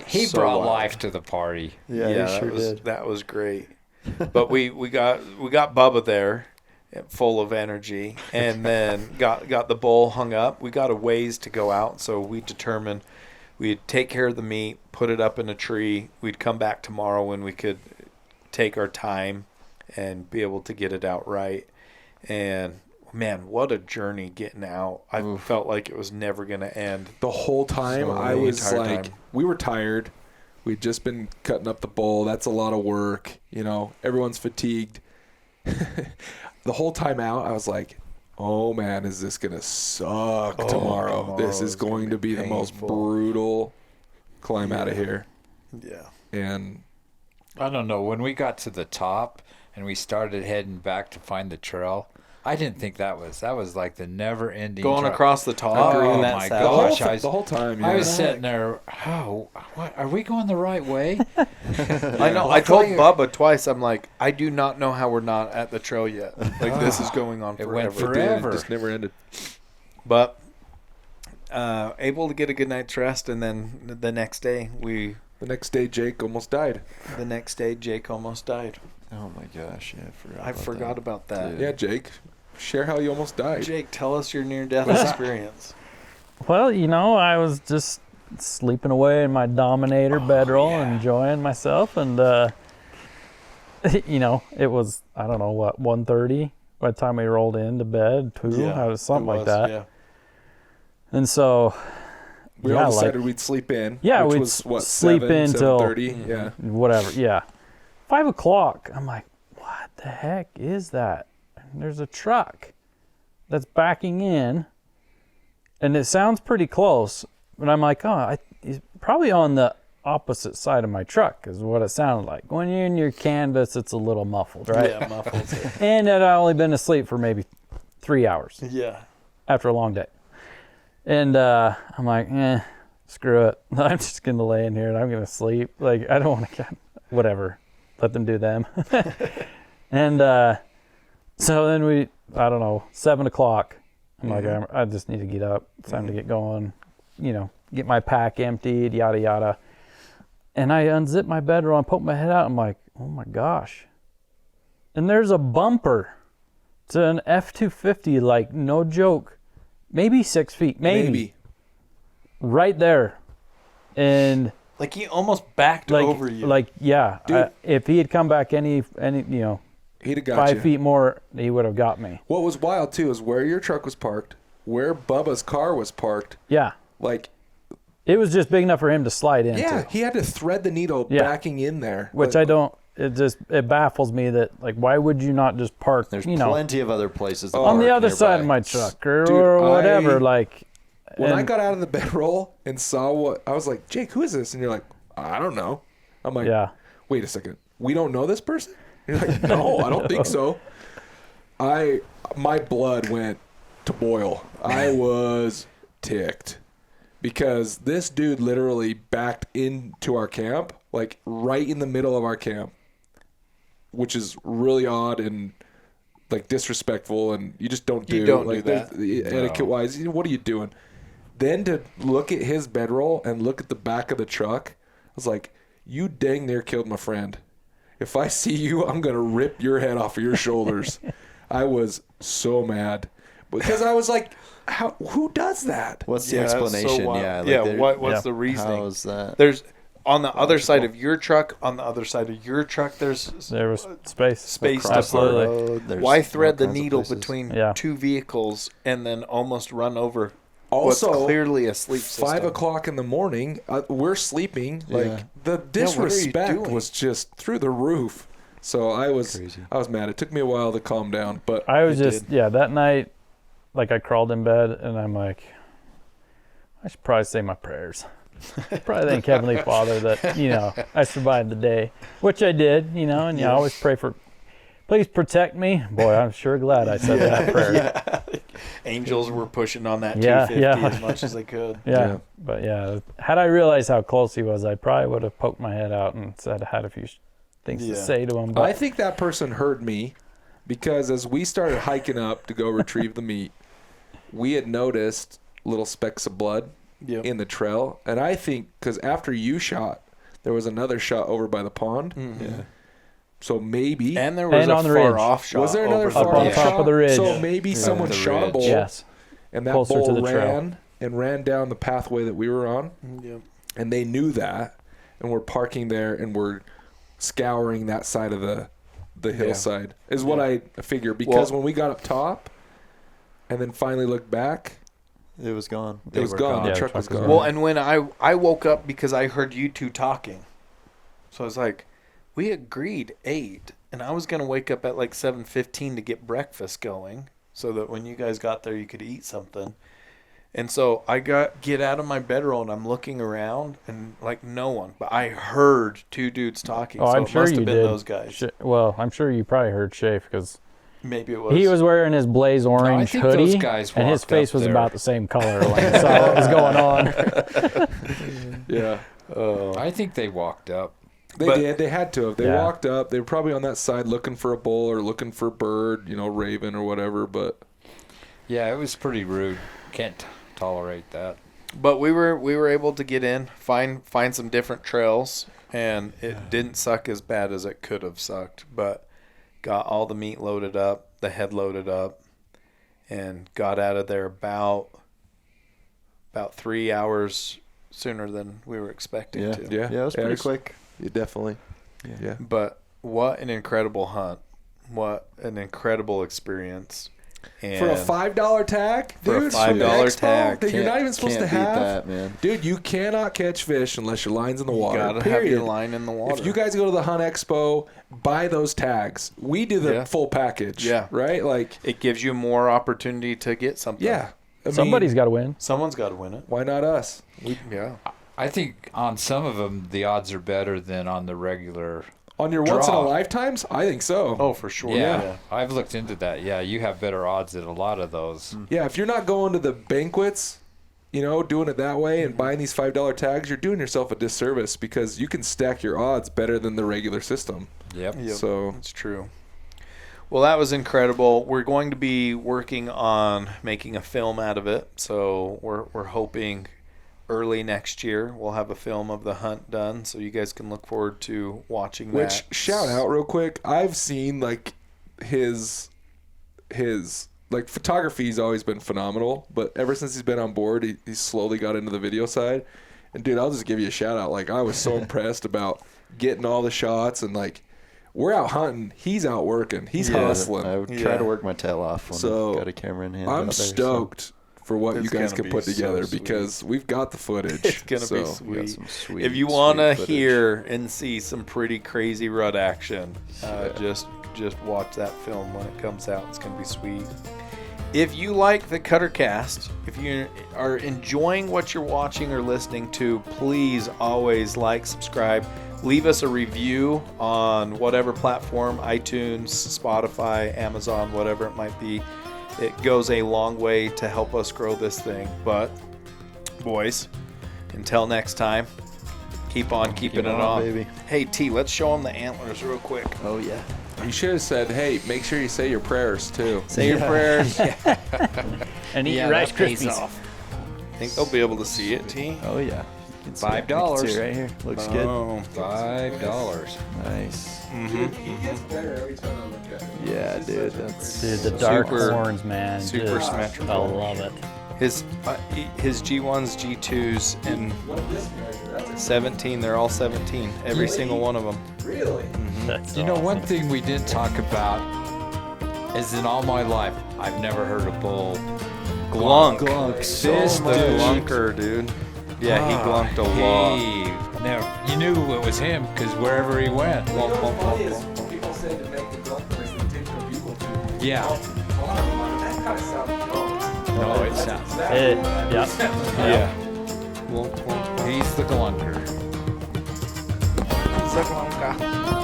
[SPEAKER 5] He brought life to the party.
[SPEAKER 4] Yeah, he sure did.
[SPEAKER 1] That was great. But we got Bubba there, full of energy, and then got the bowl hung up. We got a ways to go out, so we determined we'd take care of the meat, put it up in a tree. We'd come back tomorrow when we could take our time and be able to get it out right. And man, what a journey getting out. I felt like it was never going to end.
[SPEAKER 3] The whole time I was like, we were tired. We'd just been cutting up the bowl. That's a lot of work. You know, everyone's fatigued. The whole time out, I was like, oh man, is this going to suck tomorrow? This is going to be the most brutal climb out of here.
[SPEAKER 1] Yeah.
[SPEAKER 3] And
[SPEAKER 5] I don't know. When we got to the top and we started heading back to find the trail, I didn't think that was like the never-ending
[SPEAKER 1] going across the top.
[SPEAKER 5] Oh my gosh!
[SPEAKER 3] The whole time.
[SPEAKER 5] I was sitting there. What are we going the right way?
[SPEAKER 1] I know. I told Bubba twice. I'm like, I do not know how we're not at the trail yet. Like this is going on forever.
[SPEAKER 5] It went forever.
[SPEAKER 3] It just never ended.
[SPEAKER 1] But able to get a good night's rest, and then the next day
[SPEAKER 3] The next day, Jake almost died.
[SPEAKER 4] Oh my gosh! Yeah,
[SPEAKER 1] I forgot about that.
[SPEAKER 3] Yeah, Jake, share how you almost died.
[SPEAKER 1] Jake, tell us your near-death experience.
[SPEAKER 2] Well, I was just sleeping away in my Dominator bedroll, enjoying myself, and it was, I don't know what, 1:30 by the time we rolled into bed, 2, something like that. Yeah. And so
[SPEAKER 3] we all decided we'd sleep in.
[SPEAKER 2] Yeah,
[SPEAKER 3] which
[SPEAKER 2] we'd
[SPEAKER 3] was what,
[SPEAKER 2] sleep in till
[SPEAKER 3] 7:30? Yeah,
[SPEAKER 2] whatever. Yeah, 5:00. I'm like, what the heck is that? And there's a truck that's backing in, and it sounds pretty close. But I'm like, he's probably on the opposite side of my truck, is what it sounded like. When you're in your canvas, it's a little muffled, right?
[SPEAKER 1] Yeah, muffled.
[SPEAKER 2] And I'd only been asleep for maybe 3 hours.
[SPEAKER 1] Yeah.
[SPEAKER 2] After a long day. And I'm like, screw it. I'm just going to lay in here and I'm going to sleep. Like, I don't want to, whatever. Let them do them. And so then I don't know, 7:00. I'm like, I just need to get up. It's time to get going. Get my pack emptied, yada, yada. And I unzip my bedroll and poke my head out. I'm like, oh my gosh. And there's a bumper to an F-250, like, no joke. Maybe 6 feet, maybe. Right there. And
[SPEAKER 1] like he almost backed over you.
[SPEAKER 2] Like, yeah. If he had come back any he'd have got 5 feet more, he would have got me.
[SPEAKER 3] What was wild too is where your truck was parked, where Bubba's car was parked.
[SPEAKER 2] Yeah.
[SPEAKER 3] Like,
[SPEAKER 2] it was just big enough for him to slide into.
[SPEAKER 3] Yeah, he had to thread the needle backing in there.
[SPEAKER 2] Which it baffles me that, like, why would you not just park,
[SPEAKER 4] There's plenty of other places to
[SPEAKER 2] on the other
[SPEAKER 4] nearby.
[SPEAKER 2] side of my truck or whatever.
[SPEAKER 3] When I got out of the bedroll and saw what, I was like, Jake, who is this? And you're like, I don't know. I'm like, wait a second. We don't know this person? And you're like, no, I don't think so. My blood went to boil. I was ticked. Because this dude literally backed into our camp, like right in the middle of our camp, which is really odd and like disrespectful, and you just don't do.
[SPEAKER 1] You don't
[SPEAKER 3] like,
[SPEAKER 1] do that.
[SPEAKER 3] Etiquette-wise, what are you doing? Then to look at his bedroll and look at the back of the truck, I was like, you dang near killed my friend. If I see you, I'm going to rip your head off of your shoulders. I was so mad. Because I was like, who does that?
[SPEAKER 4] What's the explanation?
[SPEAKER 1] So what's the reasoning?
[SPEAKER 4] How is that?
[SPEAKER 1] There's on the other side of your truck. On the other side of your truck, there
[SPEAKER 2] was space
[SPEAKER 1] to park. Why thread the needle between two vehicles and then almost run over?
[SPEAKER 3] Also,
[SPEAKER 1] what's clearly a sleep system.
[SPEAKER 3] 5:00 in the morning, we're sleeping. Like the disrespect was just through the roof. So I was mad. It took me a while to calm down, but
[SPEAKER 2] I was that night. Like, I crawled in bed and I'm like, I should probably say my prayers. Probably thank Heavenly Father that, I survived the day, which I did, and I always pray for, please protect me. Boy, I'm sure glad I said that prayer.
[SPEAKER 1] Yeah. Angels were pushing on that 250 as much as they could.
[SPEAKER 2] Yeah. But had I realized how close he was, I probably would have poked my head out and had a few things to say to him. But
[SPEAKER 3] I think that person heard me because as we started hiking up to go retrieve the meat, we had noticed little specks of blood in the trail. And I think because after you shot, there was another shot over by the pond.
[SPEAKER 1] Mm-hmm. Yeah.
[SPEAKER 3] So maybe.
[SPEAKER 1] And there was a far-off shot.
[SPEAKER 3] Was there another far-off shot?
[SPEAKER 2] On top of the ridge.
[SPEAKER 3] So maybe someone shot a bull.
[SPEAKER 2] Yes.
[SPEAKER 3] And that bull ran down the pathway that we were on.
[SPEAKER 1] Yep.
[SPEAKER 3] And they knew that. And we're parking there and we're scouring that side of the hillside is what I figure. Because when we got up top and then finally looked back,
[SPEAKER 4] it was gone.
[SPEAKER 3] It was gone. The truck was gone.
[SPEAKER 1] Well, and when I woke up because I heard you two talking. So I was like, we agreed 8, and I was going to wake up at like 7:15 to get breakfast going so that when you guys got there you could eat something. And so I get out of my bedroll and I'm looking around and like no one, but I heard 2 dudes talking.
[SPEAKER 2] Oh,
[SPEAKER 1] so
[SPEAKER 2] I'm
[SPEAKER 1] it
[SPEAKER 2] sure
[SPEAKER 1] must
[SPEAKER 2] you
[SPEAKER 1] have been
[SPEAKER 2] did.
[SPEAKER 1] Those guys.
[SPEAKER 2] Well, I'm sure you probably heard Schafer because
[SPEAKER 1] maybe it was.
[SPEAKER 2] He was wearing his blaze orange hoodie, and his face was about the same color. Like I saw what was going on.
[SPEAKER 3] Yeah.
[SPEAKER 5] I think they walked up.
[SPEAKER 3] They did. They had to have. They walked up. They were probably on that side looking for a bull or looking for a bird, raven or whatever. But
[SPEAKER 5] yeah, it was pretty rude. Can't tolerate that.
[SPEAKER 1] But we were able to get in, find some different trails, and it didn't suck as bad as it could have sucked. But got all the meat loaded up, the head loaded up, and got out of there about about 3 hours sooner than we were expecting to.
[SPEAKER 4] Yeah, it was pretty quick.
[SPEAKER 3] Yeah, definitely. Yeah.
[SPEAKER 1] But what an incredible hunt. What an incredible experience. And
[SPEAKER 3] for a $5 tag, dude.
[SPEAKER 1] For a $5 tag.
[SPEAKER 3] That you're not even supposed to have.
[SPEAKER 4] That, man.
[SPEAKER 3] Dude, you cannot catch fish unless your line's in the water.
[SPEAKER 1] You gotta have your line in the water.
[SPEAKER 3] If you guys go to the Hunt Expo, buy those tags. We do the full package.
[SPEAKER 1] Yeah.
[SPEAKER 3] Right? Like,
[SPEAKER 1] it gives you more opportunity to get something.
[SPEAKER 3] Yeah.
[SPEAKER 2] Somebody's got to win.
[SPEAKER 1] Someone's got to win it.
[SPEAKER 3] Why not us?
[SPEAKER 5] I think on some of them, the odds are better than on the regular.
[SPEAKER 3] On your once in a lifetimes? I think so.
[SPEAKER 1] Oh, for sure.
[SPEAKER 5] Yeah. I've looked into that. Yeah, you have better odds at a lot of those.
[SPEAKER 3] Yeah, if you're not going to the banquets, doing it that way and buying these $5 tags, you're doing yourself a disservice because you can stack your odds better than the regular system.
[SPEAKER 5] Yep.
[SPEAKER 3] So
[SPEAKER 1] it's true. Well, that was incredible. We're going to be working on making a film out of it. So we're hoping early next year we'll have a film of the hunt done, so you guys can look forward to watching that.
[SPEAKER 3] Which, shout out real quick, I've seen like his like photography's always been phenomenal, but ever since he's been on board, he slowly got into the video side. And dude, I'll just give you a shout out. Like, I was so impressed about getting all the shots, and like, we're out hunting, he's out working, he's hustling.
[SPEAKER 4] I would try to work my tail off when I've got a camera in hand.
[SPEAKER 3] I'm stoked for what you guys can put together because we've got the footage.
[SPEAKER 1] It's going to be sweet. If you want to hear and see some pretty crazy rut action, just watch that film when it comes out. It's going to be sweet. If you like the Cuttercast, if you are enjoying what you're watching or listening to, please always like, subscribe, leave us a review on whatever platform, iTunes, Spotify, Amazon, whatever it might be. It goes a long way to help us grow this thing. But, boys, until next time, keep on keeping it on.
[SPEAKER 4] Baby.
[SPEAKER 1] Hey, T, let's show them the antlers real quick.
[SPEAKER 4] Oh, yeah.
[SPEAKER 3] You should have said, hey, make sure you say your prayers, too.
[SPEAKER 1] Say your prayers.
[SPEAKER 2] And eat your Rice Krispies.
[SPEAKER 1] I think they'll be able to see it, T.
[SPEAKER 4] Oh, yeah.
[SPEAKER 5] $5
[SPEAKER 4] right here. Looks good.
[SPEAKER 5] $5.
[SPEAKER 4] Nice.
[SPEAKER 3] It gets better every time I look at it.
[SPEAKER 4] Yeah, dude.
[SPEAKER 2] Dude, the dark horns, man.
[SPEAKER 1] Super symmetrical.
[SPEAKER 2] I love it.
[SPEAKER 1] His G1s, G2s, and 17, they're all 17. Every single one of them.
[SPEAKER 3] Really?
[SPEAKER 2] That's
[SPEAKER 5] You know,
[SPEAKER 2] awesome.
[SPEAKER 5] one thing we didn't talk about is in all my life, I've never heard a bull glunk.
[SPEAKER 1] This the glunker, dude. Yeah, he glunked a lot.
[SPEAKER 5] Now, you knew it was him because wherever he went.
[SPEAKER 3] People say to make the glunk noise, they take the bugle to
[SPEAKER 5] Yeah.
[SPEAKER 3] that kind of sounds
[SPEAKER 5] No, it sounds.
[SPEAKER 2] Yeah.
[SPEAKER 5] He's the glunker.
[SPEAKER 1] He's the glunker.